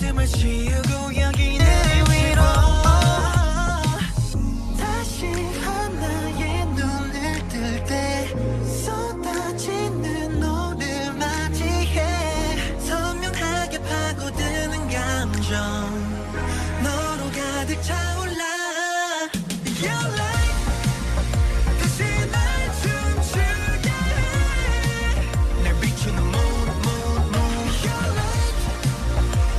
숨을 쉬우고 여기 내 위로 다시 하나의 눈을 뜰 때 쏟아지는 너를 맞이해 선명하게 파고드는 감정 너로 가득 차올라 Your light 다시 날 춤추게 해 날 비추는 moon moon moon Your light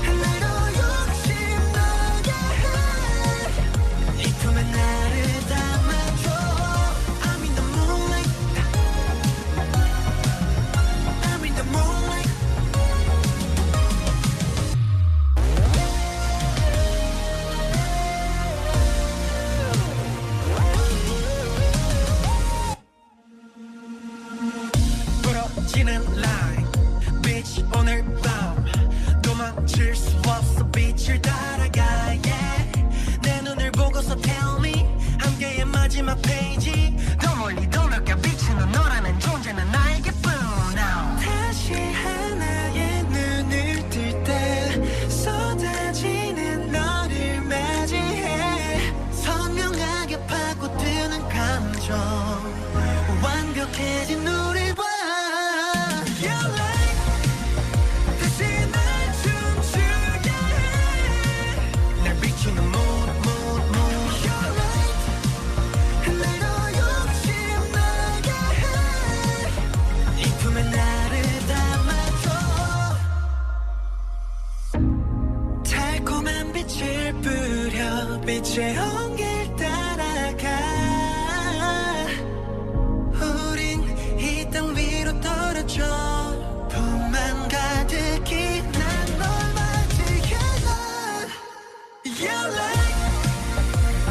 하늘로 욕심나게 해이 품에 나를 담아줘 I'm in the moonlight I'm in the moonlight 부러지는 line Bitch 오늘 밤 도망칠 수 없어 빛을 따라가 yeah. 내 눈을 보고서 tell me 함께의 마지막 페이지 더 멀리 돌아가 비치는 너라는 존재는 나에게 뿐 now. 다시 하나의 눈을 뜰 때 쏟아지는 너를 맞이해 선명하게 파고드는 감정 완벽해진 우리 봐 Your light 다시 날 춤추게 해날 비추는 moon moon moon Your light 하늘로 욕심나게 해이 품에 나를 담아줘 달콤한 빛을 뿌려 빛의 온길 따라가 우린 이 땅 위로 떨어져 품만 가득히 난 널 맞이해 난 Your light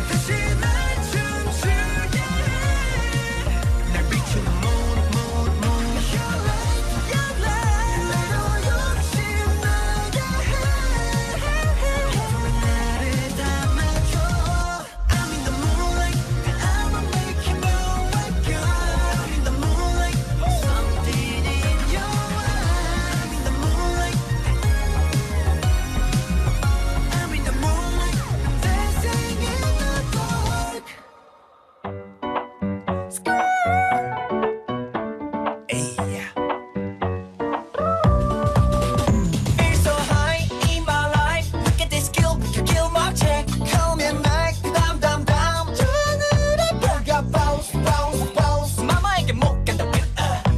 다시 날 춤추게 해날 비추는 moon moon moon Your light Your light 나로 욕심나게 해이 품에 나를 담아줘 I'm in the moonlight I'ma make you know my girl I'm in the moonlight something in your eye I'm in the moonlight I'm in the moonlight dancing in the dark It's so high in my life Look at this kill, you kill my check Call me at night, damn damn damn 저 하늘에 별가 bounce bounce bounce 마마에게 못 간다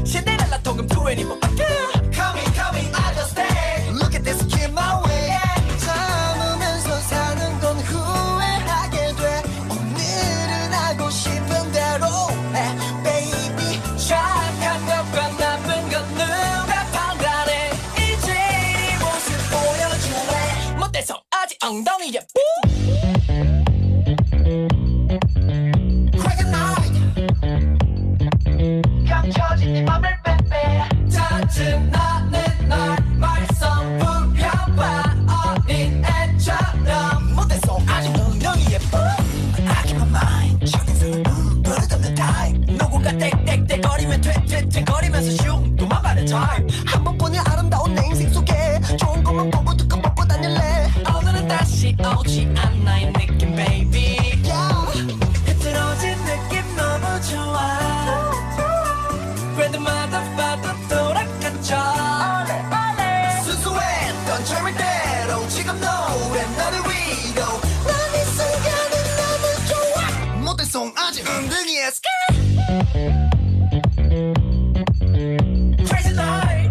시대를 나 통금 24밖에 Call me, I just stay Look at this, keep my way 참으면서 사는 건 후회하게 돼 오늘은 하고 싶은 대로 해 Baby 착한 것과 나쁜 것 누가 판단해 이제 이 모습 보여줄래 못돼서 아직 엉덩이에 Crack a night 감춰진 네 맘을 빼빼 짜증나는 날 말썽 부려봐 어린 애처럼 못돼서 아직 엉덩이에 I keep my mind 첫인상은 버릇없는 타입 누군가 땡땡땡거리면 퇴퇴퇴거리면서 슝 도망가는 타입 한 번뿐인 아름다운 내 인생 속에 좋은 것만 보고 두꺼 먹고 다닐래 오늘은 다시 오지 않아 이 느낌 baby 흐트러진 느낌 너무 좋아 그래도마다 봐도 돌아가죠 순수했던 젊을대로 지금 노래 너를 위로 난 이 순간은 너무 좋아 못해서 아직 엉덩이에 Crazy night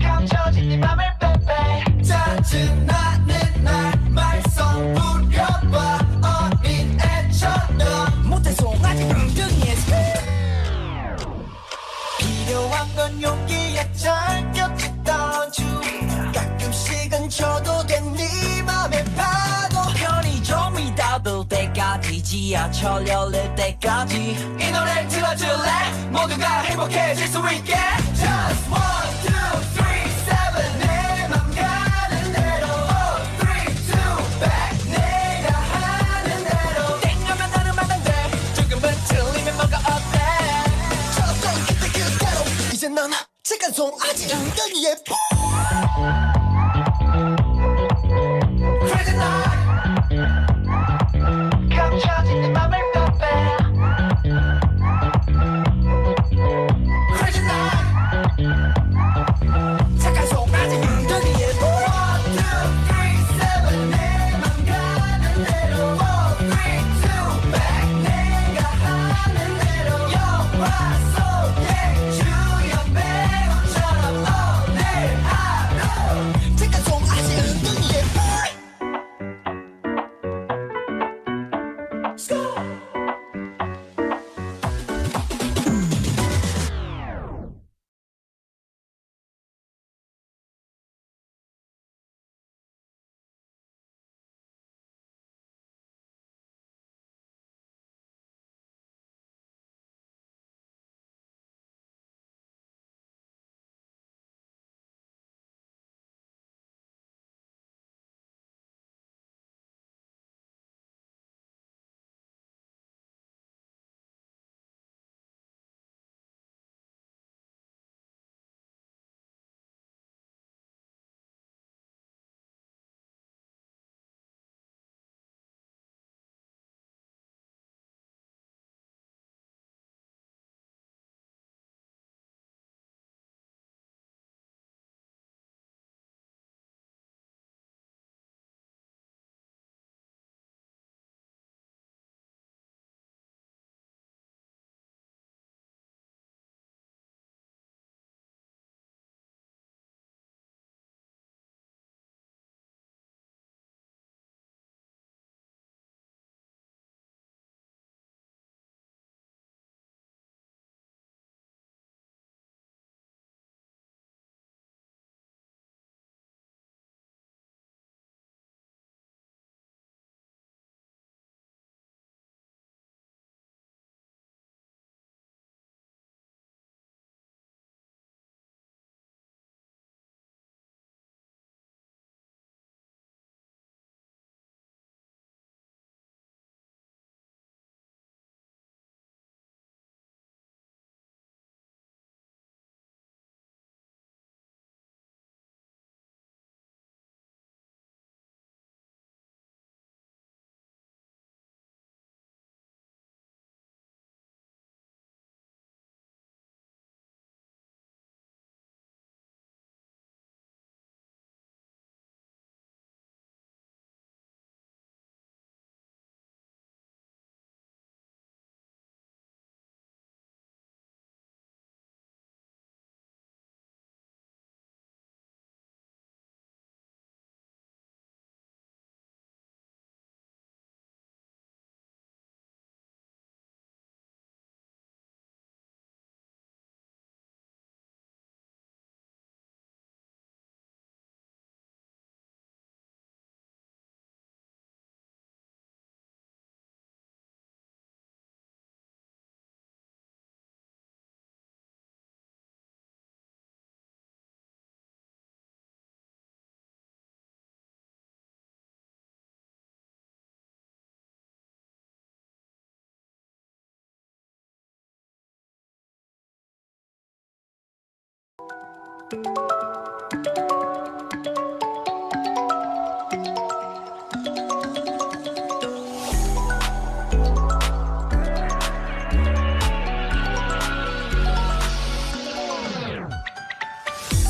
감춰진 네 맘을 빼빼 짜증나는 날 말썽 부려봐 어린 애처럼 못해서 아직 엉덩이에 필요한 건 용기에 잠겼던 중 가끔씩은 줘도 돼 네 맘에 파도 편의점이 닫을 때까지 지하철 열릴 때까지 이 노래 들어줄래 모두가 행복해질 수 있게 Just 1, 2, 3, 7 내 맘 가는 대로 4, 3, 2, back 내가 하는 대로 땡하면 나는 만난대 조금은 틀리면 뭐가 어때 저도 그때 그대로 이제 넌 시간 송 아직 엉덩이에 푹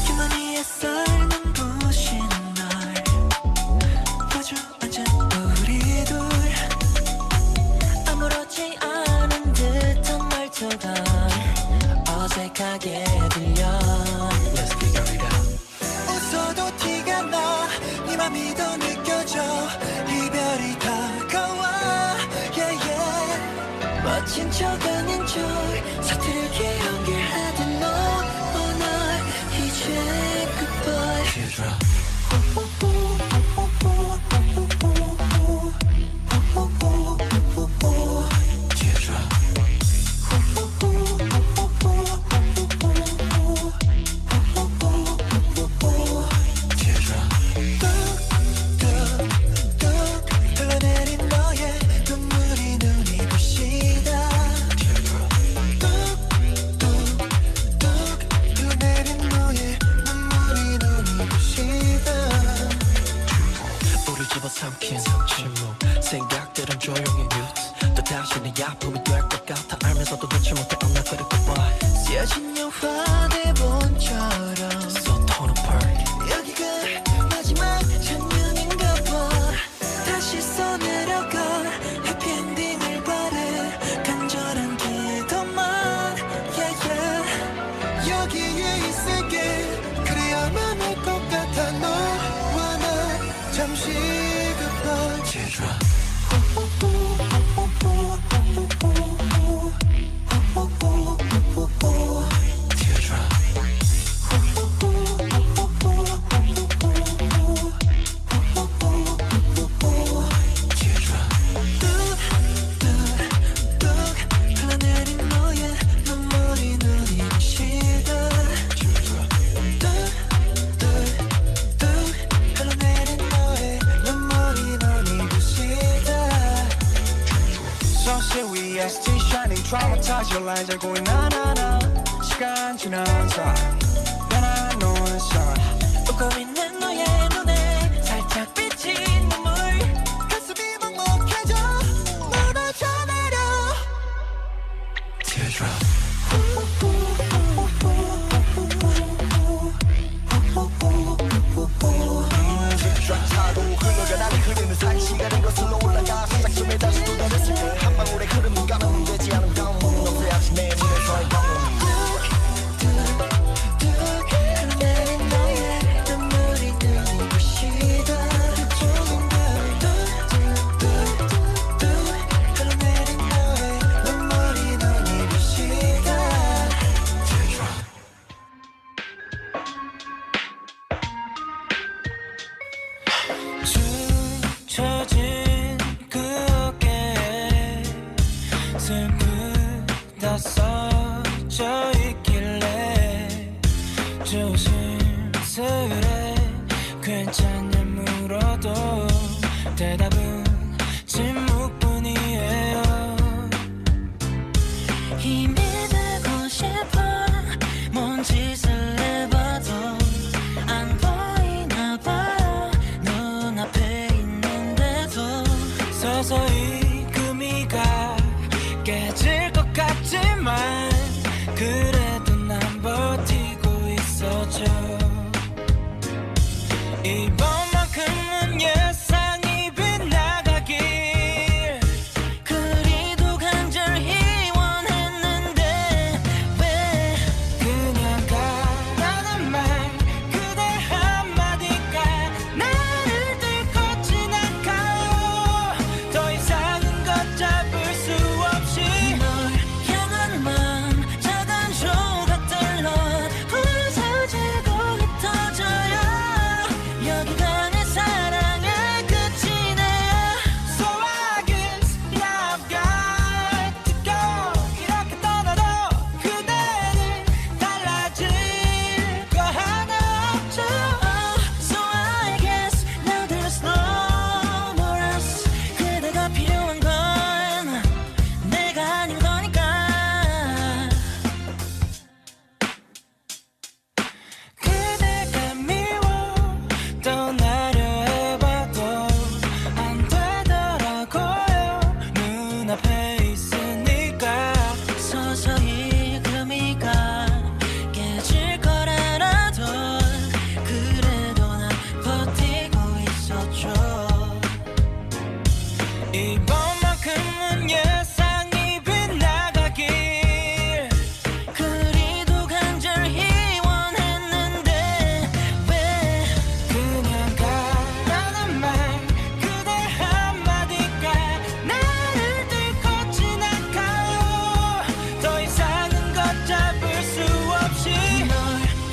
유난히 햇살 눈부신 날 마주 앉은 우리 둘 아무렇지 않은 듯한 말투가 어색하게 들려 Let's figure it out. 웃어도 티가 나 네 맘이 더 느껴져 이별이 다가와 yeah, yeah. 멋진 척 아닌 척 서투르게 연결하던 너와 나 이제 goodbye Teardrop. Teardrop. Teardrop. 뚝뚝뚝 흘러내린 너의 눈물이 눈이 부시다 뚝뚝뚝 흘러내린 너의 눈물이 눈이 부시다 우리 집어삼킨 침묵 생각들은 조용히 뮤트 또 다시 내 아픔이 될 것 같아 알면서도 놓지 못해 언나 그리고 봐 쓰여진 영화 대본처럼 So torn apart 여기가 마지막 장면인가 봐 다시 써내려가 해피엔딩을 바래 간절한 기도만 yeah, yeah. 여기에 있을게 그래야만 할 것 같아 너와 나 잠시 goodbye Teardrop. Teardrop. Teardrop. 뚝뚝뚝 흘러내린 너의 눈물이 눈이 부시다 뚝뚝뚝 흘러내린 너의 눈물이 눈이 부시다 손실 위에 still shining traumatized your lines 알고 있나 나나 시간 지나서 변한 너의 sun 웃고 있는 너의 눈에 살짝 비친 눈물 가슴이 먹먹해져 무너져 내려 Teardrop. 타도 흘러가 나를 흐르는 사이 시간은 거슬러 올라가 상상쯤에 다시 도달했을 때 한 방울의 흐름은 가면 되지 않은 다음 없애야지 내 눈에서의 영웅 뚝뚝뚝 흘러내린 너의 눈물이 눈이 부시다 뚝뚝뚝뚝 흘러내린 너의 눈물이 눈이 부시다 Teardrop. 축 처진 그 어깨에 슬프다 써져 있길래 조심스레 괜찮냐 물어도 대답은 침묵뿐이에요 힘이 되고 싶어 뭔 짓을 해봐도 안 보이나 봐요 눈앞에 있는데도 서서히 금이가 깨질 것 같지만 그래도 난 버티고 있어줘 이번만큼은 예상이 빛나 이번만큼은 예상이 빗나가길 그리도 간절히 원했는데 왜 그냥 가라는 말 그대 한마디가 나를 뚫고 지나가요 더 이상은 걷잡을 수 없이 널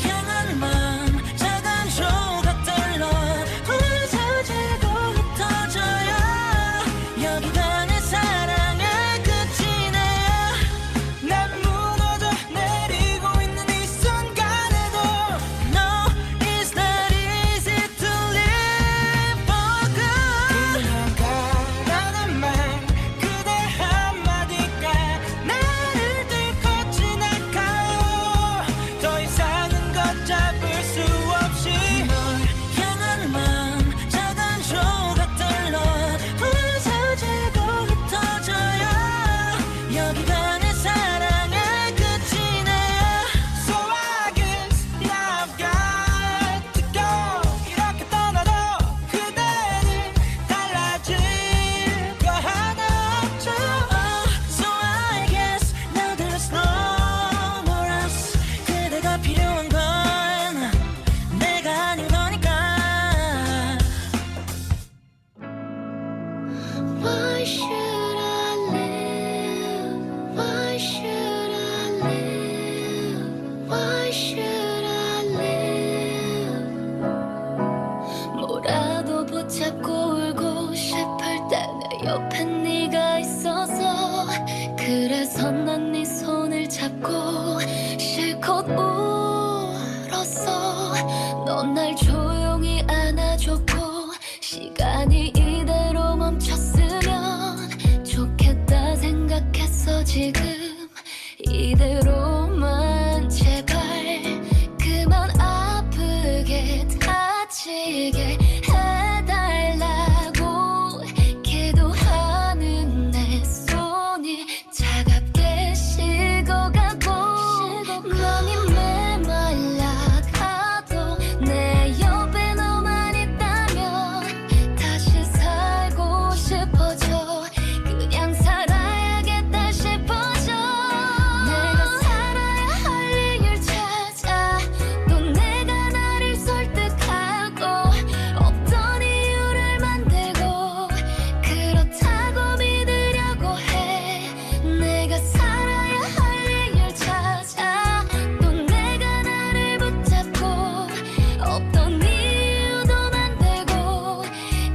향한 마음 작은 조각들로 부서지고 흩어져요 여기가 내 사랑의 끝이네요 난 무너져 내리고 있는 이 순간에도 No, it's not easy to live for good 그냥 가라는 말 그대 한마디가 나를 뚫고 지나가요 더 이상은 걷잡을 수 없이 널 향한 마음 작은 조각들로 부서지고 흩어져요 여기가 내 사랑의 끝이네요 So I guess now I've got to go 이렇게 떠나도 그대는 달라질 거 하나 없죠 So I guess now there's no more us 그대가 필요한 건 내가 아닌 거니까 Why should I live? Why should I live? Why should I live? 뭐라도 붙잡고 울고 싶을 때 내 옆에 네가 있어서 그래서 난 네 손을 잡고 실컷 울었어 넌 날 조용히 안아줬고 시간이 이대로 멈췄으면 좋겠다 생각했어 지금 이대로만 제발 그만 아프게 다치게 해달라고 기도하는 내 손이 차갑게 식어가고 넌 이미 메말라가도 내 옆에 너만 있다면 다시 살고 싶어져 그냥 살아야겠다 싶어져 내가 살아야 할 이유를 찾아 또 내가 나를 설득하고 없던 이유를 만들고 그렇다고 믿으려고 해 내가 살아야 할 이유를 찾아 또 내가 나를 붙잡고 없던 이유도 만들고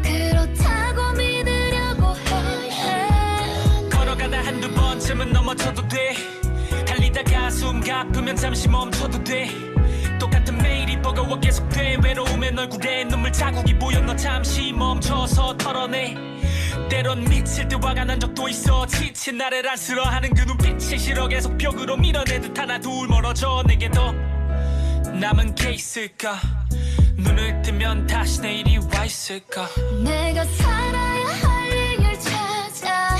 그렇다고 믿으려고 해 걸어가다 한두 번쯤은 넘어져도 돼 달리다가 숨 가쁘면 잠시 멈춰도 돼 똑같은 매일이 버거워 계속돼 외로움엔 얼굴에 눈물 자국이 보여 너 잠시 멈춰서 털어내 때론 미칠 때 화가 난 적도 있어 지친 나를 안쓰러워하는 그 눈빛이 싫어 계속 벽으로 밀어내듯 하나 둘 멀어져 내게 더 남은 게 있을까 눈을 뜨면 다시 내일이 와 있을까 내가 살아야 할 이유를 찾아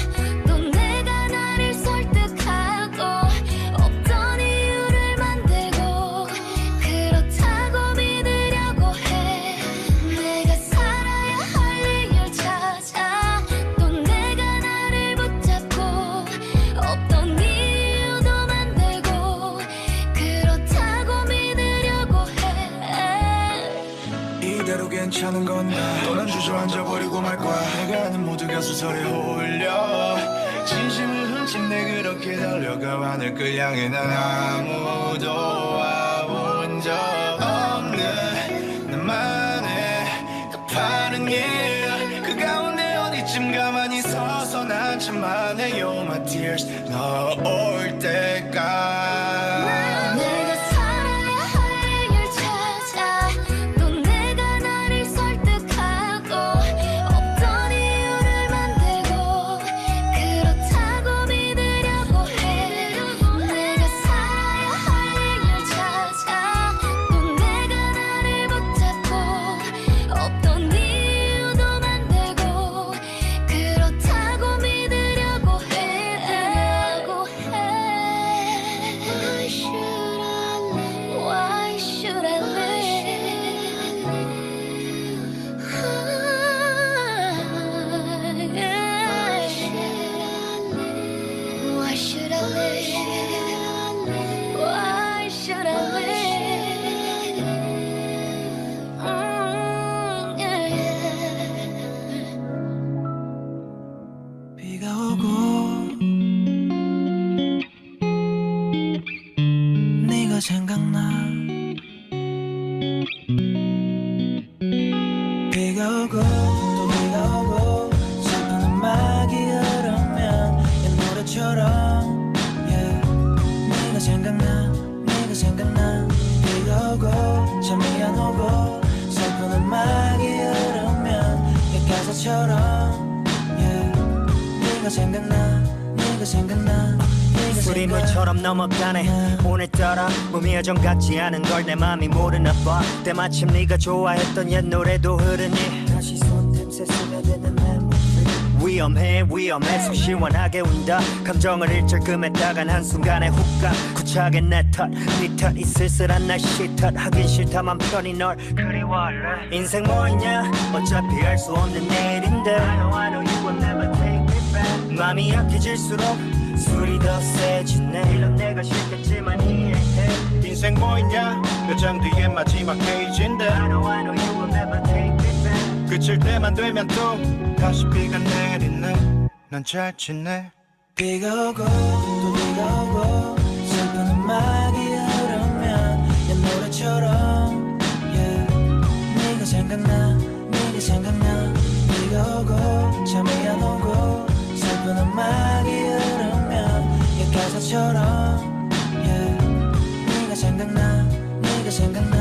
또 내가 나를 설득하고 없던 이유를 만들고 그렇다고 믿으려고 해 내가 살아야 할 이유를 찾아 또 내가 나를 붙잡고 없던 이유도 만들고 그렇다고 믿으려고 해 이대로 괜찮은 건가 또난 주저앉아 버리고 말 거야 내가 아는 모두가 소설에 홀려 진심을 훔친 내 그렇게 달려가 하늘을 향해 난 아무도 와본 적 없는 나만의 가파른 길 그 가운데 어디쯤 가만히 서서 난 참만해요 my tears 너 올 때까지 내가 살아야 할 이유를 찾아 또 내가 나를 설득하고 없던 이유를 만들고 그렇다고 믿으려고 해 내가 살아야 할 이유를 찾아 또 내가 나를 붙잡고 없던 이유도 만들고 그렇다고 믿으려고 해 오고 또 비가 오고 슬픈 음악이 흐르면 이 노래처럼 네가 생각나 네가 생각나 비가 오고 잠이 안 오고 슬픈 음악이 흐르면 이 가사처럼 네가 생각나 네가 생각나 술이 물처럼 넘어가네 오늘따라 몸이 여전 같지 않은 걸 내 맘이 모르나 봐 때마침 네가 좋아했던 옛 노래도 흐르니 다시 손틈새 스며드는 memory 위험해 위험해 속 시원하게 운다 감정을 일절금했다간 한순간에 훅가 구차하게 내 탓 네 탓 이 쓸쓸한 날씨 탓 하긴 싫다 맘 편히 널 그리워할래 인생 뭐 있냐 어차피 할 수 없는 내일인데 I know you will never take me back 맘이 약해질수록 술이 더 세지네 이런 내가 싫겠지만 이해해 인생 뭐 있냐 몇 장 뒤에 마지막 페이지인데 I know you will never take me back 그칠 때만 되면 또 다시 비가 내리네 난 잘 지내 비가 오고 또 비가 오고 슬픈 음악이 흐르면 내 노래처럼 네가 생각나 네가 생각나 비가 오고 잠이 안 오고 슬픈 음악이 흐르면 이 가사처럼 네가 생각나 네가 생각나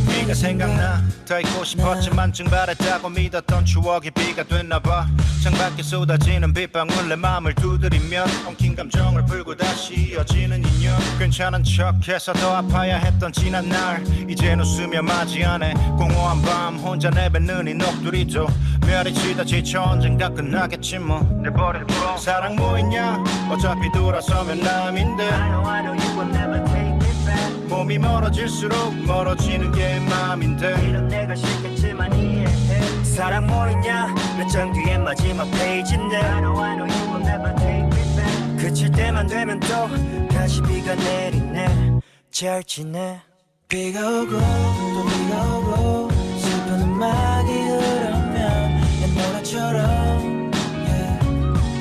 네가 생각나 더 있고 싶었지만 증발했다고 믿었던 추억이 비가 됐나봐 창밖에 쏟아지는 빗방울 내 맘을 두드리면 엉킨 감정을 풀고 다시 이어지는 인연 괜찮은 척해서 더 아파야 했던 지난 날 이젠 웃으며 맞이하네 공허한 밤 혼자 내뱉는 이 녹두리도 별이 치다 지쳐 언젠가 끝나겠지 뭐 내버릴 뿐 사랑 뭐 있냐 어차피 돌아서면 남인데 I know you will never take me back 몸이 멀어질수록 멀어지는 게 맘인데 이런 내가 싫겠지만 이해해 사랑 뭐 있냐 몇 장 뒤에 마지막 페이지인데 I know you will never take me back 그칠 때만 되면 또 다시 비가 내리네 잘 지내 비가 오고 또 비가 오고 슬픈 음악이 흐르면 내 노래처럼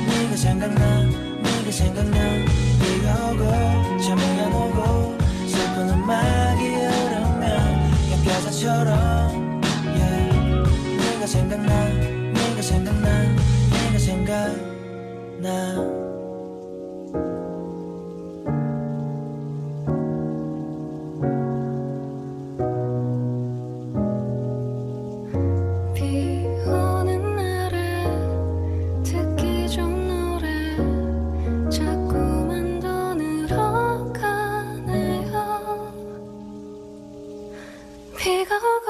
네가 생각나 네가 생각나 비가 오고 잠이 안 오고 슬픈 음악이 흐르면 이 가사처럼 네가 생각나 네가 생각나 네가 생각나 비 오는 날에 듣기 좋은 노래 자꾸만 더 늘어가네요 비가 오고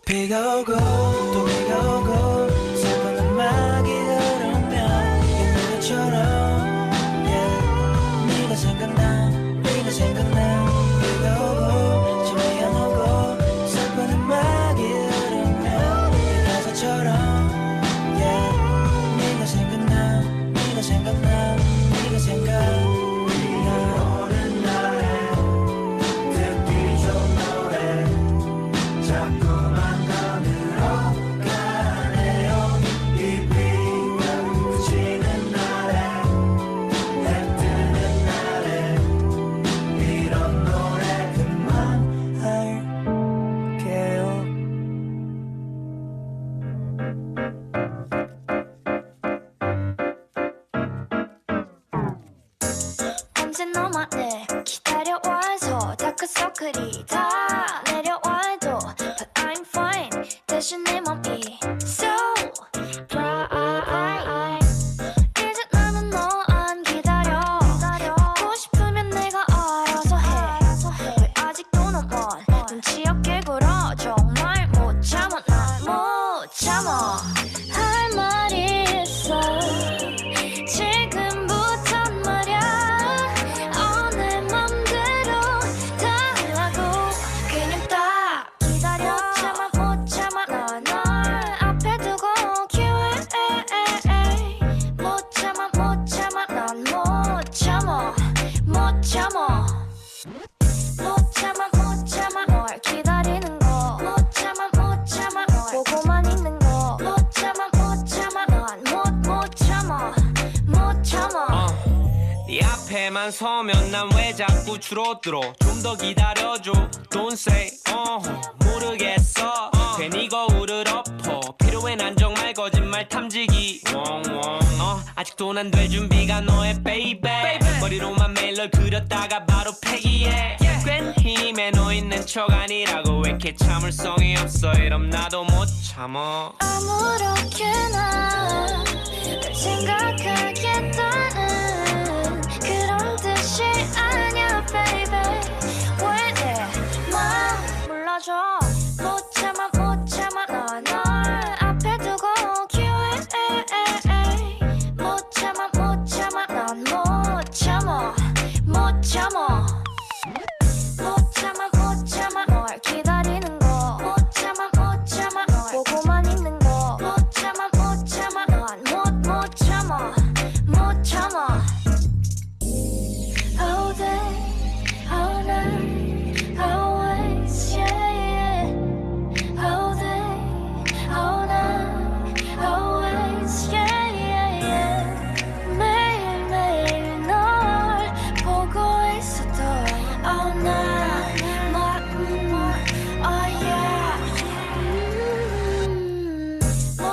비가 오고 또 비가 오고 슬픈 음악이 흐르면 이 노래처럼 네가 생각나 네가 생각나 비가 오고 잠이 안 오고 슬픈 음악이 흐르면 이 가사처럼 네가 생각나 네가 생각나 네가 생각나 오는 날에 듣기 좋은 노래 자꾸만 더 늘어가네요 이 비가 그치는 날에 해 뜨는 날에 이런 노래 그만할게요 언제 너만을 기다려와서 다크서클이 다 내려와도 But I'm fine 대신 내 맘이 So bright 이제 나는 너 안 기다려 보고 싶으면 내가 알아서 해 왜 아직도 넌 눈치 없게 굴어 정말 못 참아 난 못 참아 할 말이 있어 지금부턴 말야 내 맘대로 다 하려고 그냥 딱 기다려 못 참아 널 앞에 두고 Q&A 못 참아 난 못 참아 못 참아 못 참아 널 기다리는 거 못 참아 널 보고만 있는 거 못 앞에만 서면 난 왜 자꾸 줄어들어 좀 더 기다려줘 Don't say 모르겠어 괜히 거울을 엎어 필요해 난 정말 거짓말 탐지기 아직도 난 될 준비가 너의 baby 머리로만 매일 널 그렸다가 바로 폐기해 괜히 매너 있는 척 아니라고 왜 이렇게 참을성이 없어 이럼 나도 못 참어 아무렇게나 널 생각하겠다는 그런 뜻이 아니야 baby 왜 내 마음 몰라줘 못 참아 널 앞에 두고 기회 못 참아 난 못 참아 못 참아 널 기다리는 거 못 참아 널 보고만 있는 거 못 참아 난 못 참아 All day all night always yeah All day all night always yeah 매일매일 널 보고 있어도 all night oh yeah 못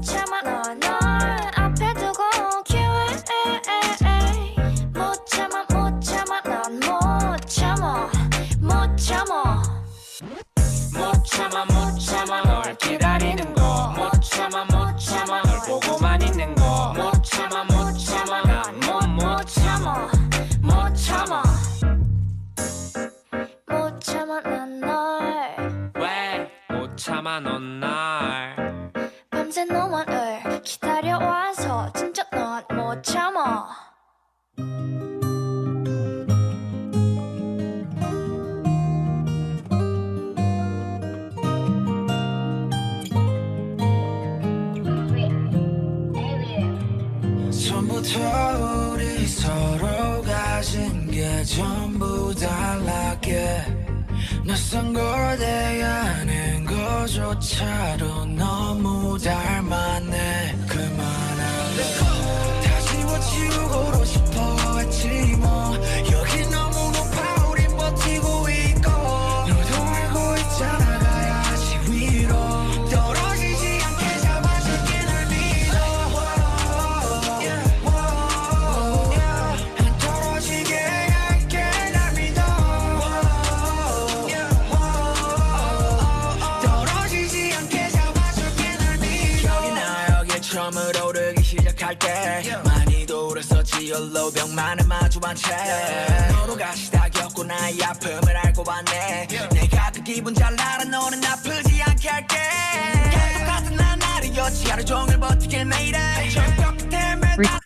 참아 널 앞에 두고 기회 못 참아 난 못 참아 못 참아 널 기다리는 거 못 참아 널 보고만 있는 거 못 참아 난 못 참아 못 참아 난 널 왜 못 참아 넌 날 밤새 너만을 기다려와서 진짜 넌 못 참아 처음부터 우리 서로 가진 게 전부 달랐게 낯선 걸 대하는 것조차도 너무 닮았네 그만할래 다 지워치우고 싶어 했지 뭐 여기 너무 높아 우린 버티고 있고 너도 알고 있잖아 가야지 위로 떨어지지 않게 잡아줄게 널 믿어 안 떨어지게 할게 날 믿어 떨어지지 않게 잡아줄게 널 믿어 여기나 여기 처음으로 오르기 시작할 때 많이도 울었었지 홀로 병만은 마주한 채 너로 같이 다 겪고 나의 아픔을 알고 봤네 내가 그 기분 잘 알아 너는 아프지 않게 할게 똑같은 나날이었지 하루 종일 버티길 매일에 절벽 끝에 매달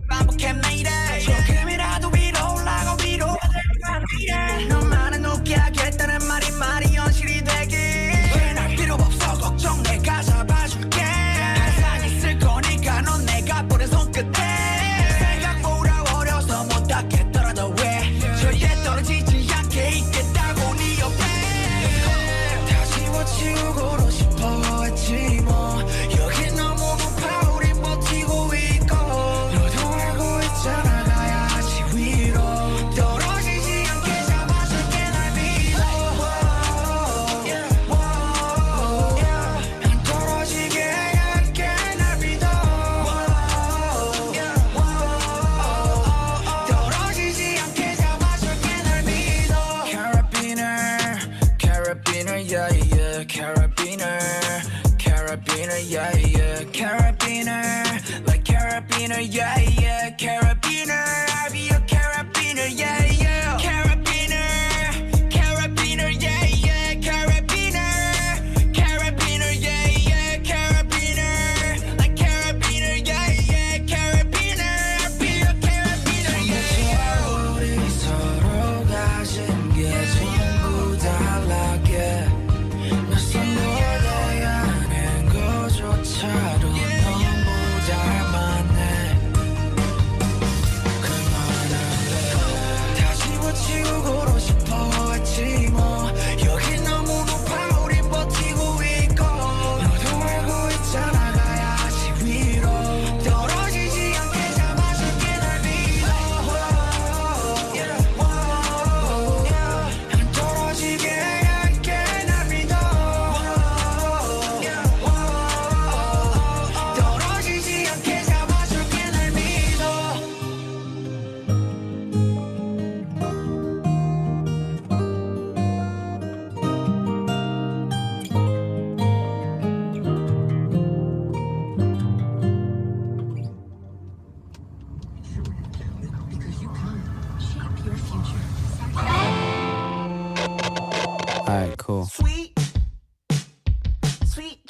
반복해 매일에 조금이라도 위로 올라가 위로가 될까 이래 너만은 웃게 하겠다는 말이 현실이 되길 날 필요 없어 걱정 내가 잡아줄게 항상 있을 거니까 넌 내가 보낸 손끝에 생각보다 어려서 못 닿겠더라도 왜 절대 떨어지지 않게 있겠다고 네 옆에 다 지워치우고 싶어 했지 뭐 여기 너무 높아 우린 버티고 있고 너도 알고 있잖아 가야지 위로 떨어지지 않게 잡아줄게 날 믿어 안 떨어지게 할게 날 믿어 떨어지지 않게 잡아줄게 날 믿어 Carabiner yeah yeah Carabiner yeah yeah Carabiner like Carabiner yeah yeah Carabiner I'll be your Carabiner yeah yeah Carabiner yeah yeah Carabiner yeah yeah Carabiner like Carabiner yeah yeah Carabiner I'll be your Carabiner yeah 우리 서로 가진 게 전부 달랐게 낯선 걸 대하는 것조차도 너무 닮았네 그만할래 다 지워치우고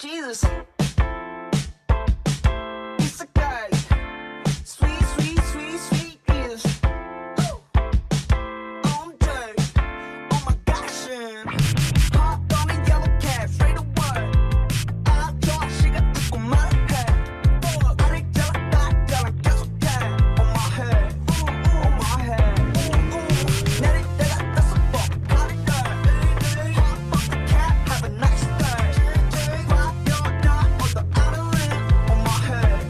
Jesus. It's a guy. Sweet, sweet, sweet, sweet Jesus. Ooh. I'm dirty. Oh my gosh. Hot on a yellow cab, straight away. I thought she got to my head. I didn't tell her that, guess what that? On my head. On my head. Let it, that's a fuck. Got it there. Hop off the cab, have a nice day. Ride your dot on the outer rim. On my head.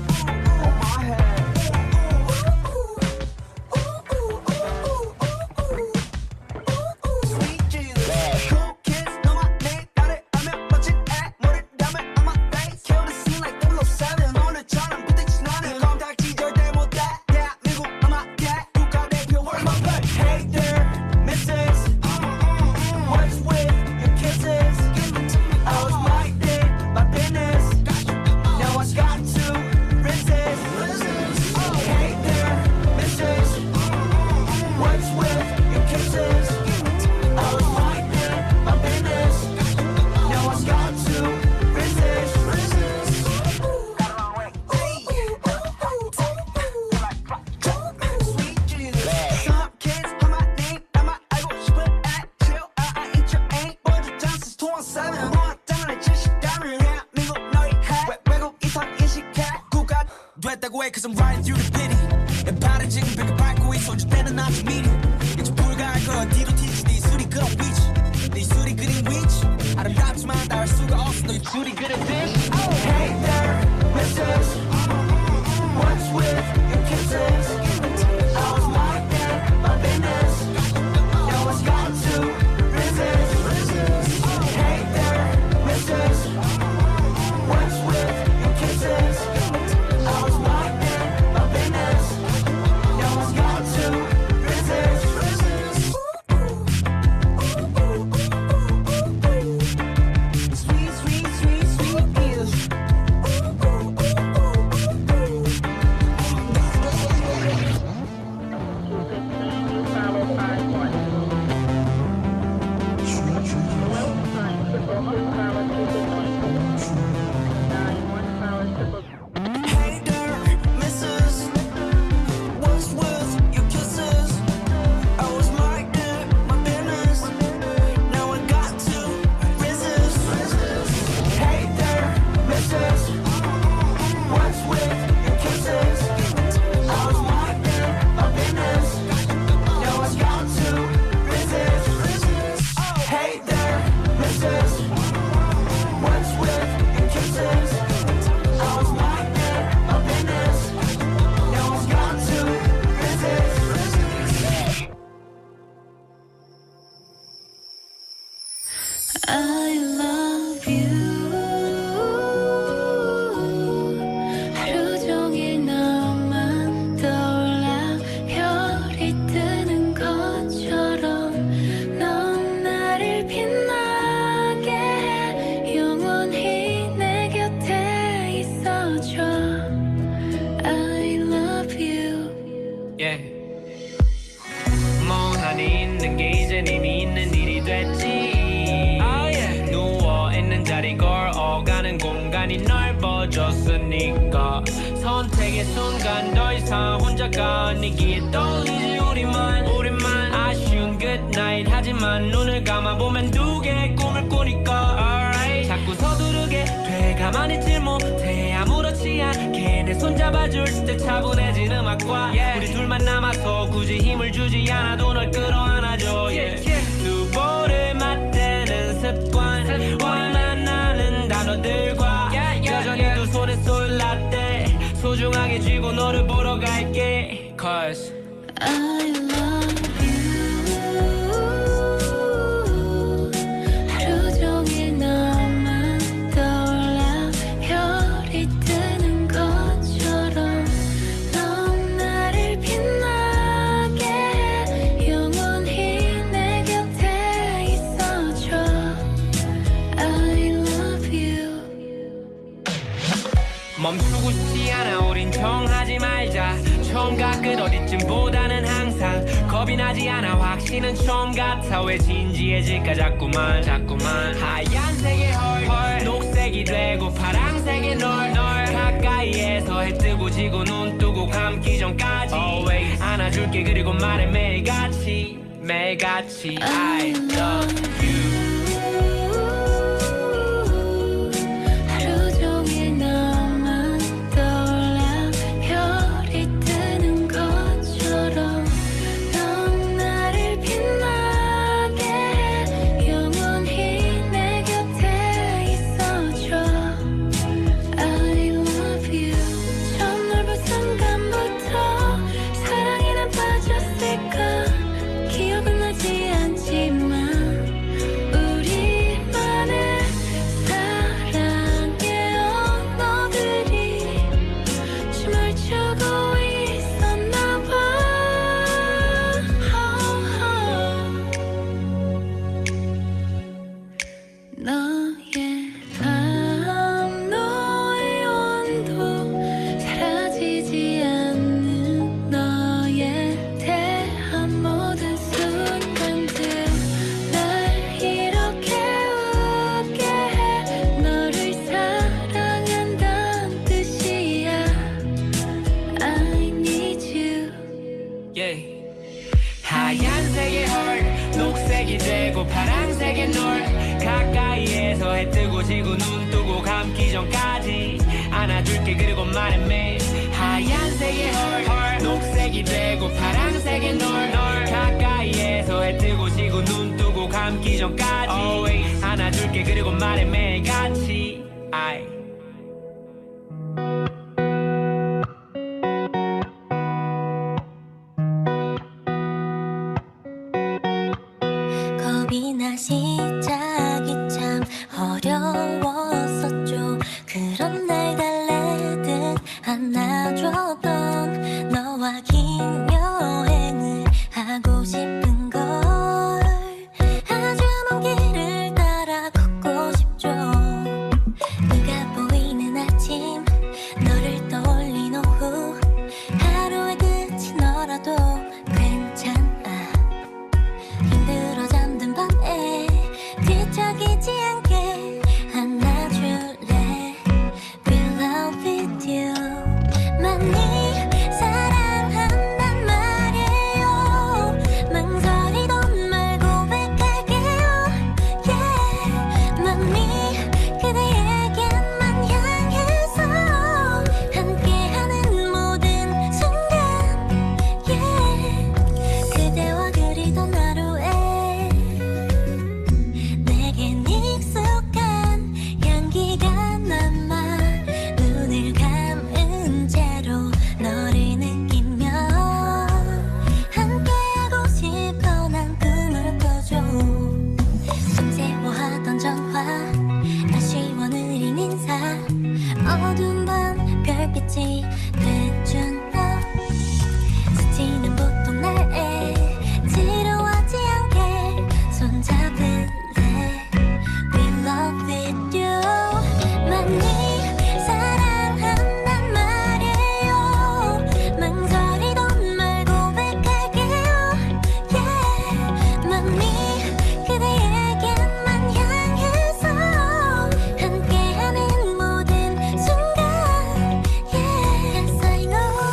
On my head. Sweet Jesus. Cool kids know my name. got it 하면 멋진 애. 머리 담에 on my face. Kill the scene like 007. 오늘처럼 부딪힌 나는 껌딱지 절대 못해. 대한민국 음악계 국가대표 Where's my play? Hey there, missus. What's with your kisses? I was minding my business. Now I got to resist. Hey there, missus. What's with your kisses? I was minding my business. Now I got to resist. Sweet Jesus. Some kids on my name. 나만 알고 싶은 애. Chill out, I ain't your ain't. 먼저 chances 217. 모았다는 70달러. 대한민국 너희 해. 외국 이상 인식해. 국가 됐다고 해. Cause I'm riding through the pity. 내 발은 지금 벽에 밟고 있어. 줄 때는 아주 미리. 이제 불가할 걸 어디로 튀지. 네 술이 그런 위치. 네 술이 그린 위치. 아름답지만 닿을 수가 없어. 너의 술이 그린 bitch. Hey there, missus. What's with your kisses? I was minding my business. Now it's got to resist. Hey there, missus. What's with your kisses? I was minding my business. Now it's got to resist. Sweet, sweet, sweet, sweet Jesus. Hey there, missus. What's with your kisses? I was minding my business. Now I got to resist. Hey there, missus. What's with your kisses? I was minding my business. Now I got to resist. Hey there, missus. What's with your kisses? I was minding my business. Now I got to resist. I love you. 하루 종일 너만 떠올라 별이 뜨는 것처럼 넌 나를 빛나게 해. 영원히 내 곁에 있어줘. I love you. yeah. 멍하니 있는 게 이젠 이미 있는 일이 됐지. 누워있는 자리 걸어가는 공간이 넓어졌으니까 선택의 순간 더 이상 혼자가 아니기에 떠올리지 우리만 아쉬운 good night. 하지만 눈을 감아보면 두 개의 꿈을 꾸니까 alright. 자꾸 서두르게 돼 가만히 있질 못해. 아무렇지 않게 내 손 잡아줄 때 차분해진 음악과 우리 둘만 남아서 굳이 힘을 주지 않아도 널 끌어안아줘. 두 볼을 맞대는 습관 원만하는 단어들과 여전히 두 손에 쏠랐대. 소중하게 쥐고 너를 보러 갈게. Cause I love you. 하루 종일 너만 떠올라 별이 뜨는 것처럼 넌 나를 빛나게 해. 영원히 내 곁에 있어줘. I love you. 멈추고 싶지 않아. 우린 정하지 말자. 처음과 끝 어디쯤보다는 항상 겁이 나지 않아. 확신은 처음 같아. 왜 진지해질까 자꾸만 하얀색의 헐 녹색이 되고 감기 전까지 Always 안아줄게 그리고 말해 매일같이 매일같이 I love you 하루 종일 너만 떠올라 별이 뜨는 것처럼 넌 나를 빛나게 해 영원히 내 곁에 있어줘 I love you 처음 널 본 순간부터 사랑에 난 빠졌을까 기억은 나지 않지만 우리만의 사랑의 언어들이 춤을 추고 있었나 봐 너의 밤 너의 온도 사라지지 않는 너에 대한 모든 순간들 날 이렇게 웃게 해 너를 사랑한다는 뜻이야 I need you yeah. 하얀색의 헐 녹색이 되고 파란색의 널 가까이에서 해 뜨고 지고 눈 뜨고 감기 전까지 안아줄게 그리고 말해 매일 하얀색의 헐 녹색이 되고 파란색의 널 가까이에서 해 뜨고 지고 눈 뜨고 감기 전까지 Always 안아줄게 그리고 말해 매일같이 I 겁이 나 시작이 참 어려웠었죠 그런 날 달래듯 안아줬던 너와 긴 여행을 하고 싶은 걸 아주 먼 길을 따라 걷고 싶죠 네가 보이는 아침 너를 떠올린 오후 하루의 끝이 너라도 괜찮아 힘들어 잠든 밤에 뒤척이지 않게 안아줄래 We love with you 많이 사랑한단 말이에요 망설이던 말 고백할게요 Yeah 많이 그대에게만 향해서 함께하는 모든 순간 Yeah 그대와 그리던 하루에 내겐 익숙한 향기가 남아 눈을 감은 채로 너를 느끼며 함께하고 싶어 난 꿈을 꿔줘 밤새워하던 전화 아쉬워 느린 인사 어두운 밤 별빛이 되준 너 스치는 보통 날에 지루하지 않게 손잡을래 We love with you 많이 사랑한단 말이에요 망설이던 말 고백할게요 Yeah 많이 그대에게만 향해서 함께하는 모든 순간 Yeah Yes I know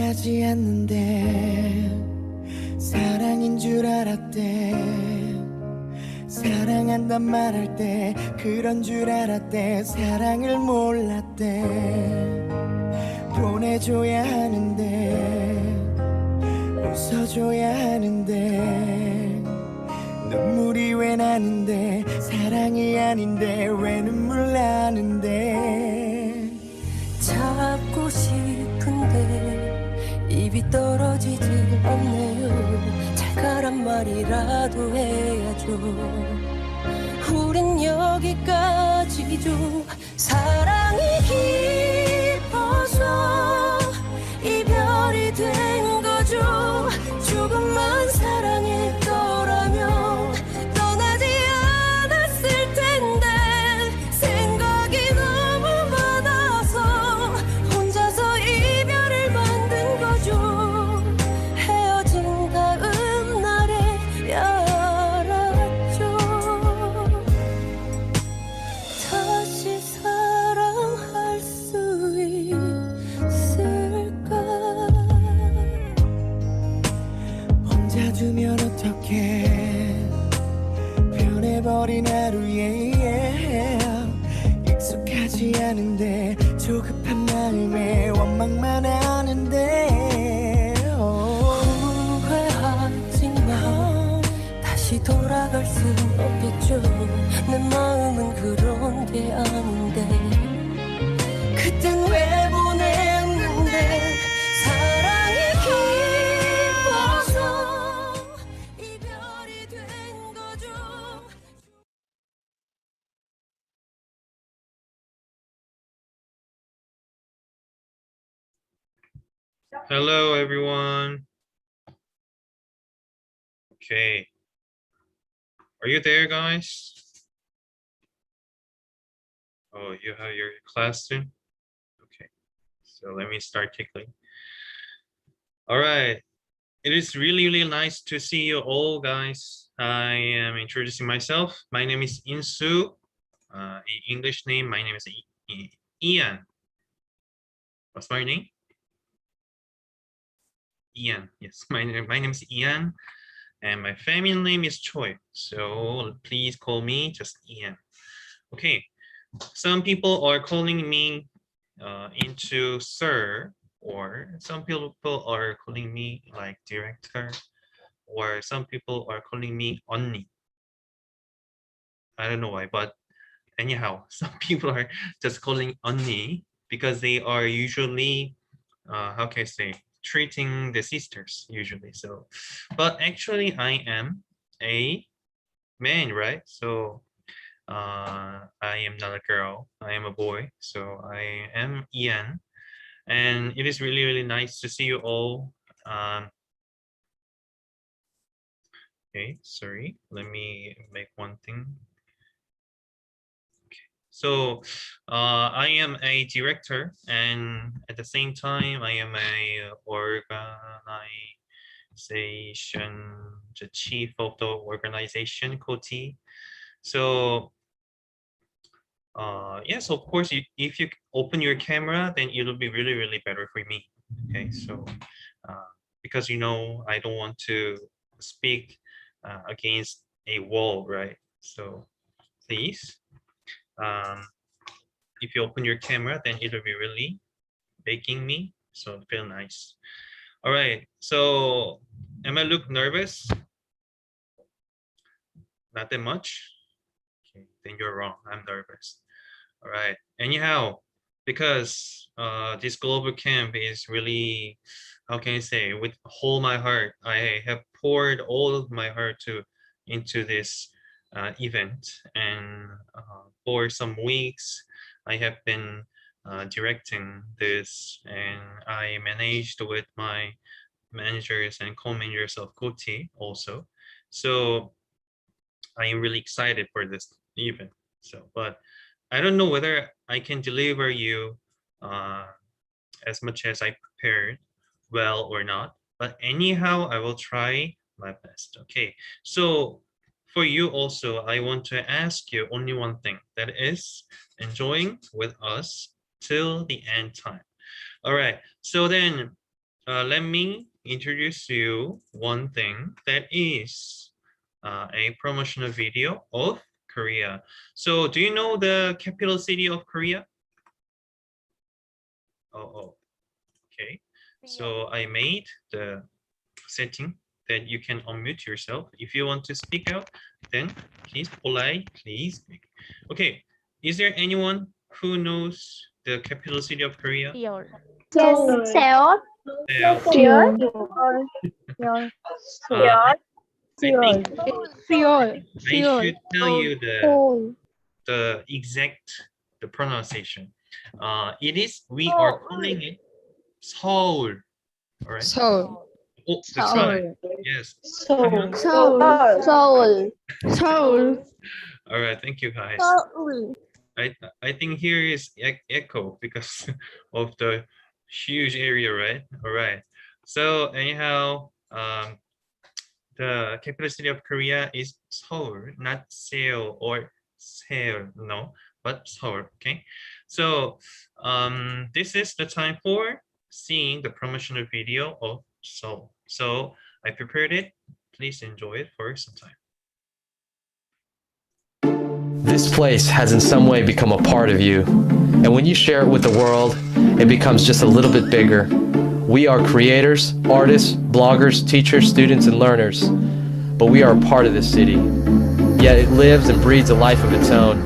익숙하지 않는데 사랑인 줄 알았대. 사랑한단 말할 때 그런 줄 알았대. 사랑을 몰랐대. 보내줘야 하는데 웃어줘야 하는데 눈물이 왜 나는데 사랑이 아닌데 왜 눈물 나는데. 잡고 싶은데 입이 떨어지질 않네요. 잘 가란 말이라도 해야죠. 우린 여기까지죠. 사랑이 깊어서 이별이 된 거죠. 조금만 사랑했더라면 떠나지 않았을 텐데 생각이 너무 많아서 혼자서 이별을 만든 거죠. 헤어진 다음 날에 알았죠. 다시 사랑할 수 있을까. 혼자 두면 어떡해. 변해버린 하루에 익숙하지 않은데 조급한 마음에 원망만 하는데. 후회하지만 다시 돌아갈 순 없겠죠. 내 마음은 그런 게 아닌데 그땐 왜 보냈는데. 사랑이 깊어서 이별이 된 거죠. Hello, everyone. Okay. Are you there, guys? Oh, you have your class soon? Okay. So let me start quickly. All right. It is really, really nice to see you all, guys. I am introducing myself. My name is Insu. English name, my name is Ian. What's my name? Ian. Yes, my name is Ian, and my family name is Choi. So please call me just Ian. Okay. Some people are calling me into sir, or some people are calling me like director, or some people are calling me 언니. I don't know why, but anyhow, some people are just calling 언니 because they are usually, how can I say, treating the sisters usually. So, but actually I am a man, right? So I am not a girl, I am a boy. So I am Ian, and it is really, really nice to see you all. Okay, sorry, let me make one thing. So I am a director, and at the same time, I am a organization, the chief of the organization, Koti. So yes, of course, if you open your camera, then it'll be really, really better for me. Okay, so because you know, I don't want to speak against a wall, right? So please. If you open your camera, then it'll be really making me so feel nice. All right, so am I look nervous? Not that much. Okay, then you're wrong. I'm nervous. All right. Anyhow, because this global camp is really, how can I say, with whole my heart, I have poured all of my heart into this event, and for some weeks I have been directing this, and I managed with my managers and co-managers of Koti also. So I am really excited for this event. So, but I don't know whether I can deliver you as much as I prepared well or not. But anyhow, I will try my best. Okay, so for you also, I want to ask you only one thing, that is enjoying with us till the end time. All right, so then let me introduce you one thing that is a promotional video of Korea. So do you know the capital city of Korea? Oh, okay. So I made the setting that you can unmute yourself. If you want to speak out, then please please. Okay, is there anyone who knows the capital city of Korea? Seoul. Seoul. Seoul. Uh, I think I should tell you the exact pronunciation. We are calling it Seoul. All right. Seoul. Oh, that's right. Yes. Seoul. All right. Thank you, guys. I think here is echo because of the huge area, right? All right. So anyhow, the capital city of Korea is Seoul, not Seoul or Seoul, no, but Seoul. Okay. So this is the time for seeing the promotional video of Seoul. So I prepared it. Please enjoy it for some time. This place has in some way become a part of you. And when you share it with the world, it becomes just a little bit bigger. We are creators, artists, bloggers, teachers, students, and learners. But we are a part of this city. Yet it lives and breathes a life of its own.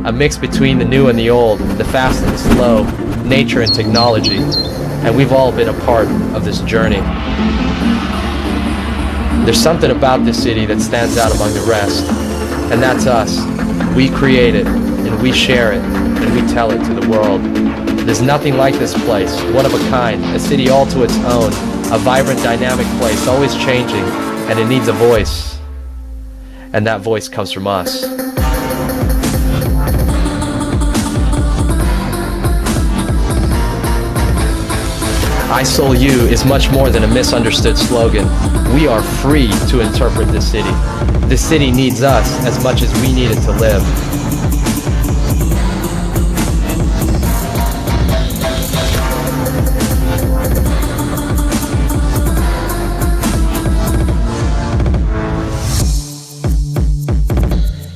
A mix between the new and the old, the fast and the slow, nature and technology. And we've all been a part of this journey. There's something about this city that stands out among the rest. And that's us. We create it, and we share it, and we tell it to the world. There's nothing like this place, one of a kind, a city all to its own, a vibrant, dynamic place, always changing, and it needs a voice. And that voice comes from us. I Soul You is much more than a misunderstood slogan. We are free to interpret this city. This city needs us as much as we need it to live.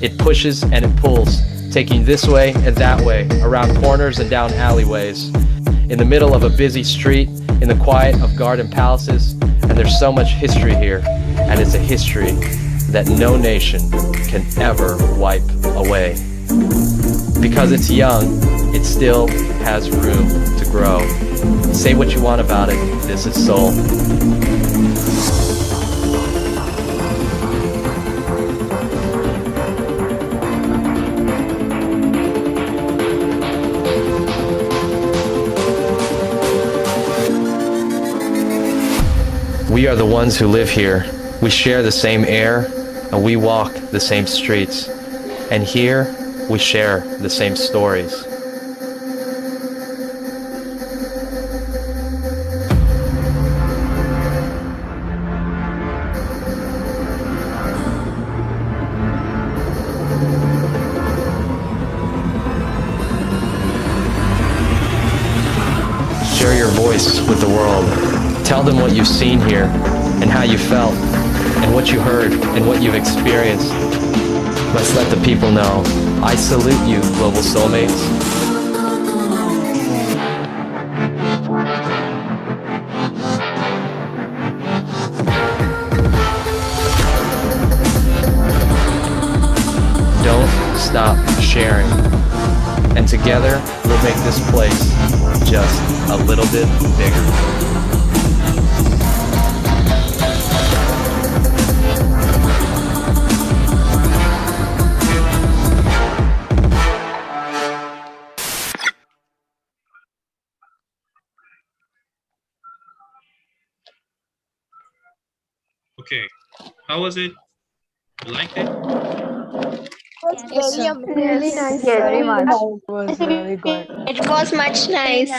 It pushes and it pulls, taking this way and that way, around corners and down alleyways. In the middle of a busy street, in the quiet of garden palaces, and there's so much history here, and it's a history that no nation can ever wipe away. Because it's young, it still has room to grow. Say what you want about it, this is Seoul. We are the ones who live here. We share the same air, and we walk the same streets. And here, we share the same stories. Share your voice with the world. Tell them what you've seen here, and how you felt, and what you heard, and what you've experienced. Let's let the people know. I salute you, global soulmates. Don't stop sharing. And together, we'll make this place just a little bit bigger. Okay, how was it? You liked it? Really nice. Very much. It was much nice.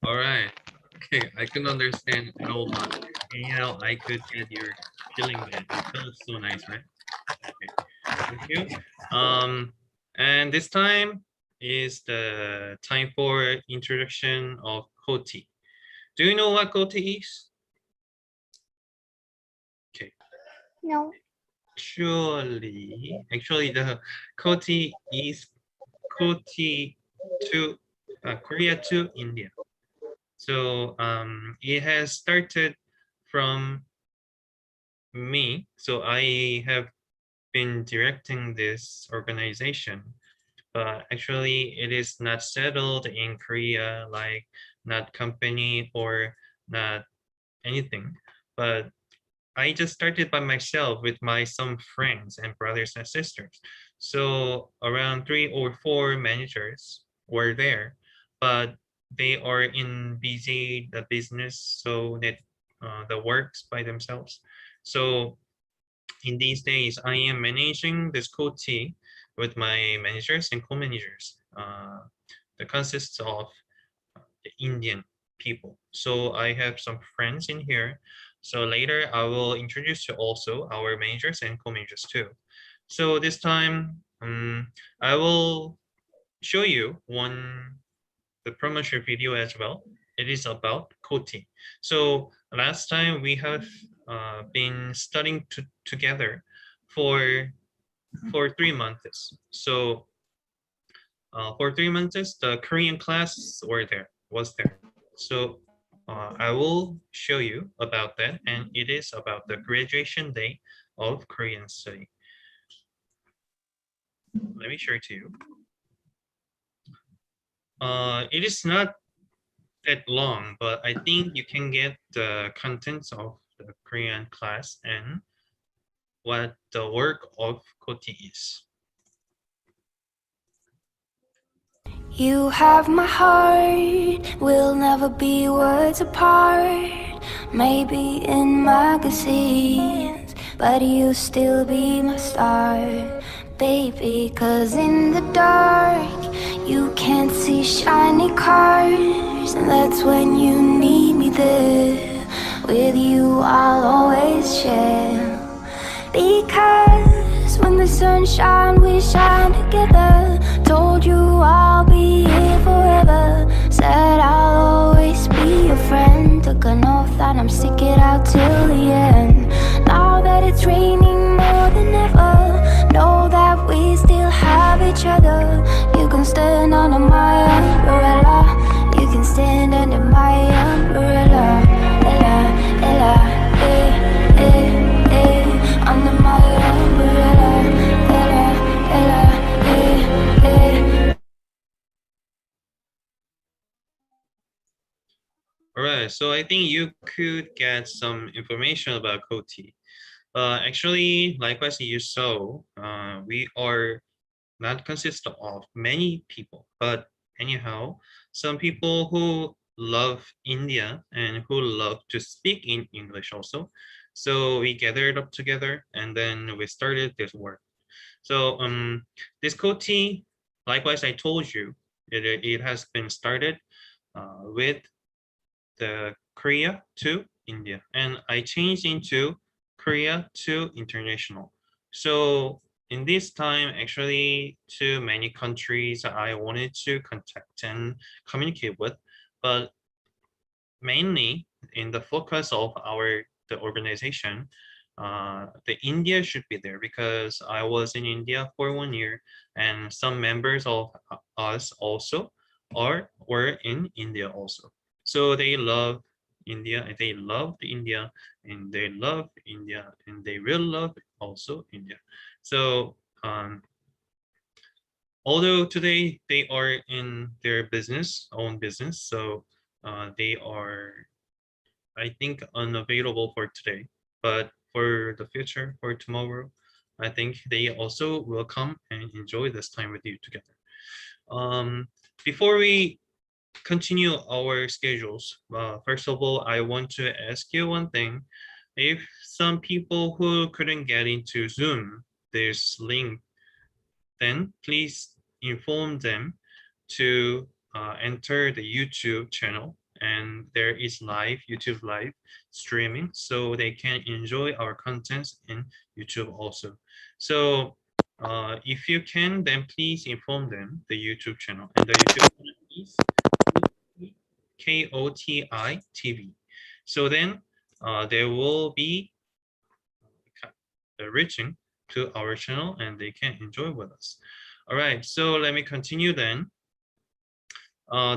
All right. Okay, I can understand it all, but anyhow, I could get your feeling that it felt so nice, right? Okay, thank you. And this time is the time for introduction of Koti. Do you know what Koti is? Okay. No. Actually, the Koti is Koti to Korea to India. So it has started from me. So I have been directing this organization, but actually it is not settled in Korea, like not company or not anything. But I just started by myself with my some friends and brothers and sisters. So around 3 or 4 managers were there, but they are in busy the business, so that the works by themselves. So in these days, I am managing this Koti with my managers and co-managers. That consists of the Indian people. So I have some friends in here. So later I will introduce you also our managers and co-managers too. So this time I will show you the promotion video as well. It is about Koti. So last time we have been studying together for 3 months. So for 3 months, the Korean class was there. So I will show you about that, and it is about the graduation day of Korean study. Let me show it to you. It is not that long, but I think you can get the contents of the Korean class and what the work of Koti is. You have my heart, we'll never be words apart. Maybe in magazines, but you still be my star, baby. Cause in the dark, you can't see shiny cars, and that's when you need me there. With you, I'll always share. Because when the sun shines, we shine together. Told you I'll be here forever. Said I'll always be your friend. Took an oath that I'm stick it out till the end. Now that it's raining more than ever, know that we still have each other. You can stand under my umbrella. You can stand under my umbrella. Ella, Ella, eh, eh, eh. Under my umbrella. Ella, Ella, eh, eh. All right, so I think you could get some information about Koti. Actually, likewise you saw, we are not consist of many people, but anyhow, some people who love India and who love to speak in English also. So we gathered up together and then we started this work. So this Koti, likewise I told you, it has been started with the Korea to India, and I changed into Korea to international. So in this time, actually, too many countries I wanted to contact and communicate with, but mainly in the focus of the organization, the India should be there because I was in India for 1 year, and some members of us also were in India also. So they love India, and they loved India, and they love India, and they will love also India. So although today they are in their own business, so they are, I think, unavailable for today. But for the future, for tomorrow, I think they also will come and enjoy this time with you together. Before we continue our schedules, first of all, I want to ask you one thing. If some people who couldn't get into Zoom, there's link, then please inform them to enter the YouTube channel, and there is YouTube live streaming, so they can enjoy our contents in YouTube also. So if you can, then please inform them the YouTube channel, and the YouTube channel is Koti TV. So then they will be reaching to our channel and they can enjoy with us. All right, so let me continue then.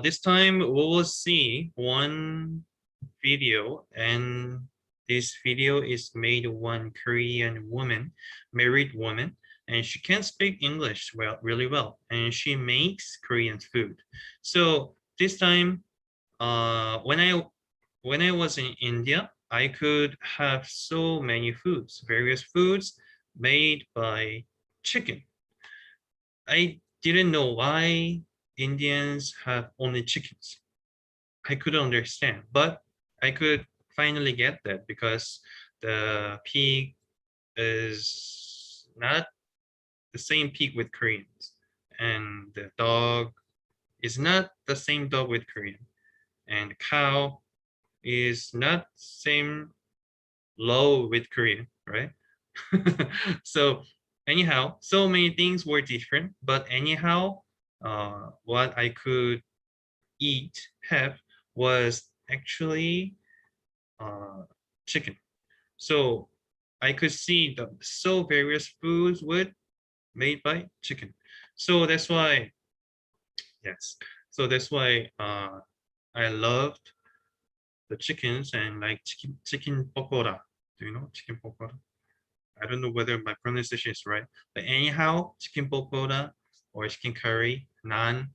This time we will see one video, and this video is made one Korean woman, married woman, and she can speak English really well, and she makes Korean food. So this time, when I was in India, I could have so many foods, various foods made by chicken. I didn't know why Indians have only chickens. I couldn't understand, but I could finally get that because the pig is not the same pig with Koreans, and the dog is not the same dog with Korean, and the cow is not same low with Korean, right? So anyhow, so many things were different, but anyhow, what I could have was actually chicken. So I could see the so various foods with made by chicken. So that's why, yes. So that's why I loved the chickens and like chicken pakora. Do you know chicken pakora? I don't know whether my pronunciation is right, but anyhow, chicken pakora or chicken curry, naan,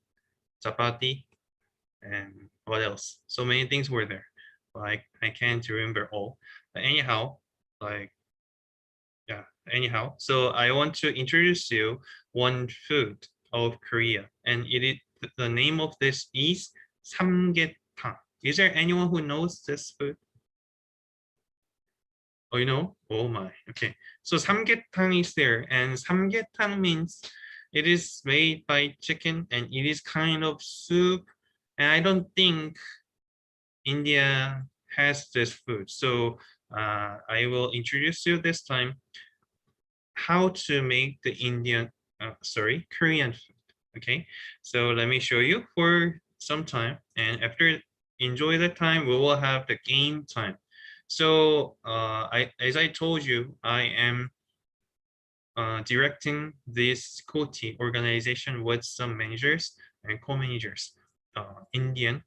chapati, and what else? So many things were there. Like I can't remember all. But anyhow, like yeah. Anyhow, so I want to introduce you one food of Korea, and the name of this is Samgyetang. Is there anyone who knows this food? Oh, you know? Oh my. Okay. So samgyetang is there, and samgyetang means it is made by chicken, and it is kind of soup. And I don't think India has this food. So I will introduce you this time how to make the Korean food. Okay. So let me show you for some time, and after enjoy the time, we will have the game time. So as I told you, I am directing this Koti organization with some managers and co-managers, Indian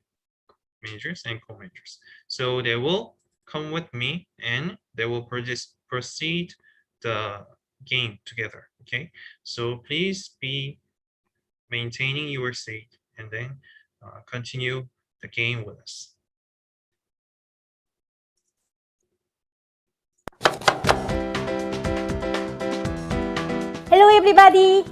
managers and co-managers. So they will come with me and they will proceed the game together. Okay, so please be maintaining your seat and then continue the game with us. Hello everybody!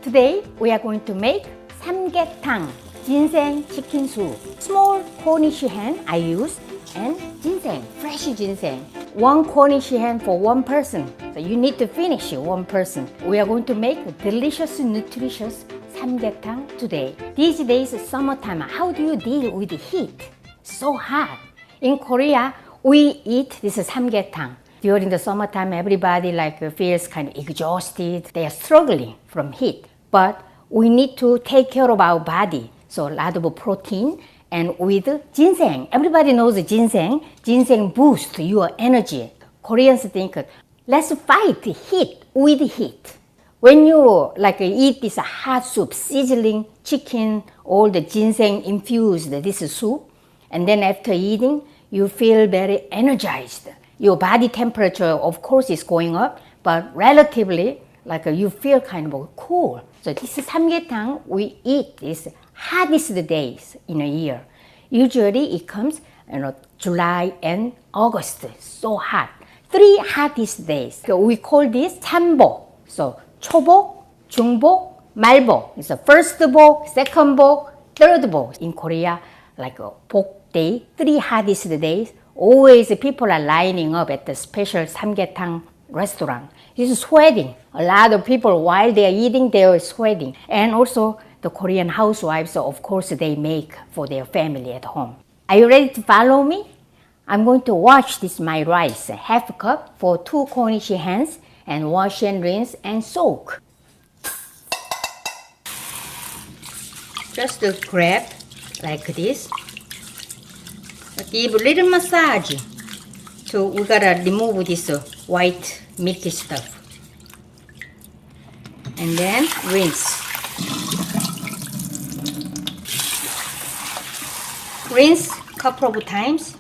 Today we are going to make samgyetang, ginseng chicken soup. Small Cornish hen I use and ginseng, fresh ginseng. 1 Cornish hen for 1 person. So you need to finish 1 person. We are going to make delicious, nutritious samgyetang today. These days, summertime, how do you deal with the heat? So hot. In Korea, we eat this samgyetang. During the summertime, everybody feels kind of exhausted. They are struggling from heat. But we need to take care of our body. So a lot of protein and with ginseng. Everybody knows ginseng. Ginseng boosts your energy. Koreans think, let's fight heat with heat. When you eat this hot soup, sizzling chicken, all the ginseng infused this soup, and then after eating, you feel very energized. Your body temperature, of course, is going up, but relatively, you feel kind of cool. So this samgyetang, we eat this hottest days in a year. Usually it comes July and August, so hot. 3 hottest days. So we call this 참복. So 초복, 중복, 말복. It's the first 복, second 복, third 복. In Korea, 복 day, 3 hottest days. Always people are lining up at the special samgyetang restaurant. It's sweating. A lot of people, while they are eating, they are sweating. And also the Korean housewives, of course, they make for their family at home. Are you ready to follow me? I'm going to wash this my rice, half cup for 2 Cornish hens, and wash and rinse and soak. Just grab like this Give a little massage. So we gotta remove this white milky stuff. And then rinse. Rinse couple of times.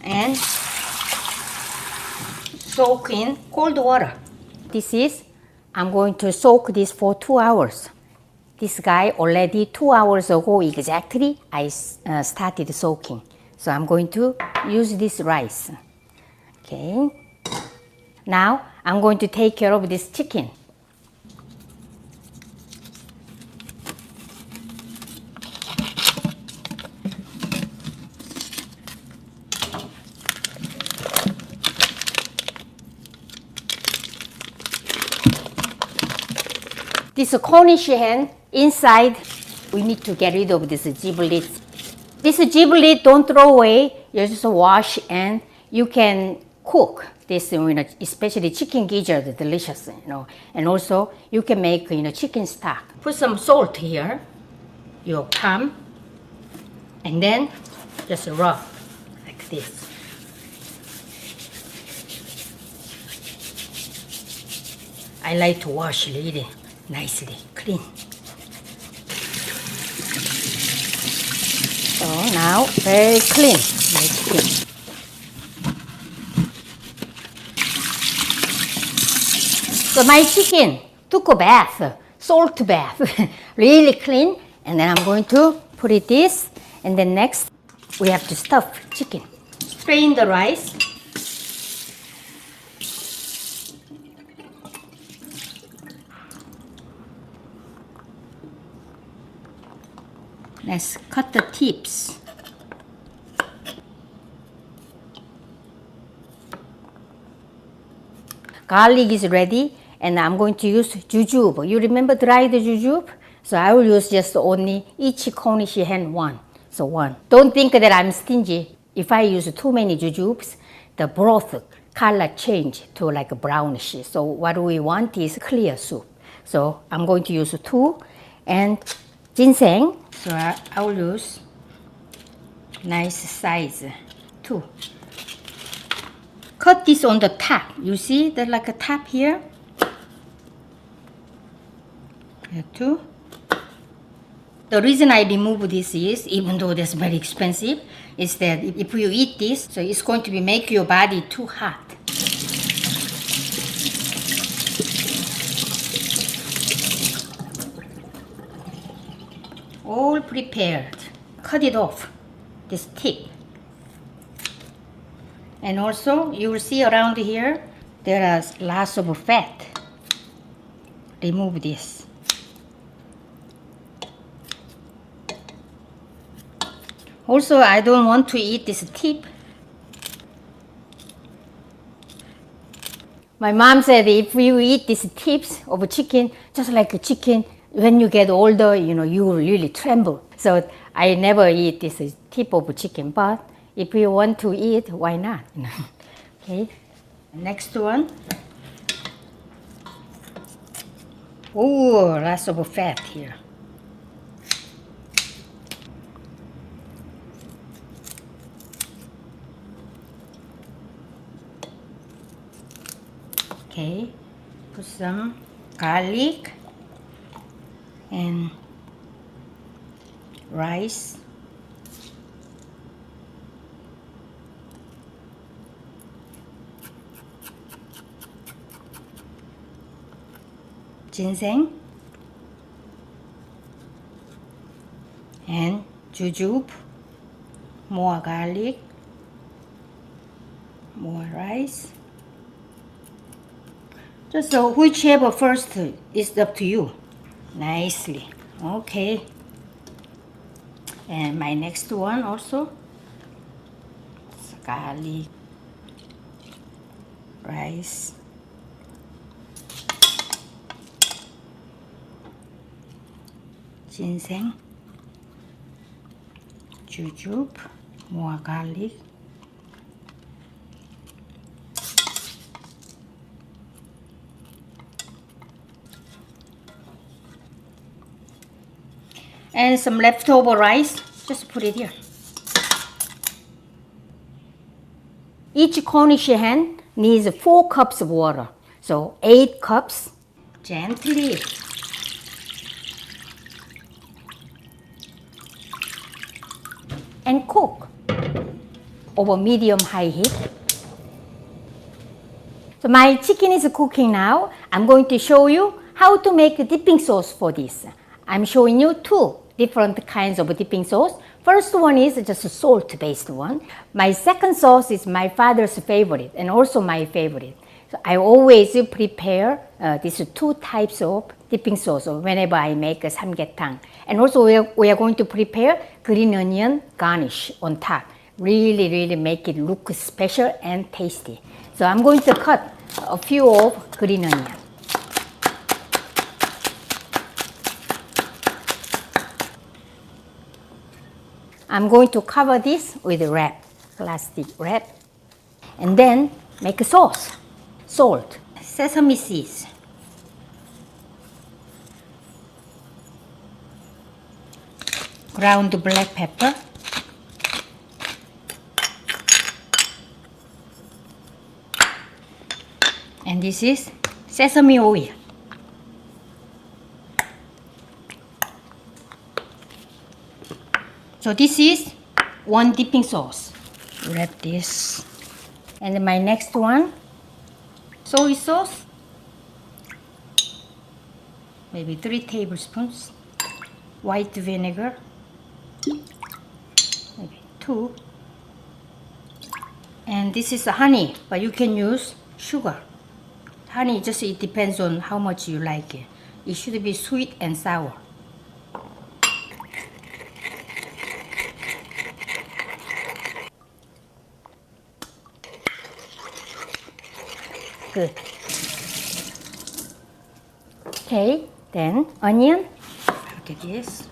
And soak in cold water. I'm going to soak this for 2 hours. This guy already 2 hours ago exactly, I started soaking. So I'm going to use this rice. Okay. Now I'm going to take care of this chicken. This Cornish hen, inside, we need to get rid of this giblet. This giblet, don't throw away. You just wash and you can cook this, especially chicken gizzard, delicious, And also, you can make, chicken stock. Put some salt here, your palm, and then just rub like this. I like to wash really nicely, clean. So now, very clean, my chicken. So my chicken took a bath, salt bath, really clean. And then I'm going to put it this. And then next, we have to stuff chicken. Strain the rice. Let's cut the tips. Garlic is ready, and I'm going to use jujube. You remember dried jujube? So I will use just only each Cornish hen one. So one. Don't think that I'm stingy. If I use too many jujubes, the broth color change to like brownish. So what we want is clear soup. So I'm going to use 2, and ginseng. So I will use nice size 2. Cut this on the top. You see there's like a top here. 2. The reason I remove this is, even though that's very expensive, is that if you eat this, so it's going to make your body too hot. All prepared. Cut it off, this tip. And also, you will see around here, there are lots of fat. Remove this. Also, I don't want to eat this tip. My mom said if you eat these tips of chicken, just like a chicken, when you get older, you will really tremble. So I never eat this tip of chicken, but if you want to eat, why not? Okay, next one. Oh, lots of fat here. Okay, put some garlic and rice. Ginseng and jujube, more garlic, more rice. Just whichever first is up to you. Nicely. Okay. And my next one also. Garlic, rice. Ginseng, jujube, more garlic. And some leftover rice. Just put it here. Each Cornish hen needs 4 cups of water. So 8 cups. Gently. And cook over medium-high heat. So my chicken is cooking now. I'm going to show you how to make a dipping sauce for this. I'm showing you 2 different kinds of dipping sauce. First one is just a salt-based one. My second sauce is my father's favorite and also my favorite. So I always prepare these 2 types of dipping sauce whenever I make a samgyetang. And also we are going to prepare green onion garnish on top. Really make it look special and tasty. So I'm going to cut a few of green onion. I'm going to cover this with a wrap, plastic wrap, and then make a sauce. Salt, sesame seeds, ground black pepper, and this is sesame oil. So this is one dipping sauce. Wrap this. And my next one, soy sauce, maybe 3 tablespoons. White vinegar, maybe 2. And this is honey, but you can use sugar. Honey, just it depends on how much you like it. It should be sweet and sour. Good. Okay, then onion. Look at this.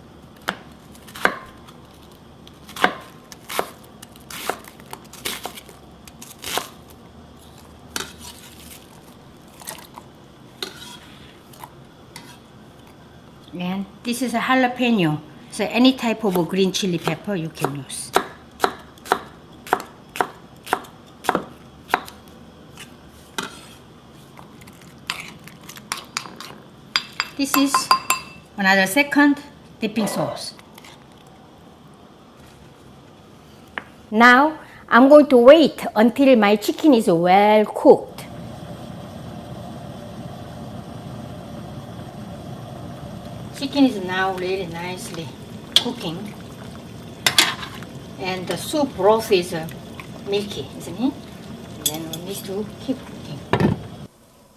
And this is a jalapeno. So any type of green chili pepper you can use. This is another second dipping sauce. Now I'm going to wait until my chicken is well cooked. Chicken is now really nicely cooking. And the soup broth is milky, isn't it? Then we need to keep cooking.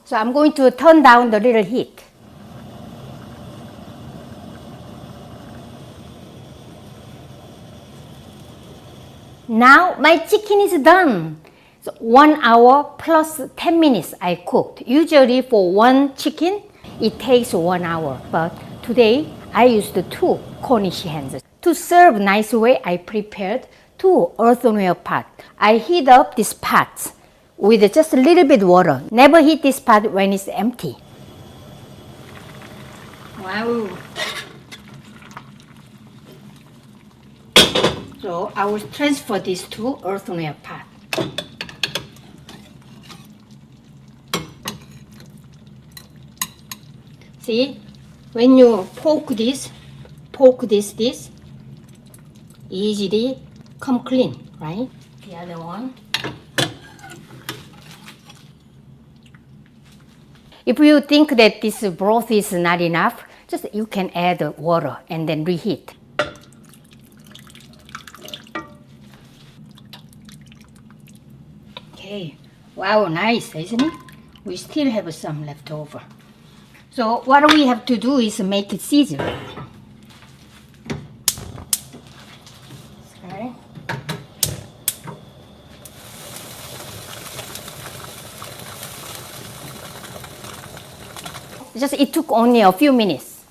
So I'm going to turn down the little heat. Now my chicken is done. So 1 hour plus 10 minutes I cooked. Usually for one chicken, it takes 1 hour. But today I used 2 Cornish hens. To serve nice way, I prepared 2 earthenware pots. I heat up this pot with just a little bit water. Never heat this pot when it's empty. Wow. So I will transfer these 2 earthenware pots. See, when you poke this, easily come clean, right? The other one. If you think that this broth is not enough, just you can add water and then reheat. Okay, wow, nice, isn't it? We still have some left over. So what we have to do is make it season. Okay. Just it took only a few minutes.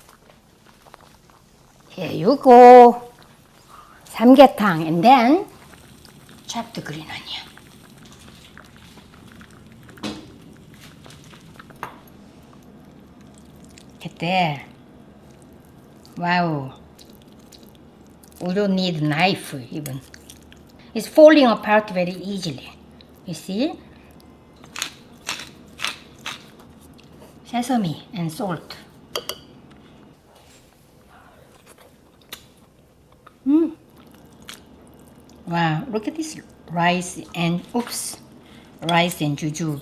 Here you go. Samgyetang, and then chop the green onion. Look at there. Wow. We don't need knife even. It's falling apart very easily. You see? Sesame and salt. Wow, look at this rice and rice and jujube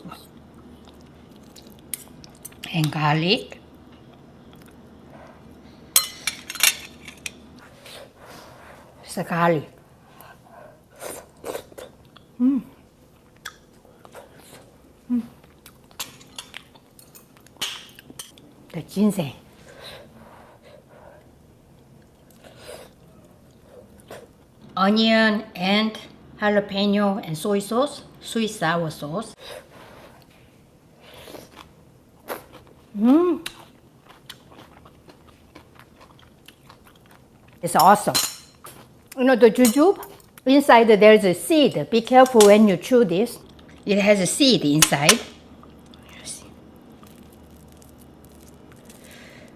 and garlic. It's the garlic. The ginseng. Onion and jalapeno and soy sauce, sweet sour sauce. It's awesome. You know the jujube? Inside there's a seed. Be careful when you chew this. It has a seed inside.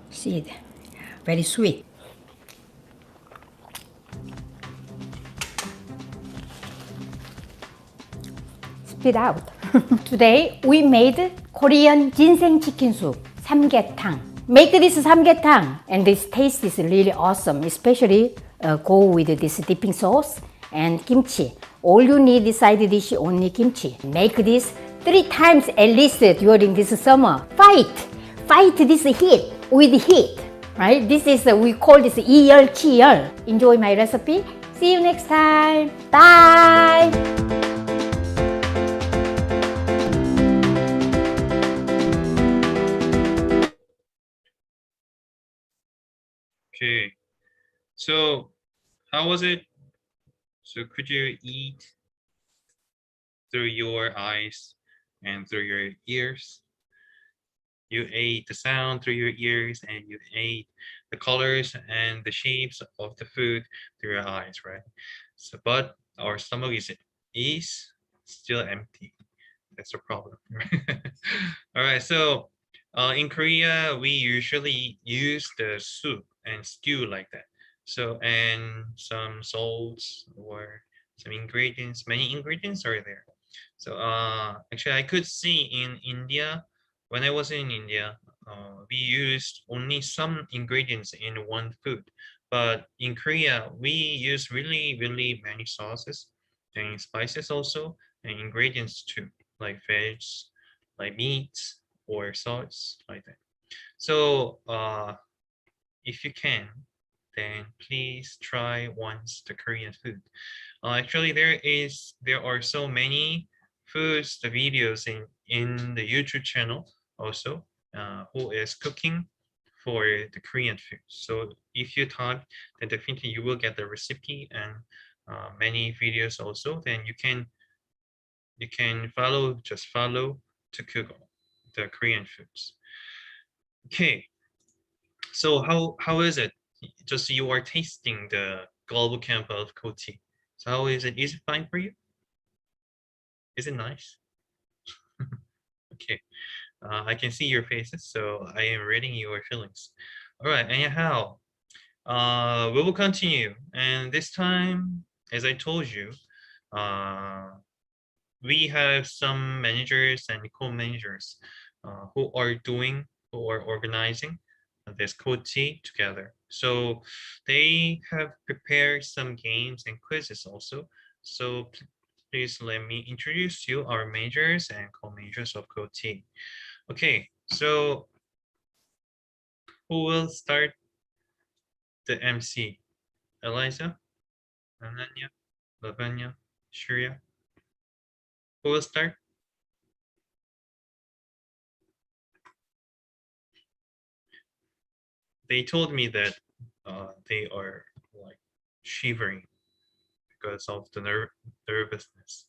Seed. Very sweet. Spit out. Today we made Korean ginseng chicken soup, Samgyetang. Make this Samgyetang and this taste is really awesome, especially go with this dipping sauce and kimchi. All you need is side dish only kimchi. Make this 3 times at least during this summer. Fight this heat with heat. Right? This is we call this 이열치열. Enjoy my recipe. See you next time. Bye. Okay, so how was it? So could you eat through your eyes and through your ears? You ate the sound through your ears and you ate the colors and the shapes of the food through your eyes, right? So, but our stomach is still empty. That's the problem. All right, so in Korea, we usually use the soup and stew like that. So, and some salts or some ingredients, many ingredients are there. So, actually, I could see in India, when I was in India, we used only some ingredients in one food. But in Korea, we use really, really many sauces and spices also, and ingredients too, like veg, like meats or sauce, like that. So, if you can, then please try once the Korean food. Actually, there are so many foods, the videos in the YouTube channel also, who is cooking for the Korean food. So if you type, then definitely you will get the recipe and many videos also. Then you can just follow to cook the Korean foods. Okay, so how is it? Just you are tasting the global camp of Koti. So how is it? Is it fine for you? Is it nice? Okay, I can see your faces, so I am reading your feelings. All right, anyhow, we will continue, and this time, as I told you, we have some managers and co-managers who are organizing this Koti together. So they have prepared some games and quizzes also. So please let me introduce you our majors and co-majors of Koti. Okay, so who will start the MC? Eliza, Ananya, Lavanya, Shreya. Who will start? They told me that they are like shivering because of the nervousness.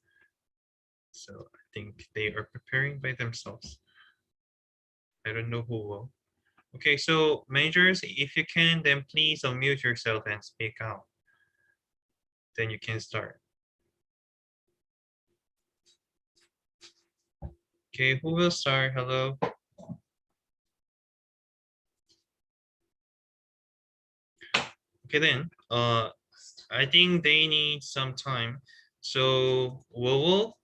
So I think they are preparing by themselves. I don't know who will. Okay, so majors, if you can, then please unmute yourself and speak out. Then you can start. Okay, who will start? Hello. Okay then, I think they need some time. So we will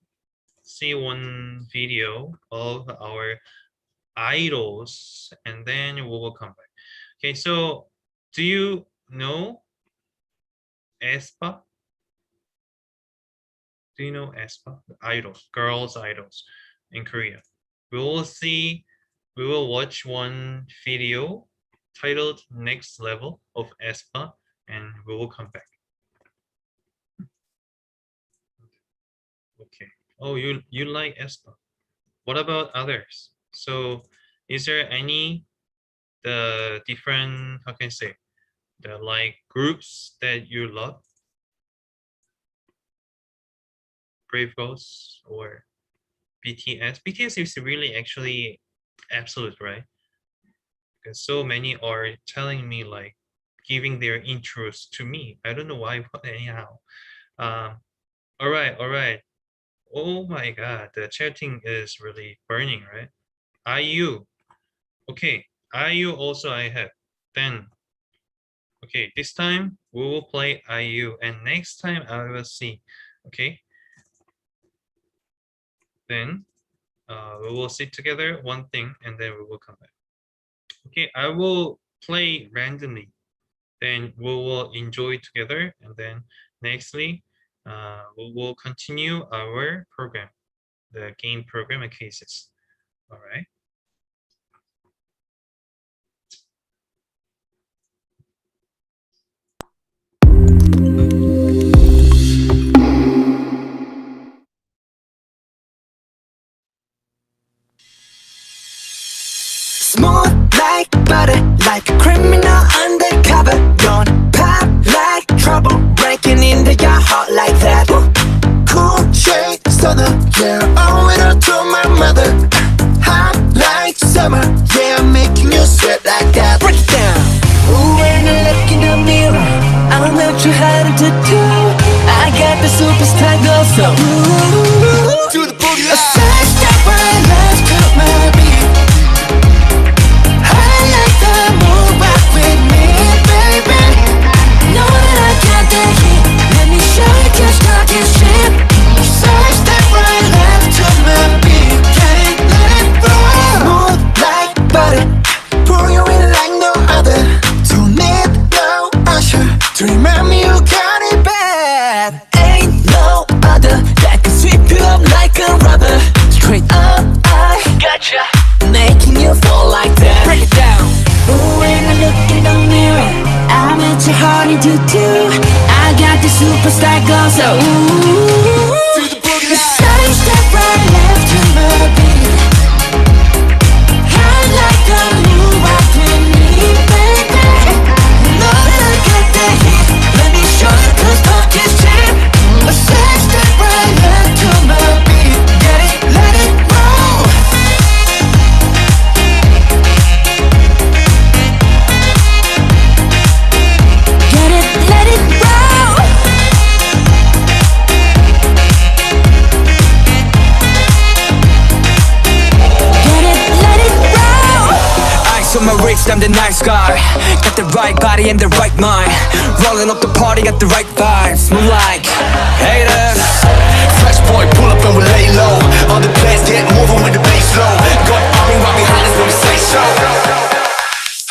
see one video of our idols and then we will come back. Okay, so do you know aespa? Do you know aespa? Idols, girls idols in Korea. We will watch one video titled Next Level of aespa and we will come back. Okay. Oh, you like aespa. What about others? So is there any the different, how can I say, the like groups that you love? Brave Ghost or BTS? BTS is really actually absolute, right? Because so many are telling me like giving their intros to me. I don't know why, but anyhow. All right. Oh my God, the chatting is really burning, right? IU. Okay, IU also I have. Then, okay, this time we will play IU and next time I will see. Okay. Then we will sit together one thing and then we will come back. Okay, I will play randomly. Then we will enjoy together and then nextly we will continue our program, the game program and cases. All right. Smooth like butter, like a criminal undercover. Don't pop like trouble, breaking into your heart like that. Cool shade stunner, yeah, owe it all to my mother. Hot like summer, yeah, I'm making you sweat like that. Break it down. Ooh, when you look in the mirror, I'm not too hard to do. I got the superstar glow, so ooh, to the boogie. A side step right left to my beat. I like the move back with me, baby. Know that I got the heat. Let me show you just talking shit. Side step right left to my beat. Can't let it roll. Smooth like butter, pour you in like no other. Don't need no usher to remind me you got it bad. Ain't no other that can sweep you up like a rubber. Straight up, I gotcha, making you fall like that. Break it down. Ooh, when I look in the mirror, I'm at your heart to do. I got the superstar glow, so ooh, to the boogie. The side step right left to my beat. I like the move up with me, baby. Know that I got the heat. Let me show you 'cause talk is cheap. A side step right left to my beat. Get it, let it roll. Get it, let it roll. Get it, let it roll. Ice on my wrist, I'm the nice guy. Got the right body and the right mind. Rolling up the party, got the right vibes. Move like haters. Fresh boy, pull up and we lay low. All the players get moving with the bass low. Got army right behind us when we say so.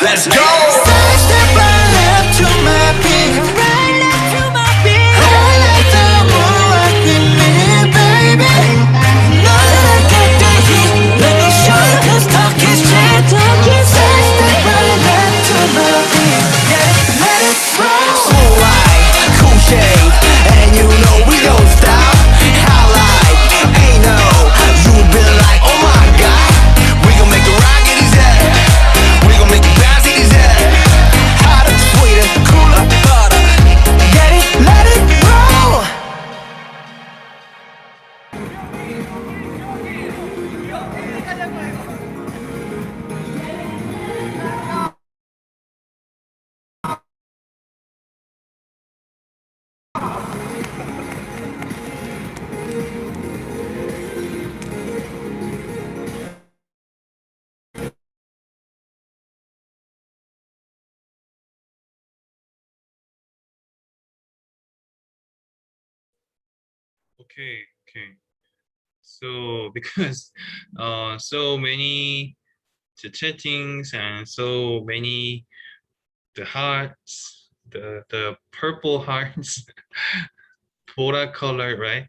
Let's go. Side step right left to my beat. Right left to my beat. I like the move right with me, baby. Know that I got the heat. Let me show you 'cause talk is cheap. Side step right left to my beat. Get it, let it roll. So right, cool shade, and you know we don't stop. Highlight, ain't no, you be like, oh my God. We gon' make it rock in his head. We gon' make it bounce in his head. Hotter Okay, okay. So because so many the chattings and so many the hearts, the purple hearts, Bora color, right?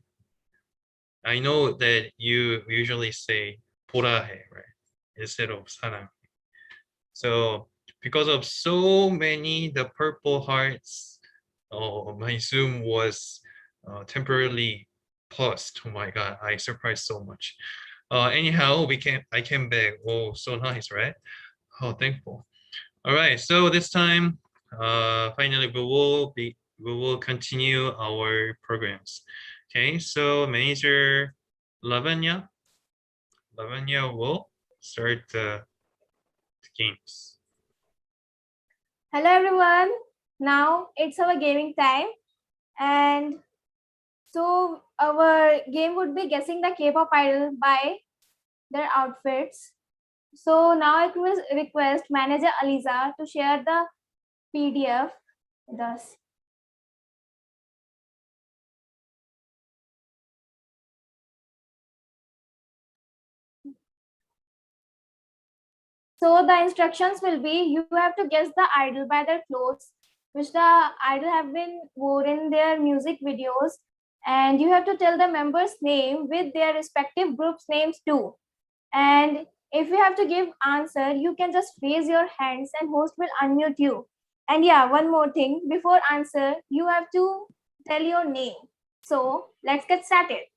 I know that you usually say 보라해, right? Instead of 사랑. So because of so many the purple hearts, my Zoom was temporarily paused. Oh my God, I surprised so much. Anyhow, I came back. Oh, so nice, right? Oh, thankful. All right, so this time, finally we will continue our programs. Okay, so manager Lavanya will start the games. Hello everyone. Now it's our gaming time, and so our game would be guessing the K-pop idol by their outfits. So now I request manager Aliza to share the PDF with us. So the instructions will be you have to guess the idol by their clothes, which the idol have been worn in their music videos, and you have to tell the members' name with their respective groups' names too. And if you have to give answer, you can just raise your hands and host will unmute you. And yeah, one more thing, before answer, you have to tell your name. So let's get started.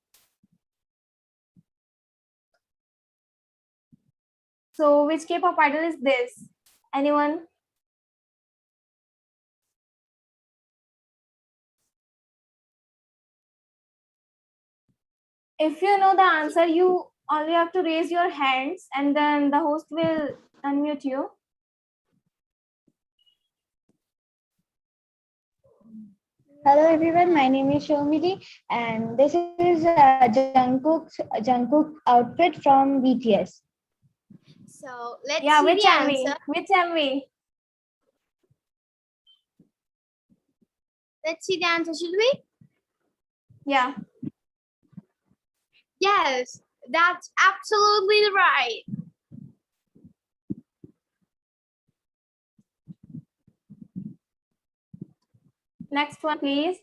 So which K-pop idol is this? Anyone? If you know the answer, you only have to raise your hands and then the host will unmute you. Hello everyone, my name is Shomili and this is Jungkook's outfit from BTS. So let's see which the MV? Answer. Which MV? Let's see the answer, should we? Yeah. Yes, that's absolutely right. Next one, please.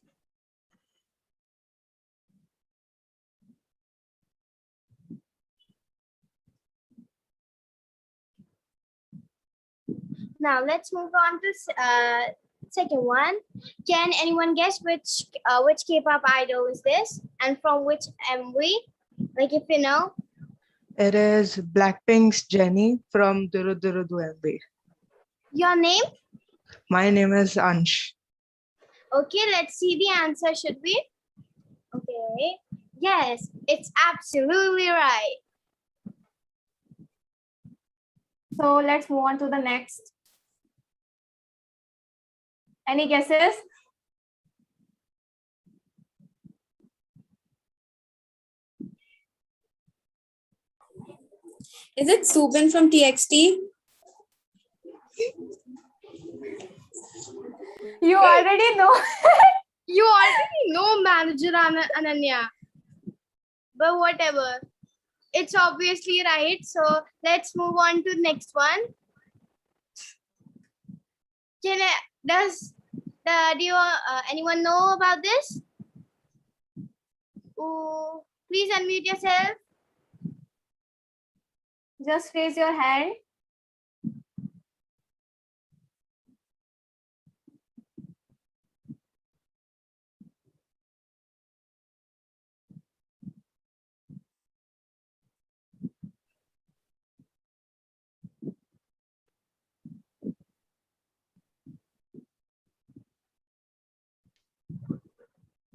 Now let's move on to second one. Can anyone guess which K-pop idol is this and from which MV? Like if you know. It is Blackpink's Jennie from Duru Duru Du MV. Your name? My name is Ansh. Okay, let's see the answer, should we? Okay. Yes, it's absolutely right. So let's move on to the next. Any guesses? Is it Subin from TXT? You already know. You already know manager Ananya. But whatever. It's obviously right. So let's move on to the next one. Anyone know about this? Ooh, please unmute yourself. Just raise your hand.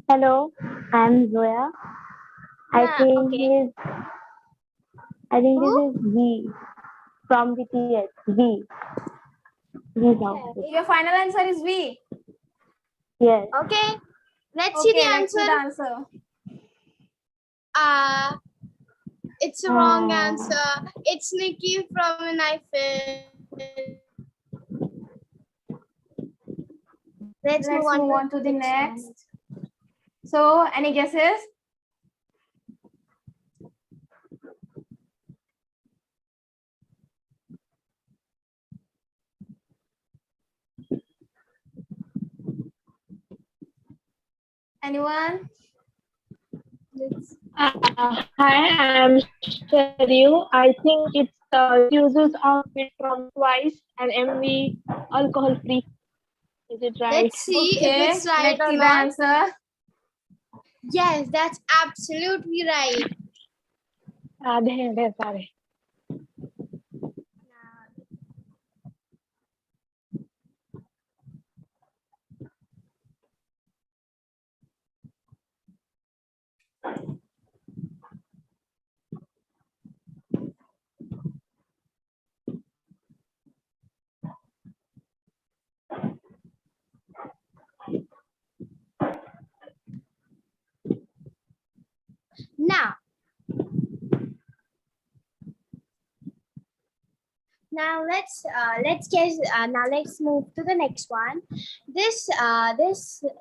Hello, I'm Zoya. I think this is V from BTS. V. Your final answer is V. Yes. Okay. Let's see the answer. It's a wrong answer. It's Nikki from an iPhone. Let's move on to the next. So, any guesses? Anyone? Hi, I'm Sheryl. I think it's Yuzu's outfit from Twice and MV Alcohol Free. Is it right? Let's see if it's right or not. Answer. Yes, that's absolutely right. Sorry. Now let's guess. Now let's move to the next one. This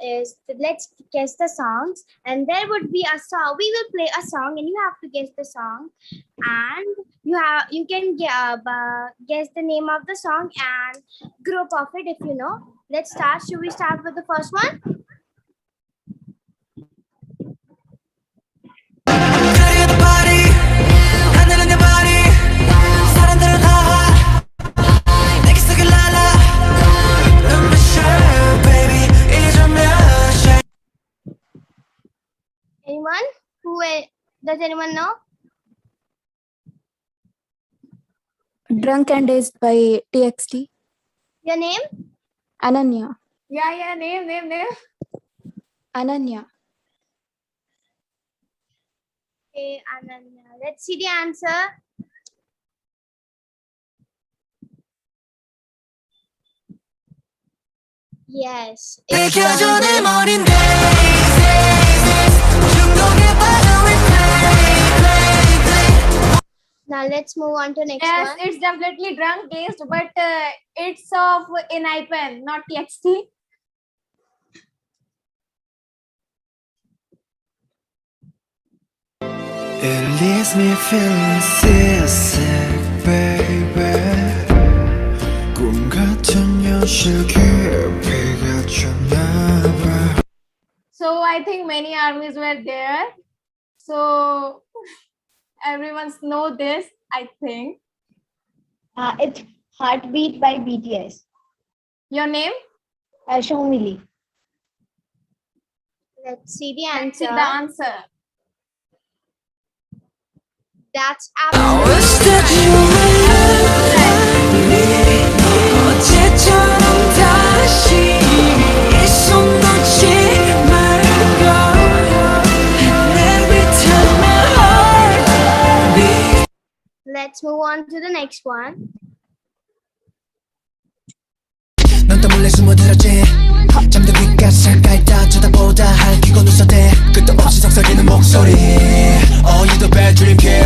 is let's guess the songs, and there would be a song. We will play a song, and you have to guess the song, and you can guess the name of the song and group of it if you know. Let's start. Should we start with the first one? Anyone? Does anyone know? Drunk and Dazed by TXT. Your name? Ananya. Yeah, name. Ananya. Okay, Ananya. Let's see the answer. Yes. Now let's move on to next one. Yes, it's definitely Drunk Dazed, but it's of Pen, not TXT. It leaves me feeling seasick, baby. 꿈 같은 현실 깊이가 쳤나 봐. So I think many armies were there. So everyone know this, I think. It's Heartbeat by BTS. Your name? Shomili. Let's see the answer. That's Let's move on to the next one. 넌 또 몰래 숨어들었지 잠든 귓가에 잠깐 다 쳐다보다 할퀴고 눈썹대 끝도 없이 속삭이는 목소리 Oh you the bad dream kid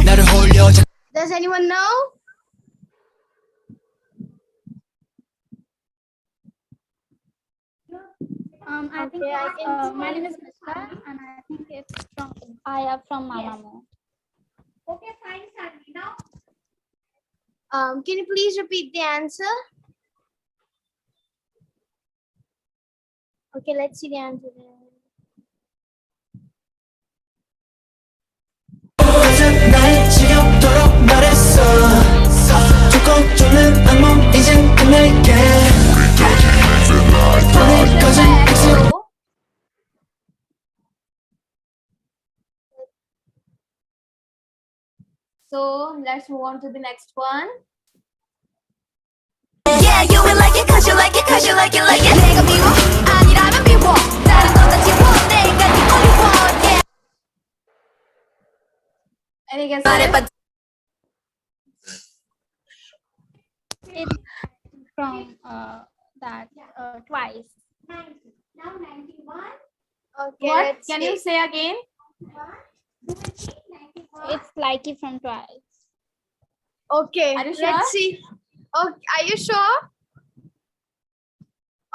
나를 홀려 Does anyone know? I think my name is Krishna and I think it's from Aya from Mamamoo. Okay, fine, Sandy. Now, can you please repeat the answer? Okay, let's see the answer there. 날 지겹도록 말했어 죽고 죽는 악몽 이젠 끝낼게 So let's move on to the next one. Yeah, you will like it cause you like it cause you like it like it 내가 미워 아니라면 미워 다른 거다 지워 내가 the only one yeah Any guesses? 말해봐 It's from that Twice. Now 91. Okay, what? Can you say again? It's Likey from Twice. Okay, are you sure? Let's see. Okay, are you sure?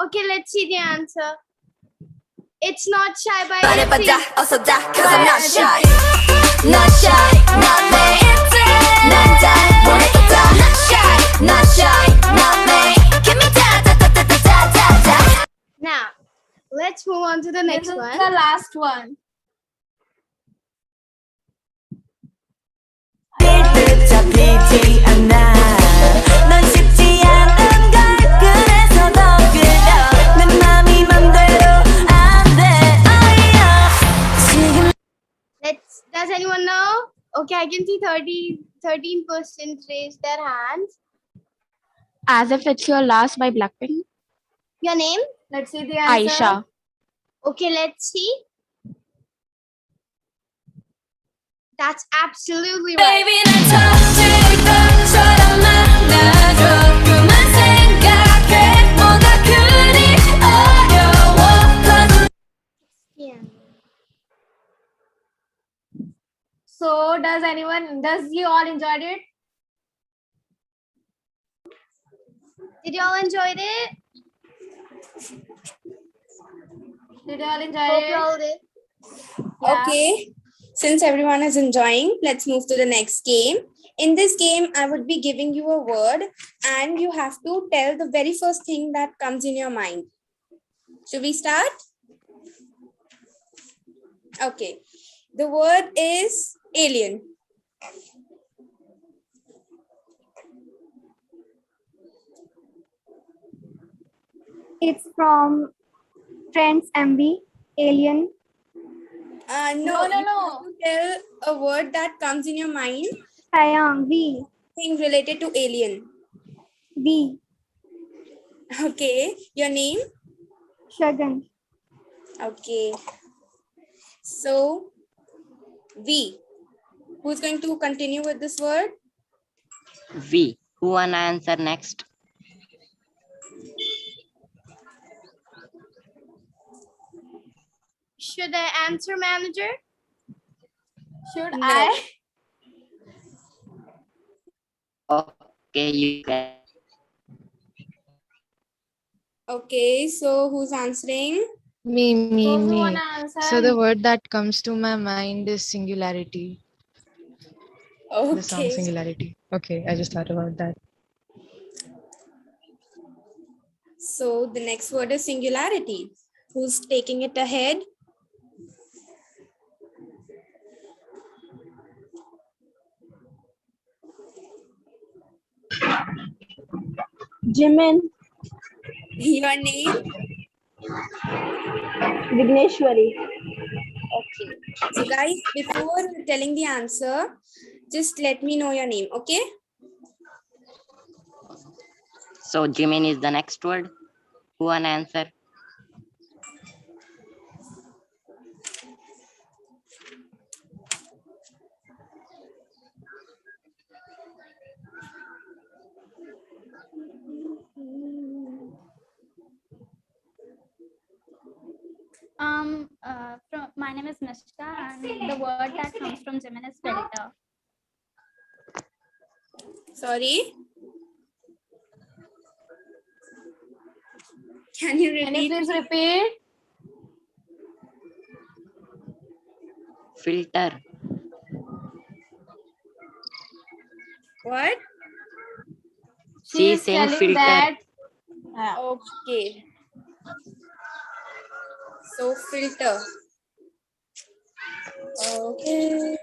Okay, let's see the answer. It's not Shy by 말해봐 TXT. 다 어서 다 cause I'm not shy Not shy, not me 난다 원해도 다 Not shy, not shy, not me Give me da da da da da da da Now, Let's move on to the This next is one. the last one. 빌듯 잡히지 않아 넌 쉽지 않은 걸 그래서 더 끌려 내 맘이 맘대로 안돼 지금 Does anyone know? Okay, I can see 13% raise their hands. As If It's Your Last by Blackpink. Your name? Let's see the answer. Aisha. Okay, let's see. That's absolutely right. Baby 난 처칠 것처럼 만나줘 그만 생각해 뭐가 그리 어려워 Yeah. So does you all enjoyed it? Did you all enjoy it? Did you all enjoy Hope it? you all did. Yeah. Okay, since everyone is enjoying, let's move to the next game. In this game, I would be giving you a word and you have to tell the very first thing that comes in your mind. Should we start? Okay, the word is alien. It's from Friends MV, Alien. No. You have to tell a word that comes in your mind. Sayang, V. Thing related to alien. V. Okay, your name? Shagan. Okay. So, V. Who's going to continue with this word? V. Who wanna answer next? Should I answer, manager? Should No. I? Okay, you can. Okay, so who's answering? Me. Those who wanna answer. So the word that comes to my mind is singularity. The song Okay. Singularity. Okay, I just thought about that. So the next word is singularity. Who's taking it ahead? Jimin. Your name? Vigneshwari. Okay. So guys, before telling the answer, just let me know your name, okay? So Jimin is the next word. Who wanna answer? My name is Nishka, and the word that comes from Jimin is filter. Sorry? Can you repeat? Can you please repeat? Filter. What? She is is saying telling filter. that. Okay. So filter. Okay.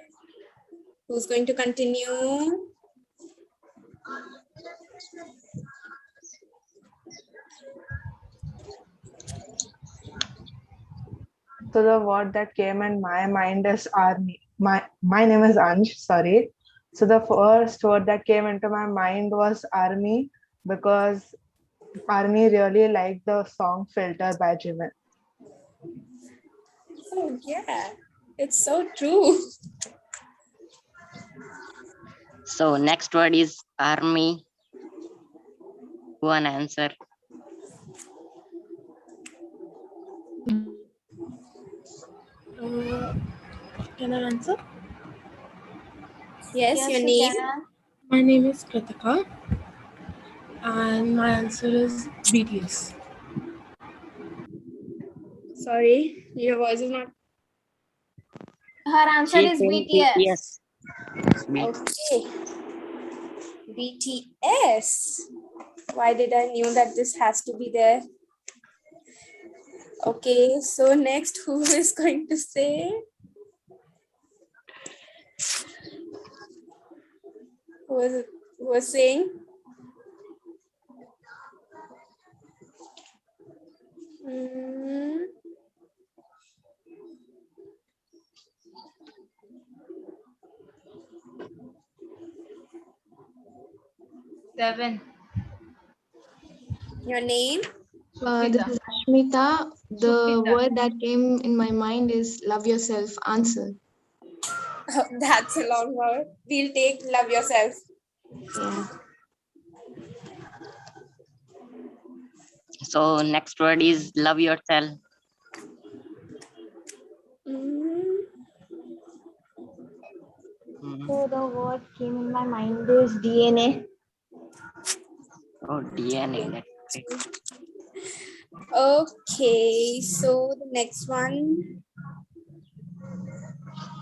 Who's going to continue? So the word that came in my mind is army. My name is Ansh, sorry. So the first word that came into my mind was army because army really liked the song Filter by Jimin. Oh yeah, it's so true. So next word is army. Who wanna answer? Can I answer? Yes, your you name? can. My name is Kritika and my answer is BTS. Sorry, your voice is not. Her answer She is saying BTS. Okay. BTS. Why did I knew that this has to be there? Okay, so next, who is going to say? Who was saying? Hmm. Seven. Your name? This is Ashmita. The word that came in my mind is love yourself. Answer. Oh, that's a long word. We'll take love yourself. Yeah. So next word is love yourself. So the word came in my mind is DNA. Oh, DNA. That's great. Okay, so the next one.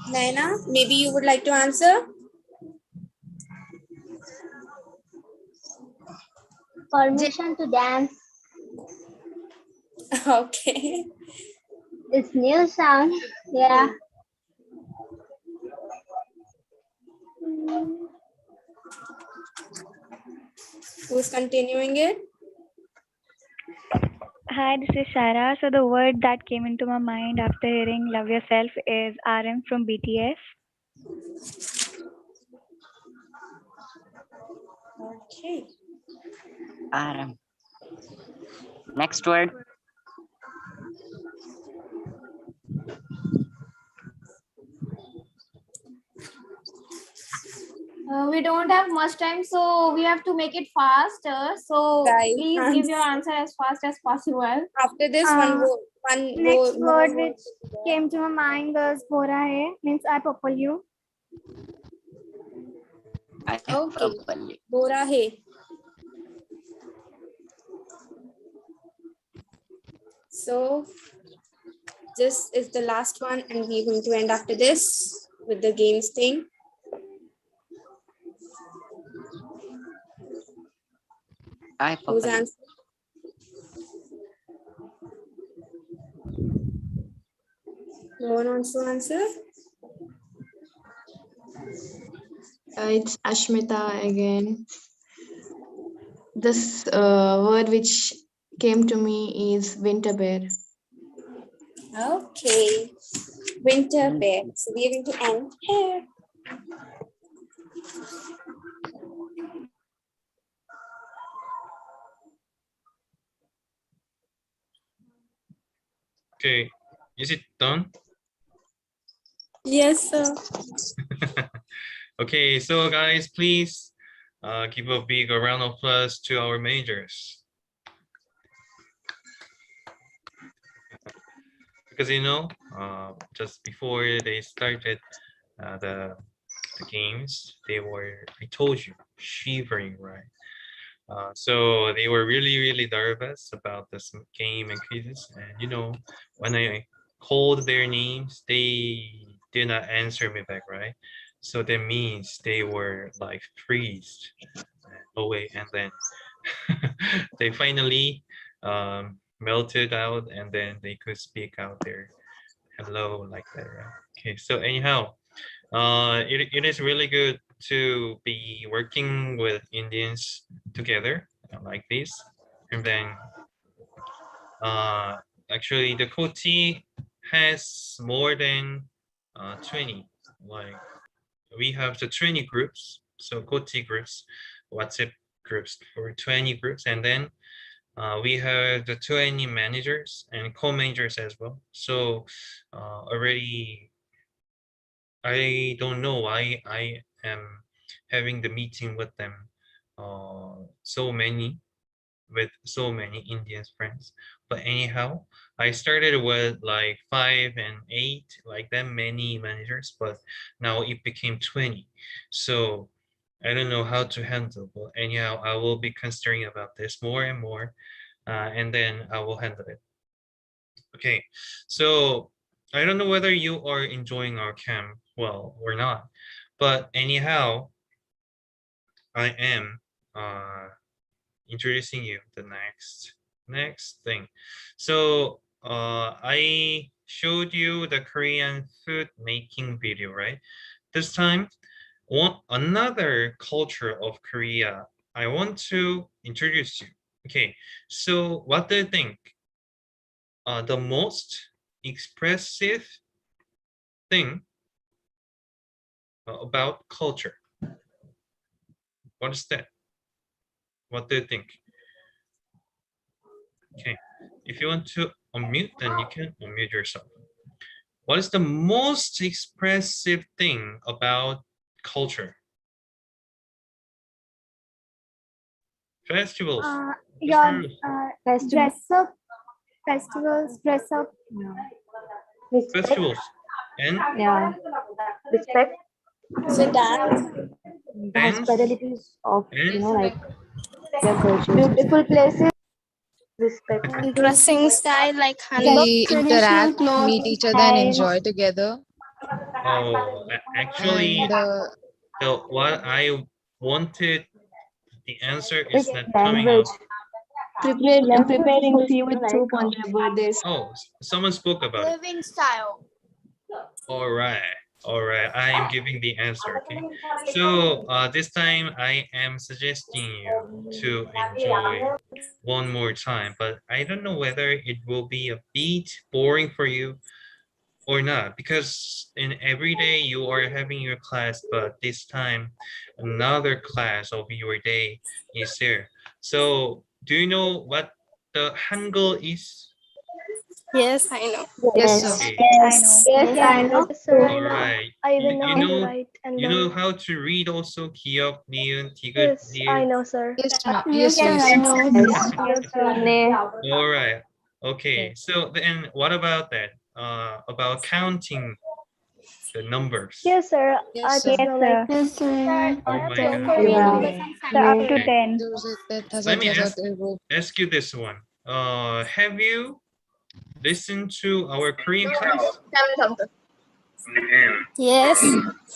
Naina, maybe you would like to answer? Permission to dance. Okay. It's new sound. Yeah. Who's continuing it? Hi, this is Shara. So the word that came into my mind after hearing Love Yourself is RM from BTS. Okay. RM. Next word. We don't have much time, so we have to make it faster. So Guys, please give your answer as fast as possible. After this, Next word which came to my mind was Bora Hai, means I purple you. Okay. Bora hai. So this is the last one, and we're going to end after this with the games thing. Who's answering? No one wants to answer? It's Ashmita again. This word which came to me is winter bear. Okay. Winter bear. So we're going to end here. Okay, is it done? Yes, sir. Okay, so guys, please give a big round of applause to our majors. Because just before they started the games, they were, I told you, shivering, right? So they were really nervous about this game and quizzes. And when I called their names, they did not answer me back, right? So that means they were like freezed away, and then they finally melted out, and then they could speak out their hello like that, right? Okay, so anyhow, it is really good to be working with Indians together like this. And then actually the Koti has more than 20. Like we have the 20 groups, so Koti groups, WhatsApp groups for 20 groups, and then we have the 20 managers and co-managers as well. So already I don't know why I am having the meeting with them with so many Indian friends. But anyhow, I started with like 5 and 8, like that many managers, but now it became 20. So I don't know how to handle, but anyhow, I will be considering about this more and more, and then I will handle it. Okay, so I don't know whether you are enjoying our camp well or not, but anyhow, I am introducing you the next thing. So I showed you the Korean food making video, right? This time, another culture of Korea I want to introduce you. Okay, so what do you think? The most expressive thing about culture. What is that? What do you think? Okay, if you want to unmute, then you can unmute yourself. What is the most expressive thing about culture? Festivals. Your dress up, festivals, dress up. Festivals. And Yeah. Respect. So dance. The hospitalities of, and like their culture. Beautiful places. Respect. Dressing style like We traditional interact, clothes, meet each other, and hairstyles. enjoy together. Actually, And what I wanted, the answer is It's not coming language. out. Preparing food soup on their birthdays. Oh, someone spoke about it. Living style. All right. All right. I am giving the answer. Okay. So this time I am suggesting you to enjoy one more time, but I don't know whether it will be a bit boring for you or not, because in every day you are having your class, but this time another class of your day is there. So do you know what the Hangul is? Yes, I know. yes, sir. Okay. Yes, I know. All right. I even know how to write and You know learn. how to read also 기역, 니은, 디귿, Yes, I 리을. know, sir. Yes, ma'am. Yes, Yes, I yes. know. All right. Okay. So then what about that? About counting the numbers. Yes, sir. Yes, sir. Sir. Yes, sir. Oh my Don't God. forget Yeah. numbers and So up to Okay. 10. Let me ask you this one. Have you listened to our Korean class? Yes.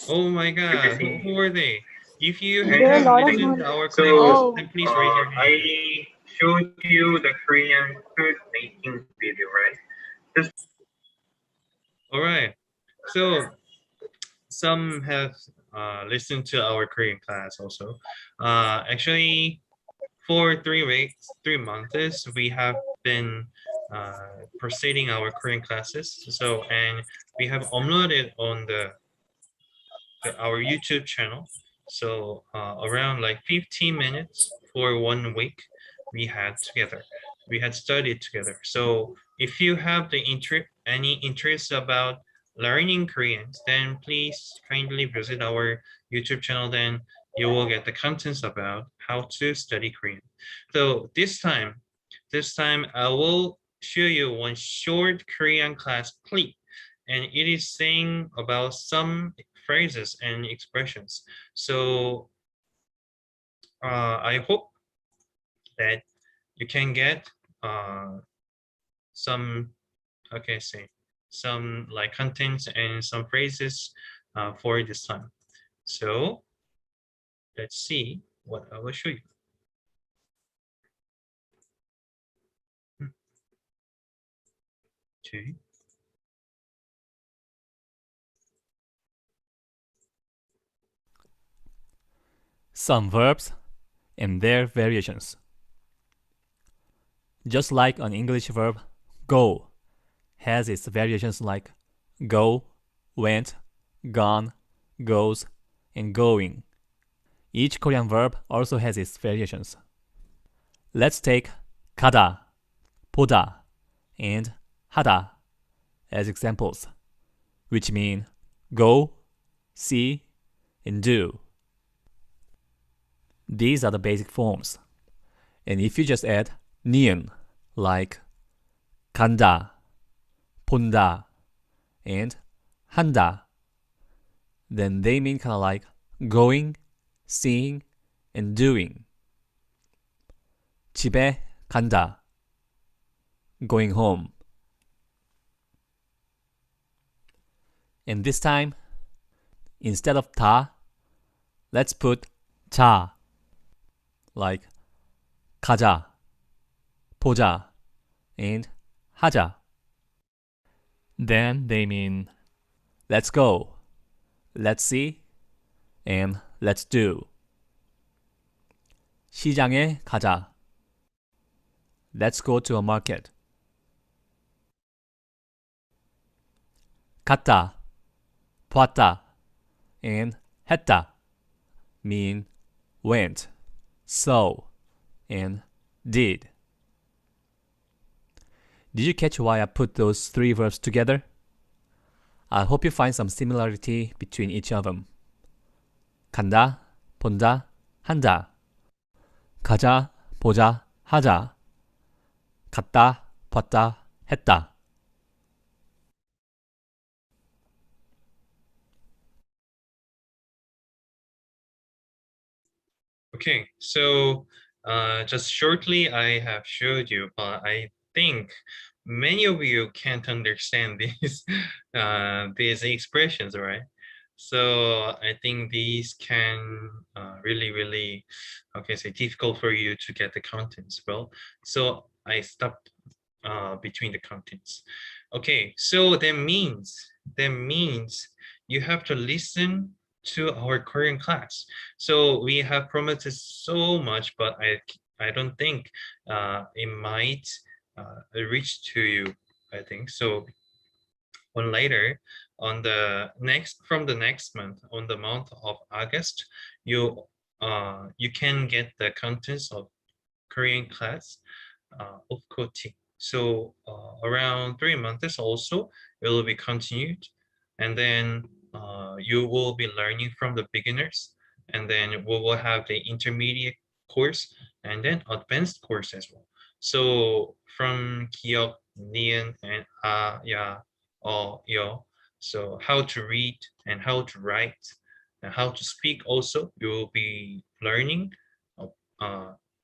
Oh my God. Who are they? If you There are a have lot of listened money. to our Korean class, Oh. then please raise your hand. I showed you the Korean food making video, right? All right. So some have listened to our Korean class also. Actually, for 3 weeks, 3 months, we have been proceeding our Korean classes. So, and we have uploaded on our YouTube channel. So around like 15 minutes for 1 week, we had together. We had studied together. So if you have any interest about learning Korean, then please kindly visit our YouTube channel. Then you will get the contents about how to study Korean. So this time I will show you one short Korean class clip, and it is saying about some phrases and expressions. So I hope that you can get some, okay, say some like contents and some phrases for this time. So let's see what I will show you. Okay. Some verbs and their variations. Just like an English verb, go has its variations like go, went, gone, goes, and going. Each Korean verb also has its variations. Let's take 가다, 보다, and 하다 as examples, which mean go, see, and do. These are the basic forms. And if you just add 니은, like 간다, 본다, and 한다, then they mean kind of like going, seeing, and doing. 집에 간다, going home. And this time, instead of 다, let's put 자, like 가자, 보자, and 하자. then they mean let's go, let's see, and let's do. 시장에 가자. Let's go to a market. 갔다, 봤다, and 했다 mean went, saw, and did. Did you catch why I put those three verbs together? I hope you find some similarity between each of them. 간다, 본다, 한다. 가자, 보자, 하자. 갔다, 봤다, 했다. Okay, so just shortly I have showed you, but I think many of you can't understand these expressions, right? So I think these can really okay, say difficult for you to get the contents. Well, so I stopped between the contents. Okay, so that means you have to listen to our Korean class. So we have promoted so much, but I don't think it might reach to you. I think so. On later, on the next month, on the month of August, you can get the contents of Korean class of Koti. So around 3 months also it will be continued, and then you will be learning from the beginners, and then we will have the intermediate course and then advanced course as well. So from 기억, 니은, and 야, 여, so how to read and how to write and how to speak also, you will be learning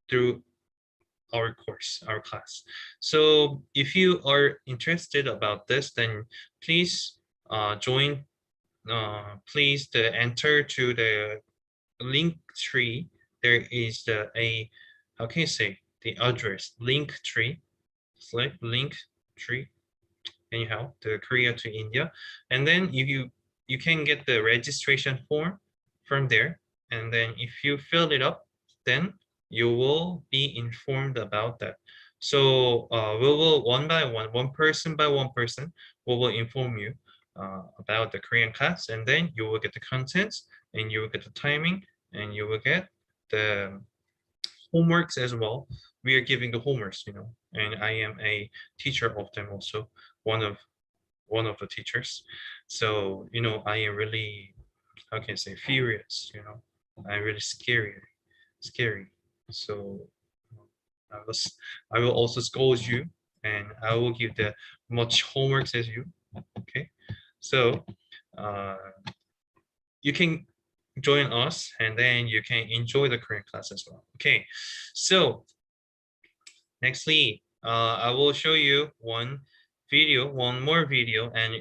through our course, our class. So if you are interested about this, then please join. Please enter to the link tree. There is how can you say the address link tree, link tree. Anyhow, the Korea to India, and then you can get the registration form from there, and then if you fill it up, then you will be informed about that. So we will one by one person by one person, we will inform you about the Korean class, and then you will get the contents, and you will get the timing, and you will get the homeworks as well. We are giving the homeworks, and I am a teacher of them also, one of the teachers. So I am really, how can I say, furious. I'm really scary. So I will also scold you, and I will give the much homeworks as you. Okay, so you can join us, and then you can enjoy the Korean class as well. Okay, so nextly, I will show you one more video, and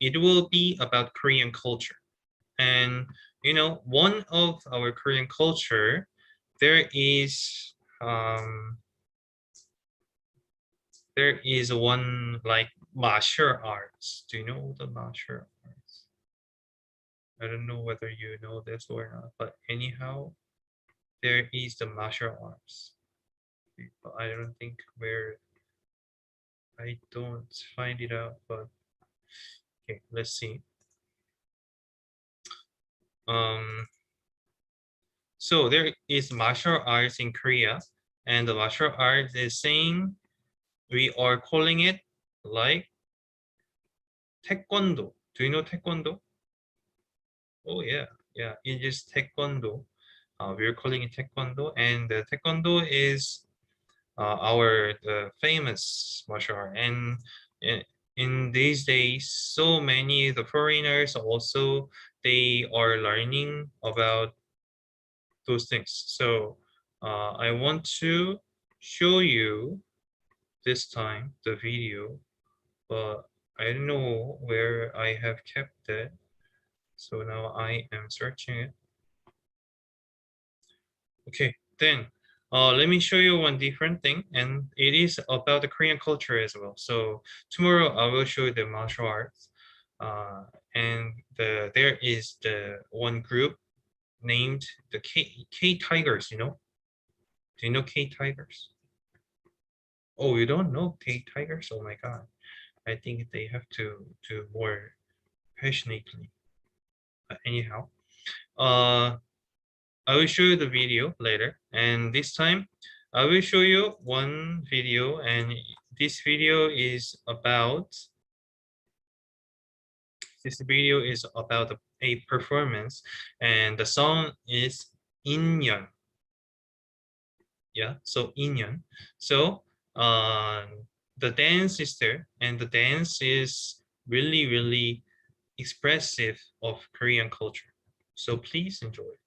it will be about Korean culture. And one of our Korean culture, there is one like martial arts. Do you know the martial arts? I don't know whether you know this or not, but anyhow, there is the martial arts. But I don't think where, I don't find it out, but okay, let's see. So there is martial arts in Korea, and the martial arts is saying, we are calling it like taekwondo. Do you know taekwondo? Oh yeah, it is taekwondo. We're calling it taekwondo, and the taekwondo is the famous martial art. And in these days, so many the foreigners also, they are learning about those things. So I want to show you this time the video, but I don't know where I have kept it. So now I am searching it. Okay, then let me show you one different thing, and it is about the Korean culture as well. So tomorrow I will show you the martial arts, and there is the one group named the K Tigers. You know? Do you know K Tigers? Oh, you don't know K Tigers? Oh my God! I think they have to do more passionately. Anyhow, I will show you the video later, and this time I will show you one video, and this video is about a performance, and the song is 인연. Yeah, so 인연. So the dance is there, and the dance is really expressive of Korean culture. So please enjoy.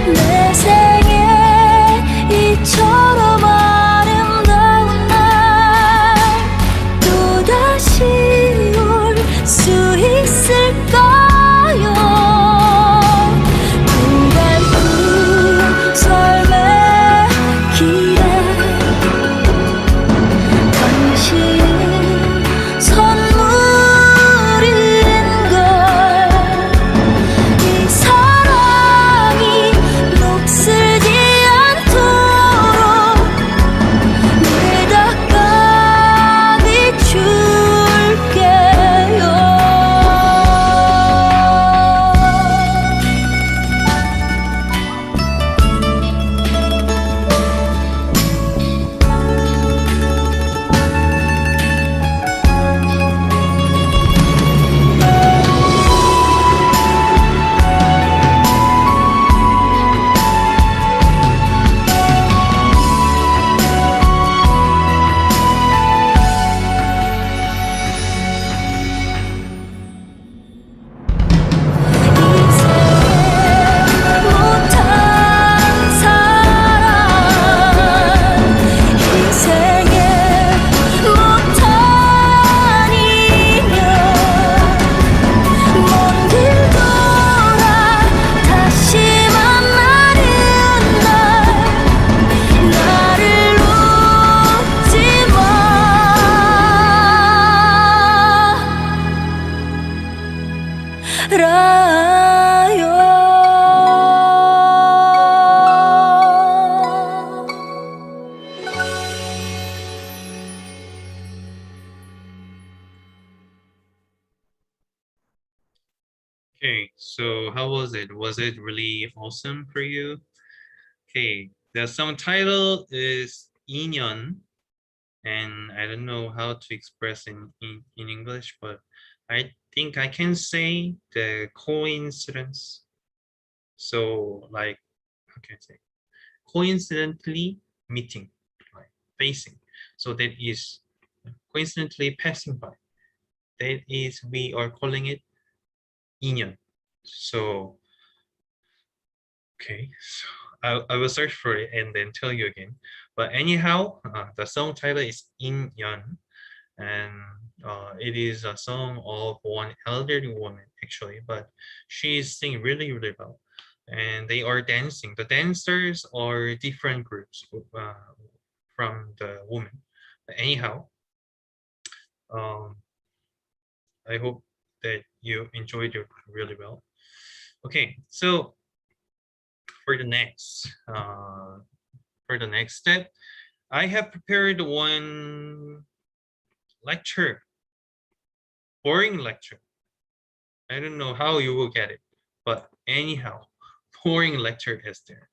내 생에 이처럼 아름다운 how was it? Was it really awesome for you? Okay, the song title is 인연, and I don't know how to express in English, but I think I can say the coincidence. So like, how can I say? Coincidentally meeting, like facing. So that is coincidentally passing by. That is, we are calling it 인연. So, okay, so I will search for it and then tell you again. But anyhow, the song title is 인연, and it is a song of one elderly woman actually, but she's singing really, really well. And they are dancing. The dancers are different groups from the woman. But anyhow, I hope that you enjoyed it really well. Okay, so for the next step, I have prepared one lecture, boring lecture. I don't know how you will get it, but anyhow, boring lecture is there.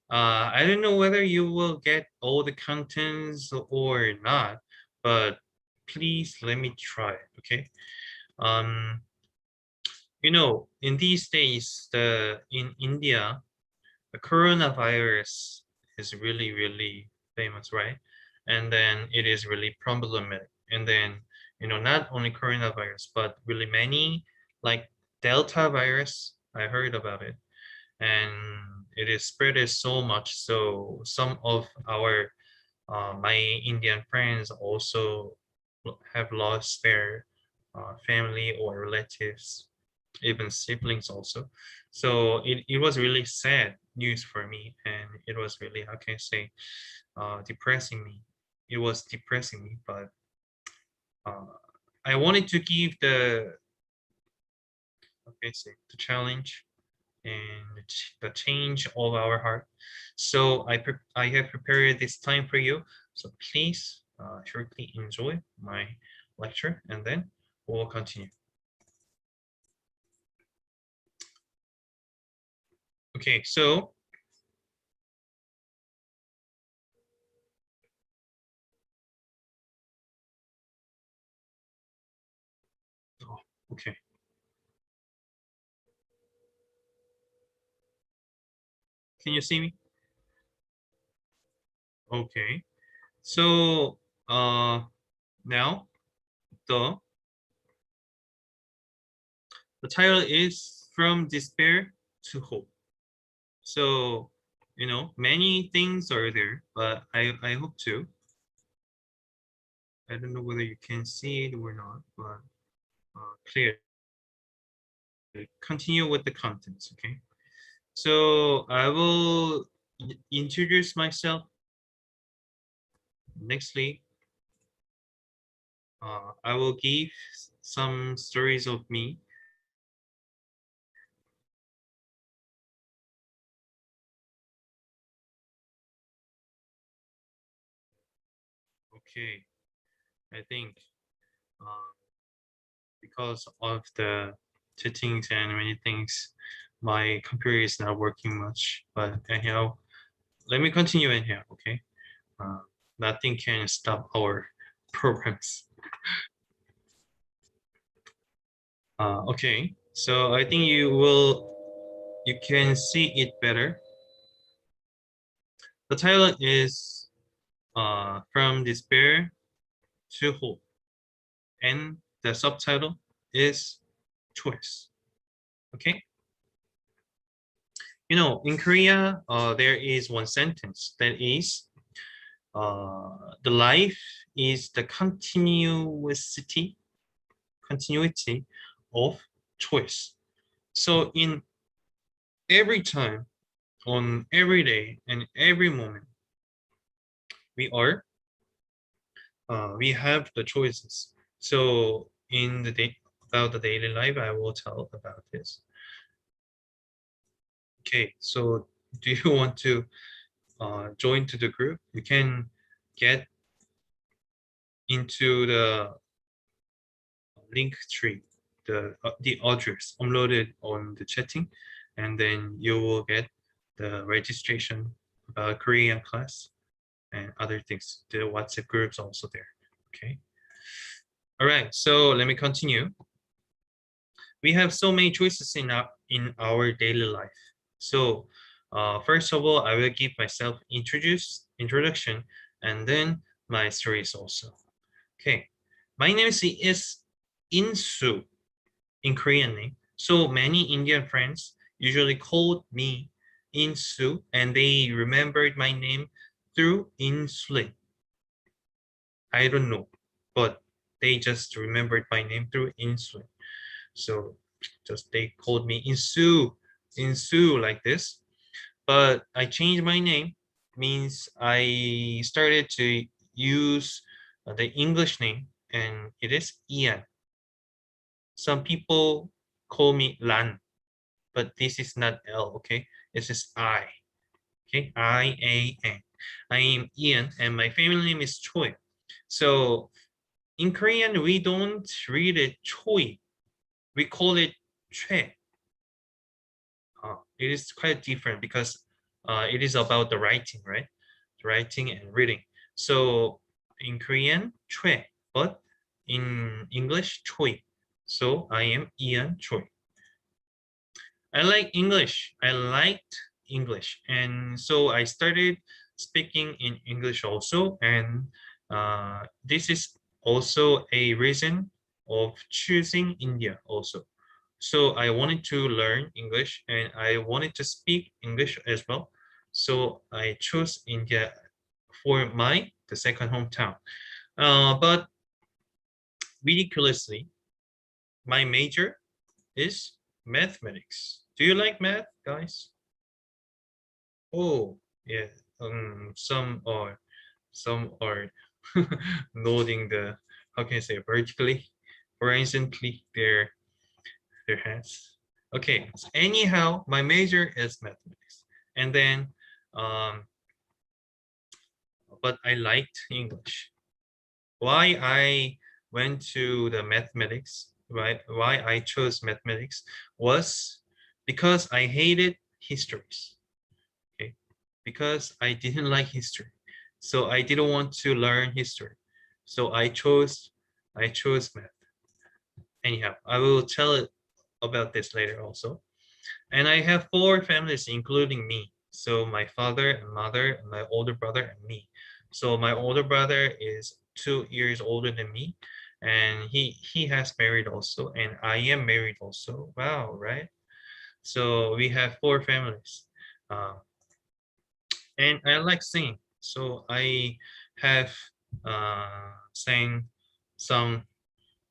I don't know whether you will get all the contents or not, but please let me try, okay? You know, in these days, in India, the coronavirus is really, really famous, right? And then it is really problematic. And then, you know, not only coronavirus, but really many, like Delta virus, I heard about it. And it is spread so much. So some of our, my Indian friends also have lost their family or relatives, even siblings also. So it was really sad news for me, and it was really, how can I say, depressing me. It was depressing me, but I wanted to give the, how can I say, the challenge and the change of our heart. So I have prepared this time for you. So please shortly enjoy my lecture, and then we'll continue. Okay, so okay. Can you see me? Okay. So now the title is From Despair to Hope. So, you know, many things are there, but I hope to. I don't know whether you can see it or not, but clear. Continue with the contents, okay? So I will introduce myself. Nextly, I will give some stories of me. Okay, I think because of the settings and many things, my computer is not working much. But anyhow, let me continue in here, okay? Nothing can stop our programs. Okay, so I think you can see it better. The title is From Despair to Hope, and the subtitle is Choice. Okay. You know, in Korea, there is one sentence that is, the life is the continuity of choice. So in every time, on every day and every moment, we have the choices. So in the day, about the daily life, I will tell about this. Okay, so do you want to join to the group? You can get into the link tree the address uploaded on the chatting, and then you will get the registration about Korean class and other things. The WhatsApp groups also there. Okay. All right. So let me continue. We have so many choices in our daily life. So first of all, I will give myself introduction, and then my stories also. Okay, my name is Insu in Korean name. So many Indian friends usually called me Insu, and they remembered my name through insulin. I don't know, but they just remembered my name through insulin. So just they called me Insu like this. But I changed my name, means I started to use the English name, and it is Ian. Some people call me Lan, but this is not L, okay? This is I, okay? I-A-N. I am Ian, and my family name is Choi. So in Korean, we don't read it Choi. We call it Choi. It is quite different because it is about the writing, right? Writing and reading. So in Korean, Choi, but in English, Choi. So I am Ian Choi. I like English. I liked English, and so I started speaking in English also. And this is also a reason of choosing India also. So I wanted to learn English, and I wanted to speak English as well. So I chose India for the second hometown. But ridiculously, my major is mathematics. Do you like math, guys? Oh, yeah. Some are nodding the, how can I say, vertically, horizontally their heads. Okay. So anyhow, my major is mathematics, and then, but I liked English. Why I went to the mathematics, right? Why I chose mathematics was because I hated histories. Okay, because I didn't like history, so I didn't want to learn history. So I chose math. Anyhow, I will tell it about this later also. And I have 4 families, including me. So my father and mother and my older brother and me. So my older brother is 2 years older than me, and he has married also, and I am married also. Wow, right? So we have 4 families. And I like singing. So I have sang some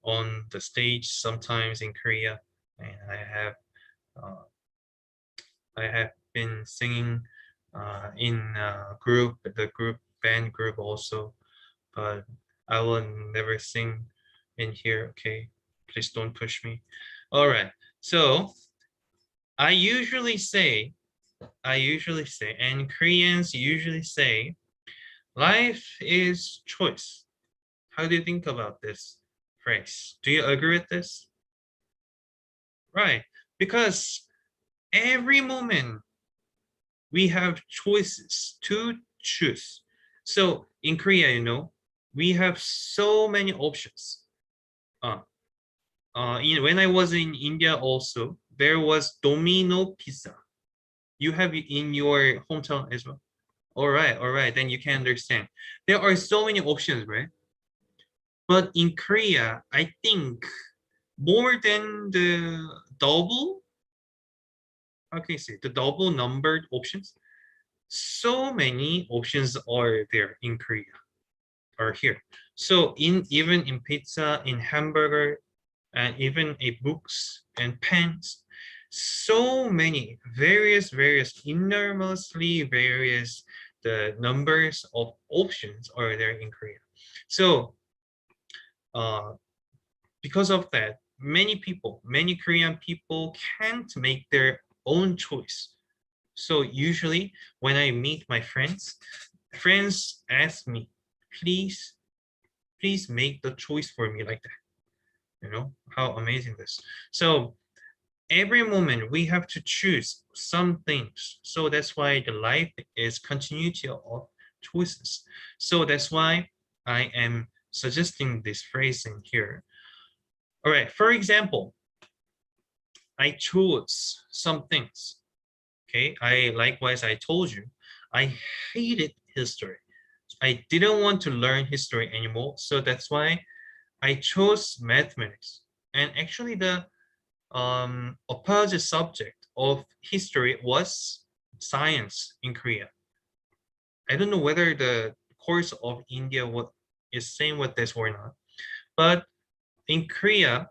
on the stage sometimes in Korea, and uh, I have been singing in the band group also, but I will never sing in here. Okay, please don't push me. All right. So I usually say, and Koreans usually say, life is choice. How do you think about this phrase? Do you agree with this? Right, because every moment we have choices to choose. So in Korea, we have so many options. When I was in India also, there was Domino Pizza. You have it in your hometown as well. All right, then you can understand. There are so many options, right? But in Korea, I think more than the double, how can you say, the double numbered options. So many options are there in Korea, are here. So even in pizza, in hamburger, and even a books and pens, so many various enormously various the numbers of options are there in Korea. So because of that, many Korean people can't make their own choice. So usually when I meet my friends ask me, please make the choice for me like that. You know how amazing this. So every moment we have to choose some things. So that's why the life is continuity of choices. So that's why I am suggesting this phrasing here. All right, for example, I chose some things. Okay, I told you, I hated history. I didn't want to learn history anymore. So that's why I chose mathematics. And actually the opposite subject of history was science in Korea. I don't know whether the course of India is same with this or not, but in Korea,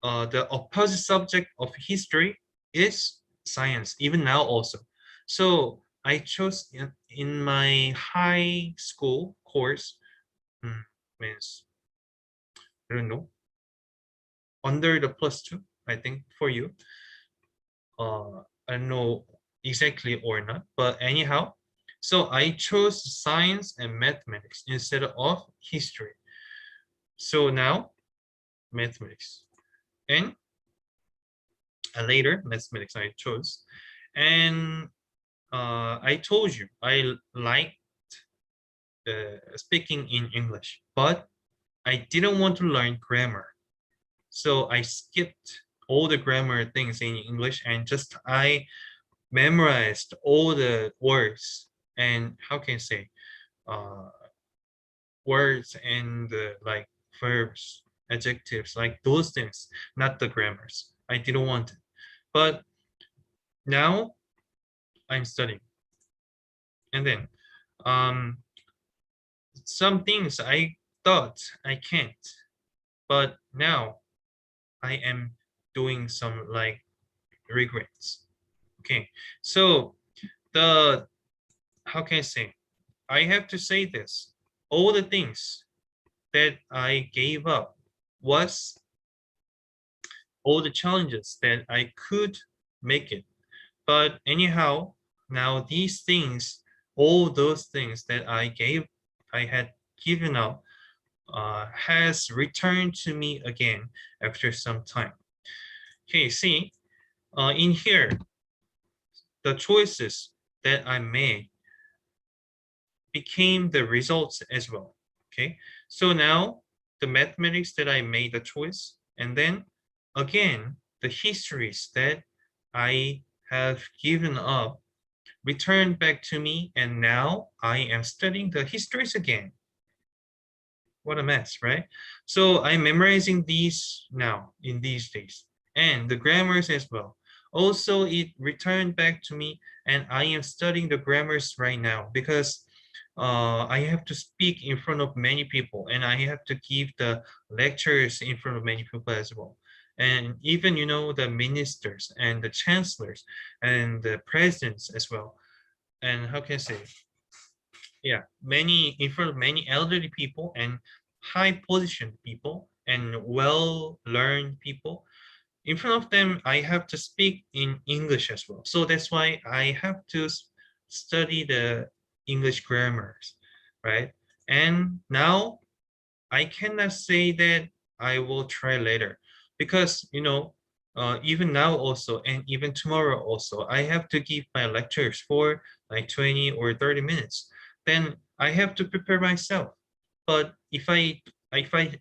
the opposite subject of history is science, even now also. So I chose in my high school course, means, I don't know, under the +2, I think for you. I don't know exactly or not, but anyhow, so I chose science and mathematics instead of history. So now mathematics, and later mathematics I chose, and I told you I liked speaking in English, but I didn't want to learn grammar, so I skipped all the grammar things in English and just I memorized all the words and how can I say uh, words and like verbs, adjectives, like those things, not the grammars. I didn't want it, but now I'm studying, and then um, some things I thought I can't, but now I am doing some like regrets. Okay, so the how can I say? I have to say this. All the things that I gave up was all the challenges that I could make it. But anyhow, now these things, all those things that I had given up, has returned to me again after some time. Okay, see, in here, the choices that I made became the results as well. Okay, so now the mathematics that I made the choice, and then again, the histories that I have given up returned back to me, and now I am studying the histories again. What a mess, right? So I'm memorizing these now in these days, and the grammars as well. Also, it returned back to me, and I am studying the grammars right now because I have to speak in front of many people, and I have to give the lectures in front of many people as well. And even, you know, the ministers and the chancellors and the presidents as well. And how can I say? Yeah, many in front of many elderly people and high positioned people and well learned people. In front of them, I have to speak in English as well. So that's why I have to study the English grammars, right? And now I cannot say that I will try later because, you know, even now also and even tomorrow also, I have to give my lectures for like 20 or 30 minutes. Then I have to prepare myself. But if I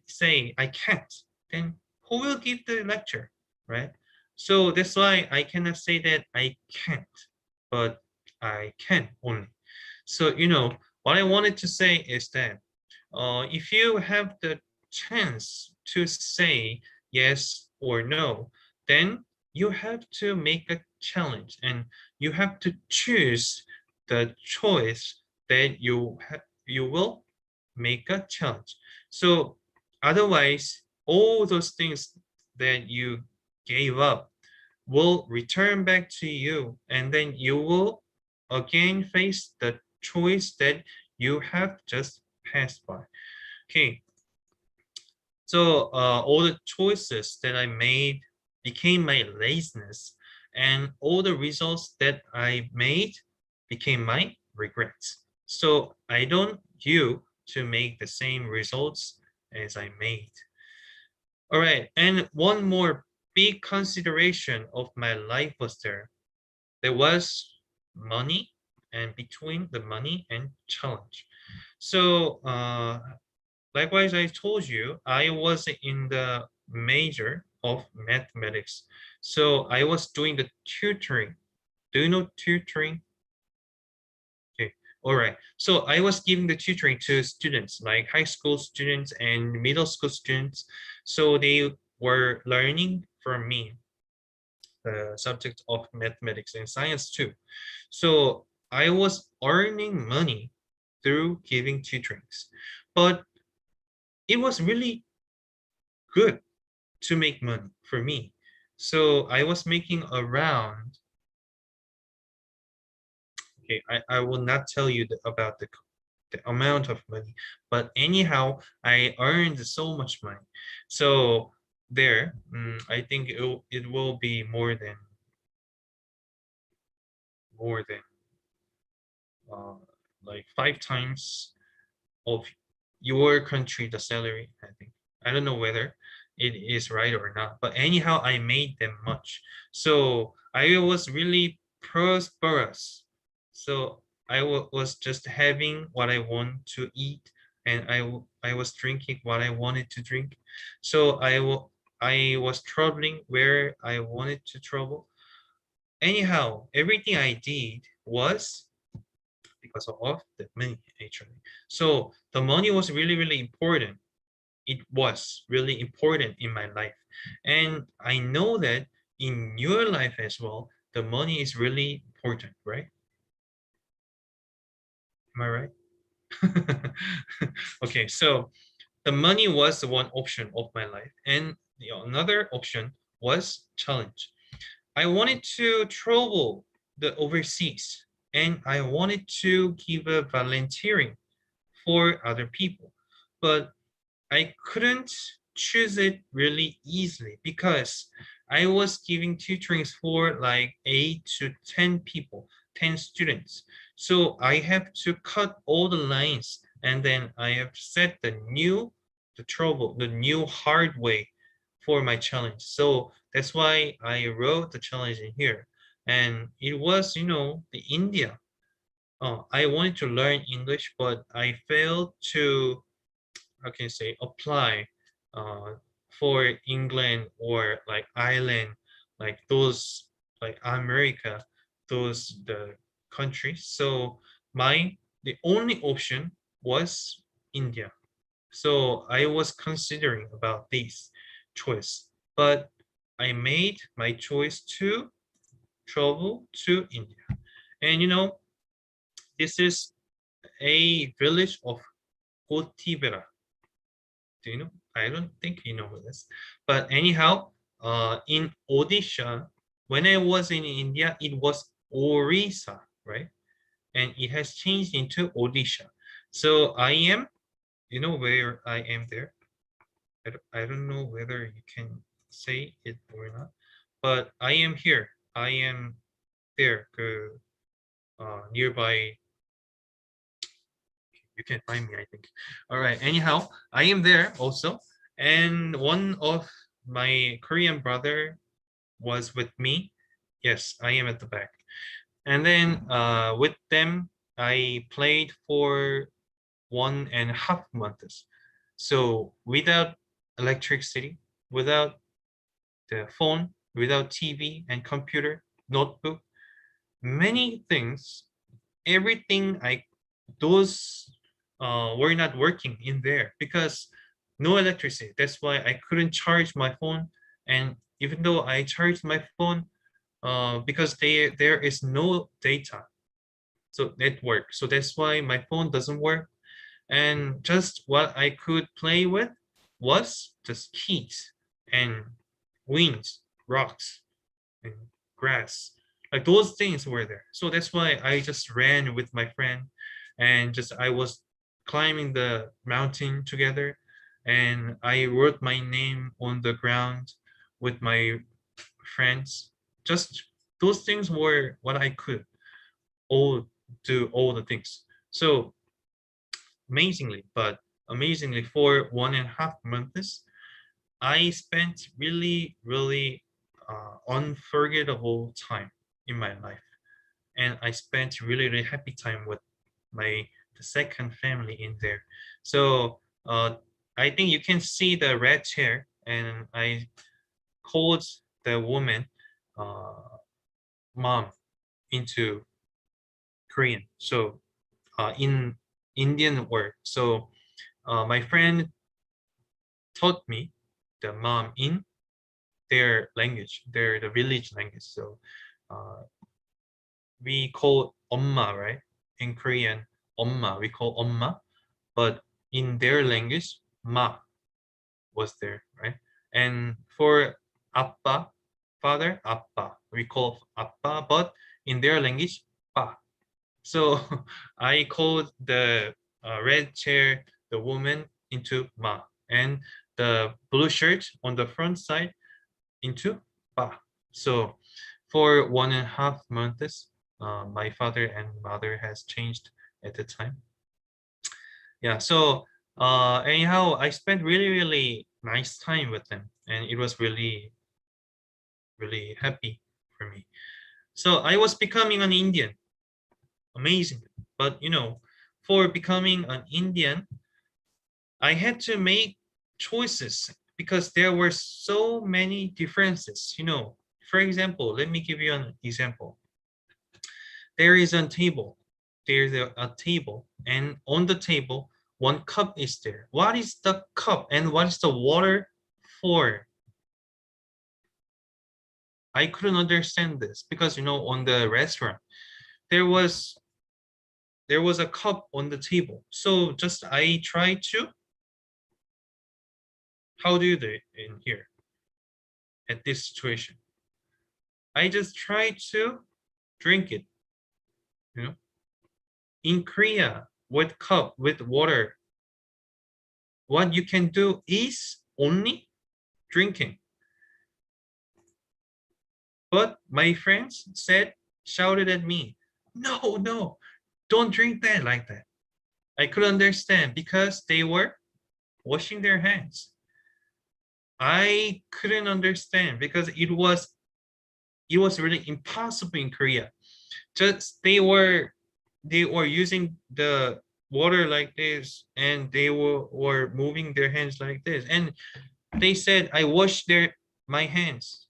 say I can't, then who will give the lecture, right? So that's why I cannot say that I can't, but I can only. So, you know, what I wanted to say is that if you have the chance to say yes or no, then you have to make a challenge and you have to choose the choice that you will make a challenge. So otherwise, all those things that you gave up will return back to you, and then you will again face the choice that you have just passed by. Okay, so all the choices that I made became my laziness, and all the results that I made became my regrets. So I don't you to make the same results as I made. All right, and one more big consideration of my life was there. There was money, and between the money and challenge. So likewise, I told you I was in the major of mathematics. So I was doing the tutoring. Do you know tutoring? Okay. All right. So I was giving the tutoring to students, like high school students and middle school students. So they were learning from me the subject of mathematics and science too. So I was earning money through giving tutorings, but it was really good to make money for me. So I was making around, okay, I will not tell you about the amount of money, but anyhow, I earned so much money. So there, I think it will be more than uh, like 5 times of your country the salary. I think I don't know whether it is right or not, but anyhow I made them much, so I was really prosperous. So was just having what I want to eat, and I was drinking what I wanted to drink. So I was traveling where I wanted to travel. Anyhow, everything I did was because of the money actually. So the money was really, really important. It was really important in my life. And I know that in your life as well, the money is really important, right? Am I right? Okay, so the money was the one option of my life. And the another option was challenge. I wanted to travel the overseas, and I wanted to give a volunteering for other people. But I couldn't choose it really easily because I was giving tutorings for like 8 to 10 people, 10 students. So I have to cut all the lines, and then I have to set the new hard way for my challenge. So that's why I wrote the challenge in here. And it was, the India. I wanted to learn English, but I failed to, how can I say, apply uh, for England or like Ireland, like those, like America, those the countries. So the only option was India. So I was considering about this choice, but I made my choice to travel to India. And this is a village of Koti. Do you know? I don't think you know this. But anyhow, in Odisha, when I was in India, it was Orissa, right? And it has changed into Odisha. So I am, where I am there? I don't know whether you can say it or not, but I am here. I am there, nearby. You can find me, I think. All right. Anyhow, I am there also. And one of my Korean brother was with me. Yes, I am at the back. And then with them, I played for 1.5 months. So without electricity, without the phone, without TV and computer, notebook, many things, everything those were not working in there because no electricity. That's why I couldn't charge my phone. And even though I charged my phone, because there is no data, so network. So that's why my phone doesn't work. And just what I could play with was just keys and winds, rocks, and grass. Like those things were there. So that's why I just ran with my friend, and just I was climbing the mountain together, and I wrote my name on the ground with my friends. Just those things were what I could all do all the things. So amazingly for 1.5 months, I spent really, really unforgettable time in my life, and I spent really, really happy time with the second family in there. So I think you can see the red chair, and I called the woman mom into Korean. So in Indian word. So my friend taught me the mom in their language, the village language. So we call 엄마, right? In Korean, 엄마, we call 엄마, but in their language, ma was there, right? And for 아빠, father, 아빠, we call 아빠, but in their language, 빠. So I called the red chair, the woman, into ma, and the blue shirt on the front side into pa. So for 1.5 months, my father and mother has changed at the time. Yeah, so anyhow, I spent really, really nice time with them, and it was really, really happy for me. So I was becoming an Indian, amazing. But for becoming an Indian, I had to make choices because there were so many differences. For example, let me give you an example. There is a table. There's a table, and on the table, one cup is there. What is the cup and what is the water for? I couldn't understand this because on the restaurant, there was a cup on the table. So just I try to, how do you do it in here at this situation? I just try to drink it. In Korea, with cup, with water, what you can do is only drinking. But my friends shouted at me, no, no, don't drink that like that. I could understand because they were washing their hands. I couldn't understand because it was really impossible in Korea. Just they were using the water like this, and they were moving their hands like this, and they said I washed my hands,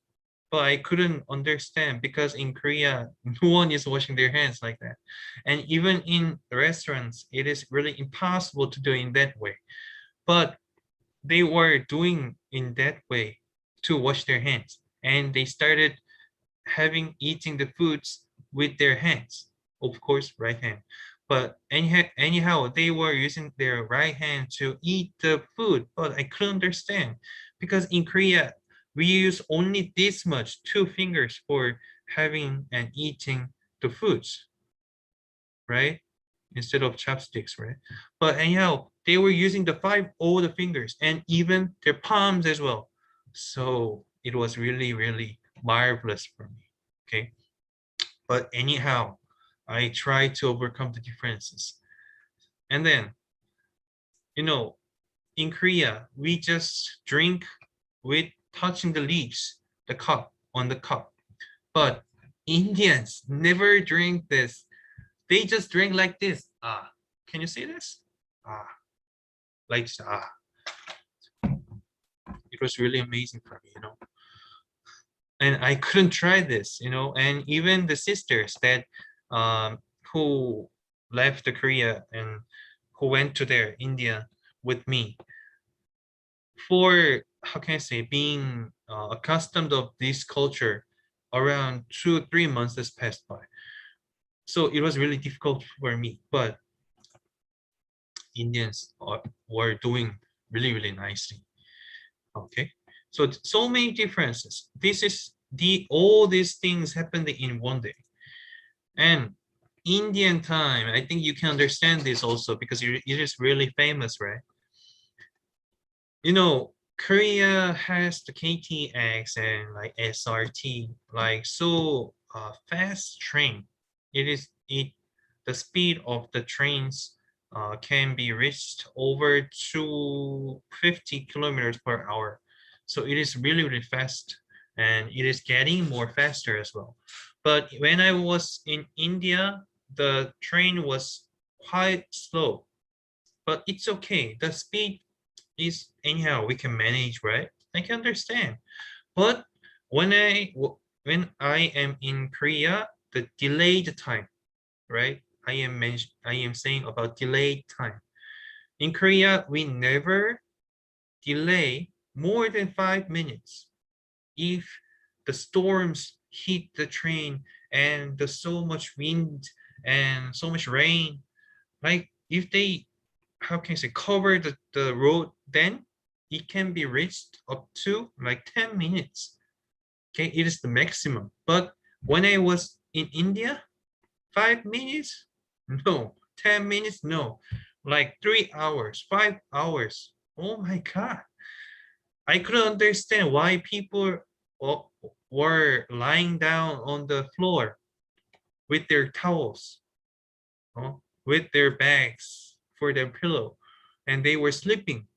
but I couldn't understand because in Korea no one is washing their hands like that, and even in restaurants it is really impossible to do in that way, but they were doing in that way to wash their hands, and they started eating the foods with their hands, of course right hand, but anyhow they were using their right hand to eat the food, but I couldn't understand because in Korea we use only this much, 2 fingers, for having and eating the foods, right, instead of chopsticks, right? But anyhow they were using all the fingers and even their palms as well. So it was really, really marvelous for me. Okay, but anyhow I try to overcome the differences. And then in Korea we just drink with touching the leaves, the cup, on the cup, but Indians never drink this. They just drink like this. Can you see this? Like it was really amazing for me, and I couldn't try this, and even the sisters that who left the Korea and who went to their India with me, for how can I say, being accustomed of this culture, around 2 or 3 months has passed by, so it was really difficult for me, but Indians were doing really, really nicely. Okay, so many differences. All these things happened in one day. And Indian time, I think you can understand this also because it is really famous, right? Korea has the KTX and like SRT, like so fast train. The speed of the trains can be reached over 250 kilometers per hour. So it is really, really fast, and it is getting more faster as well. But when I was in India, the train was quite slow, but it's okay. The speed is anyhow we can manage, right? I can understand. But when I am in Korea, the delayed time, right? I am saying about delayed time. In Korea, we never delay more than 5 minutes. If the storms hit the train and there's so much wind and so much rain, like if they, how can I say, cover the road, then it can be reached up to like 10 minutes. Okay, it is the maximum. But when I was in India, 5 minutes? No. 10 minutes? No. Like 3 hours, 5 hours. Oh my God. I couldn't understand why people were lying down on the floor with their towels, with their bags for their pillow, and they were sleeping.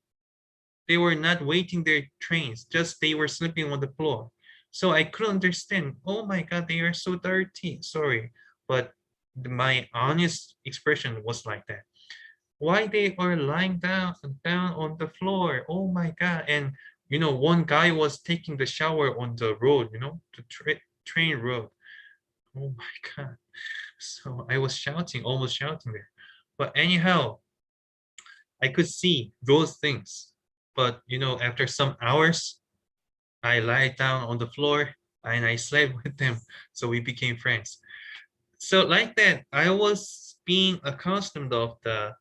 They were not waiting their trains, just they were sleeping on the floor. So I couldn't understand. Oh my God, they are so dirty. Sorry, but my honest expression was like that. Why they are lying down on the floor? Oh my God! And one guy was taking the shower on the road. The train road. Oh my God! So I was shouting, almost shouting there. But anyhow, I could see those things. But after some hours, I lied down on the floor and I slept with them. So we became friends. So like that, I was being accustomed of the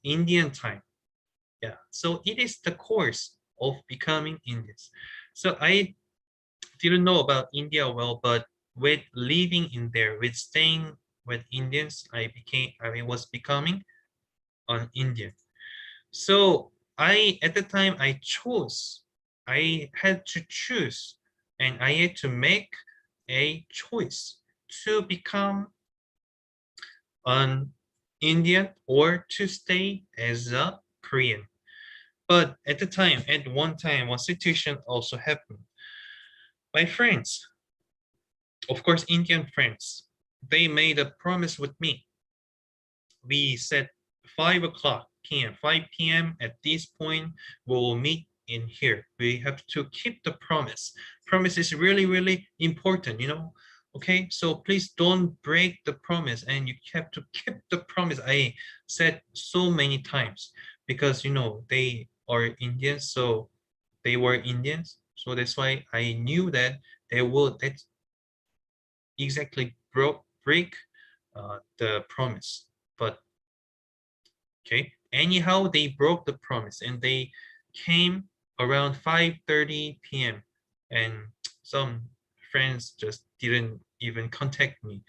Indian time. Yeah. So it is the course of becoming Indians. So I didn't know about India well, but with living in there, with staying with Indians, I was becoming an Indian. So at the time I had to choose, and I had to make a choice to become an Indian or to stay as a Korean. But at one time, one situation also happened. My friends, of course, Indian friends, they made a promise with me. We said 5 o'clock p.m., 5 p.m. at this point, we will meet in here. We have to keep the promise. Promise is really, really important, Okay, so please don't break the promise, and you have to keep the promise. I said so many times because they are Indians, so they were Indians. So that's why I knew that they will exactly break the promise. But okay, anyhow, they broke the promise and they came around 5:30 p.m. and some friends just didn't even contact me.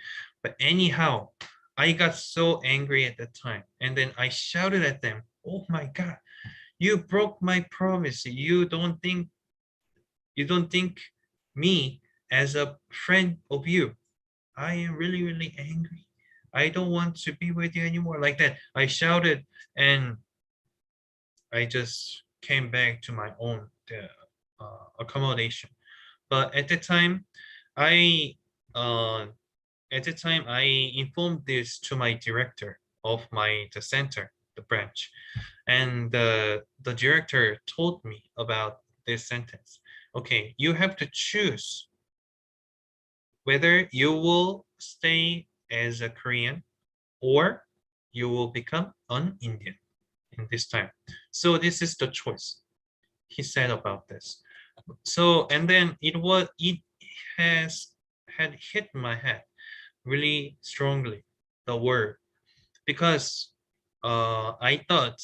But anyhow, I got so angry at that time, and then I shouted at them, "Oh my God, you broke my promise. You don't think me as a friend of you. I am really, really angry. I don't want to be with you anymore." Like that, I shouted, and I just came back to my own accommodation. But I uh, at the time I informed this to my director of the center, the branch, and the director told me about this sentence. Okay, you have to choose whether you will stay as a Korean or you will become an Indian in this time. So this is the choice he said about this. So, and then it had hit my head really strongly, the word, because I thought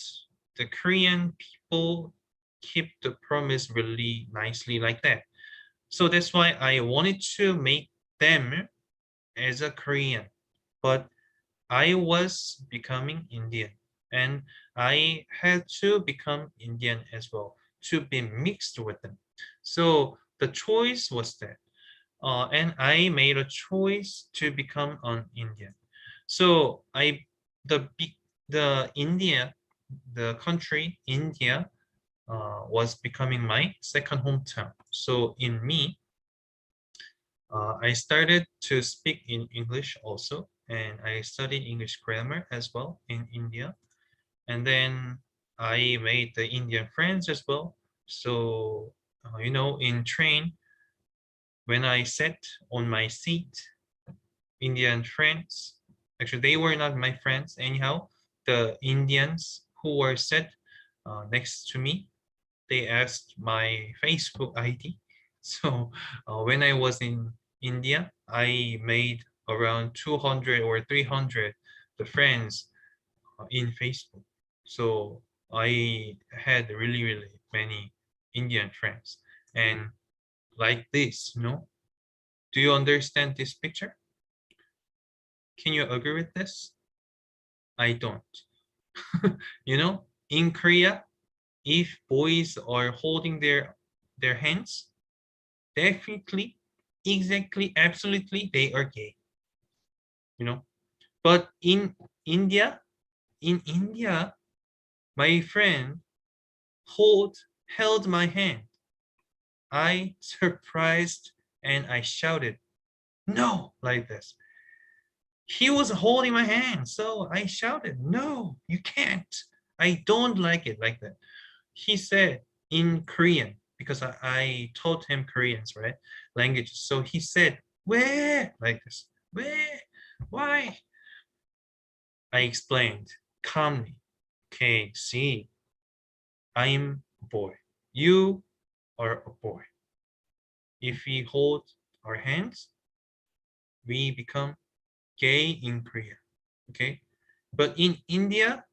the Korean people keep the promise really nicely like that. So that's why I wanted to make them as a Korean, but I was becoming Indian, and I had to become Indian as well to be mixed with them. So the choice was that, and I made a choice to become an Indian. So the India, the country India, was becoming my second hometown. So in me, I started to speak in English also, and I studied English grammar as well in India. And then I made the Indian friends as well. So, you know, in train, when I sat on my seat, Indian friends, actually they were not my friends anyhow. The Indians who were sat next to me, they asked my Facebook ID. So when I was in India, I made around 200 or 300 the friends in Facebook. So I had really, really many Indian friends. And like this, you know, do you understand this picture? Can you agree with this? I don't. You know, in Korea, if boys are holding their hands, definitely, exactly, absolutely, they are gay. You know, but India, in India, my friend held my hand. I surprised and I shouted, "No!" like this. He was holding my hand, so I shouted, "No, you can't. I don't like it," like that. He said in Korean, because I taught him Koreans, right? Language. So he said, "Where?" like this. "Where? Why?" I explained calmly. Okay, see, I'm a boy. You are a boy. If we hold our hands, we become gay in Korea. Okay? But in India,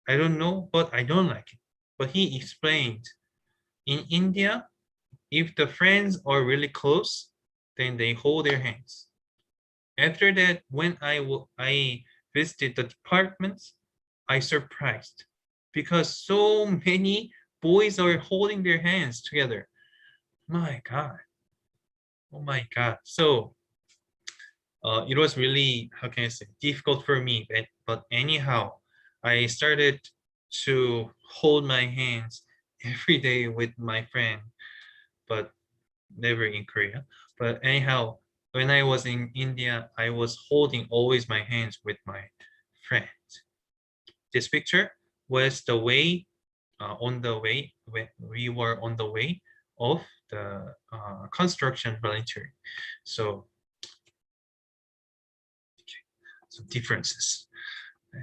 I don't know, but I don't like it. But he explained in India, if the friends are really close, then they hold their hands. After that, when I visited the departments, I surprised because so many boys are holding their hands together. My God. Oh my God. So it was really, how can I say, difficult for me. But anyhow, I started to hold my hands every day with my friend, but never in Korea. But anyhow, when I was in India, I was holding always my hands with my friend. This picture was the way, on the way, when we were on the way of the construction volunteering. So, differences.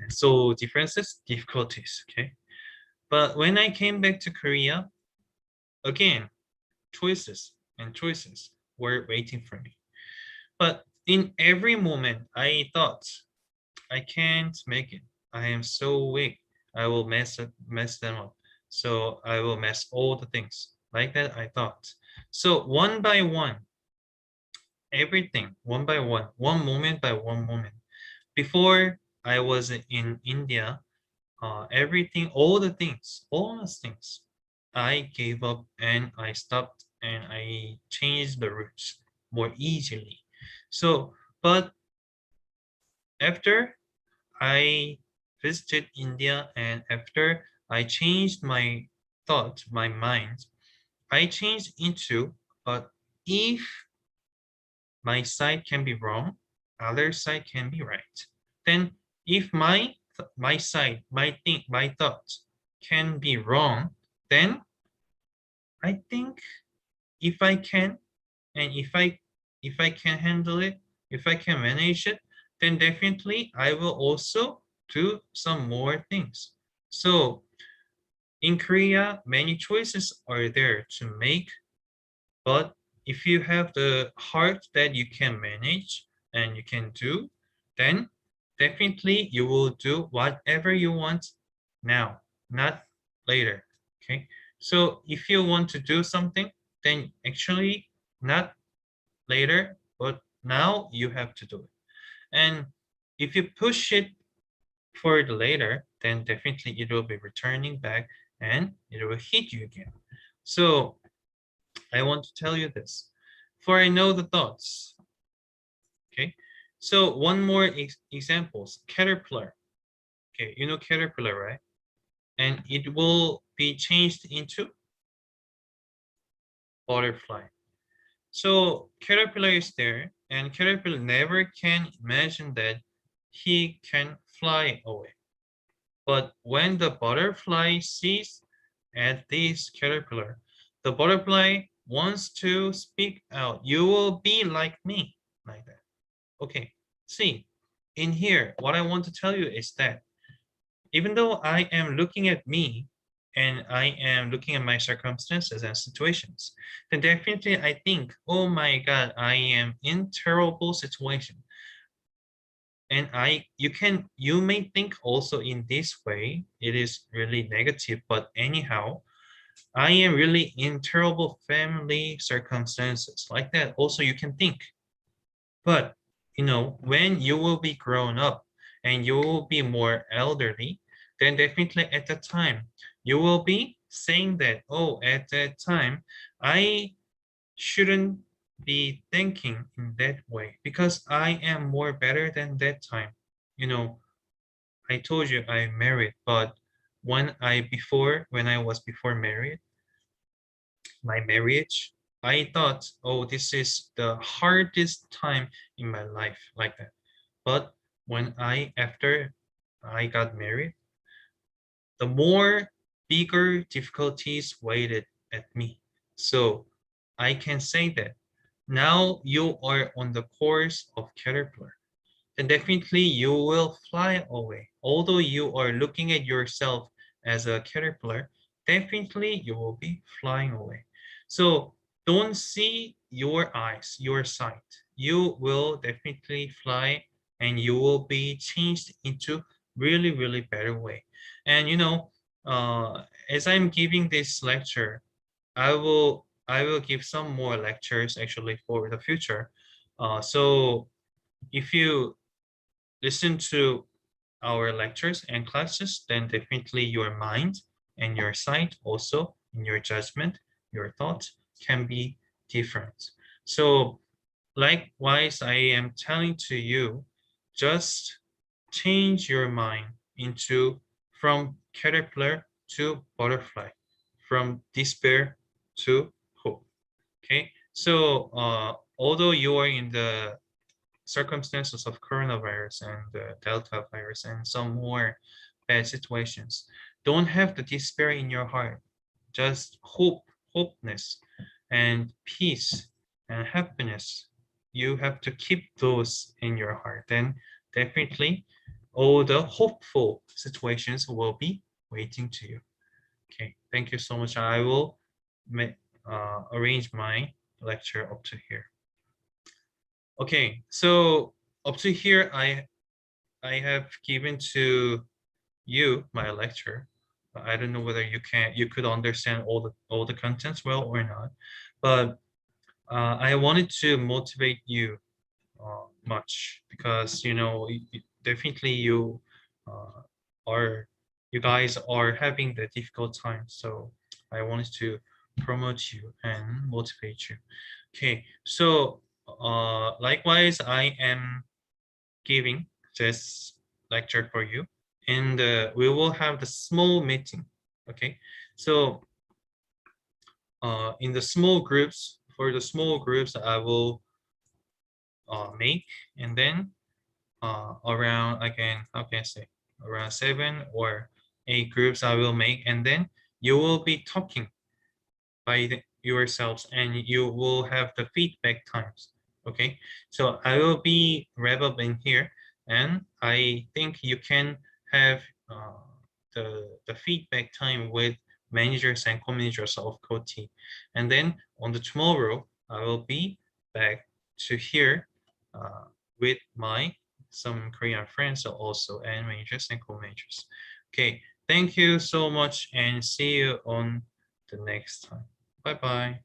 So differences, difficulties, okay? But when I came back to Korea, again, choices and choices were waiting for me. But in every moment, I thought, I can't make it. I am so weak. I will mess them up. So I will mess all the things. Like that, I thought. So one by one, everything, one by one moment by one moment. Before I was in India, everything, all the things, almost things, I gave up and I stopped and I changed the routes more easily. So, but after I visited India and after I changed my thought, my mind, I changed into, but if my side can be wrong, other side can be right. Then if my side, my thoughts can be wrong, then I think if I can and if I can handle it, if I can manage it, then definitely I will also do some more things. So in Korea, many choices are there to make, but if you have the heart that you can manage and you can do, then definitely you will do whatever you want now, not later. Okay. So if you want to do something, then actually not later, but now you have to do it. And if you push it for the later, then definitely it will be returning back and it will hit you again. So I want to tell you this, for I know the thoughts. Okay, so one more examples. Caterpillar. Okay, you know caterpillar, right? and it will be changed into butterfly. So caterpillar is there, and caterpillar never can imagine that he can fly away. But when the butterfly sees at this caterpillar, the butterfly wants to speak out. You will be like me, like that. Okay, see, in here, what I want to tell you is that even though I am looking at me and I am looking at my circumstances and situations, then definitely I think, oh my God, I am in terrible situation. And you may think also in this way, it is really negative, but anyhow, I am really in terrible family circumstances like that. Also, you can think, but when you will be grown up and you will be more elderly, then definitely at that time, you will be saying that, oh, at that time, I shouldn't be thinking in that way because I am more better than that time. You know, I told you I'm married, but when I was before married, my marriage, I thought, oh, this is the hardest time in my life, like that. But after I got married, the more bigger difficulties waited at me. So I can say that now you are on the course of caterpillar, then definitely you will fly away. Although you are looking at yourself as a caterpillar, definitely you will be flying away. So don't see your eyes, your sight. You will definitely fly and you will be changed into really, really better way. And as I'm giving this lecture, I will give some more lectures actually for the future. So if you listen to our lectures and classes, then definitely your mind and your sight also in your judgment, your thoughts can be different. So likewise, I am telling to you, just change your mind into from caterpillar to butterfly, from despair to hope. Okay, so although you are in the circumstances of coronavirus and the Delta virus and some more bad situations, don't have the despair in your heart. Just hopeness, and peace and happiness. You have to keep those in your heart. Then definitely all the hopeful situations will be waiting to you. Okay, thank you so much. I will arrange my lecture up to here. Okay, so up to here, I have given to you my lecture. I don't know whether you could understand all the contents well or not, but I wanted to motivate you much because definitely uh, are you guys are having the difficult time, so I wanted to promote you and motivate you. Okay, so likewise, I am giving this lecture for you, and we will have the small meeting. Okay, so in the small groups, for the small groups, I will make, and then around again, how can I say, around 7 or 8 groups I will make, and then you will be talking by yourselves and you will have the feedback times. Okay, so I will be wrap up in here, and I think you can have the feedback time with managers and co-managers of Koti, and then on the tomorrow I will be back to here with my some Korean friends also and managers and co-managers. Okay, thank you so much and see you on the next time. Bye bye,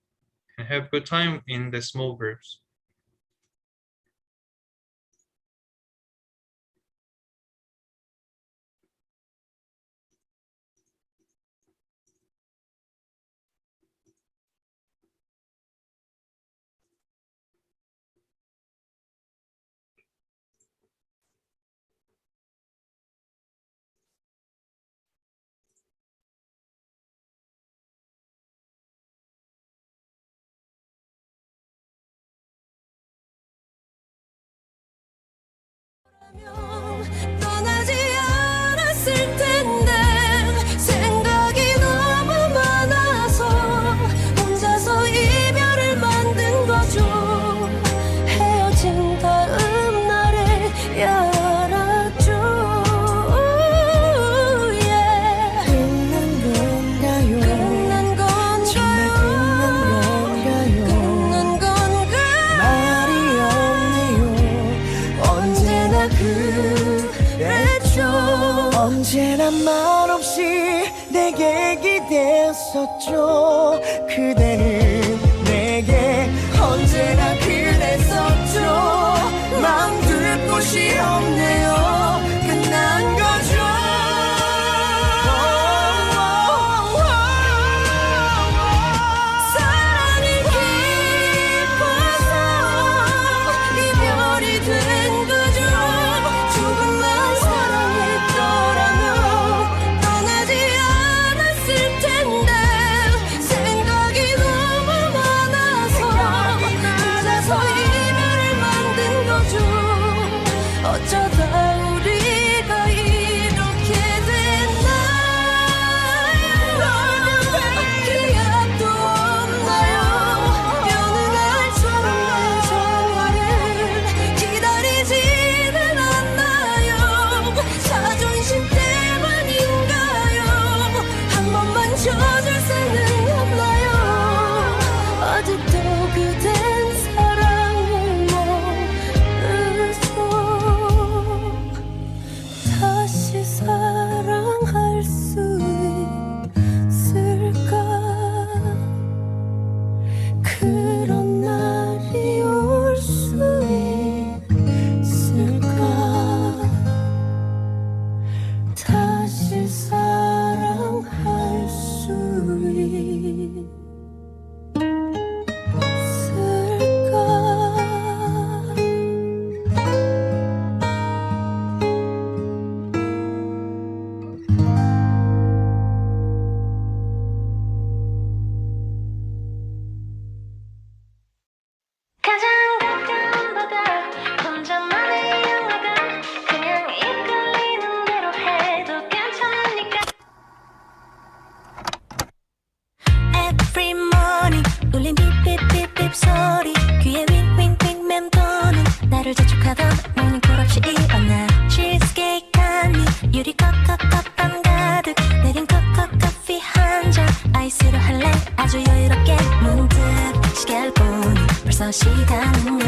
and have a good time in the small groups. 언제나 그랬죠. 언제나 말없이 내게 기대었었죠. 그대는 내게 언제나 그랬었죠. 마음 둘 곳이 없네요. 끝난 거죠. 사랑이 깊어서 이별이 된 거죠. 조금만 사랑했더라면 떠나지 않았을 텐데 생각이 너무 많아서 찾아서 이별을 만든 거죠. 어쩌다 우리가 이렇게 됐나요? 기약도 없나요? 여느 날처럼 날 전화를 기다리지는 않나요? 자존심 때문인가요? 한 번만 져줄 수는 없나요? 아직도 그댄 사랑을 모르죠. 다시 사랑할 수 있을까? 그런 날이 올 수 있을까? 다시 사랑할 수 가장 가까운 바다 혼자만의 영화관 그냥 이끌리는 대로 해도 괜찮으니까 Every morning 울린 삐삐삐삐 소리 귀에 윙윙윙 맴도는 나를 재촉하던 모닝콜 없이 일어나 치즈케이크 한입 유리컵 컵컵한 가득 내린 컵컵 커피 한잔 아이스로 할래 아주 여유롭게 문득 시계를 보니 벌써 시간은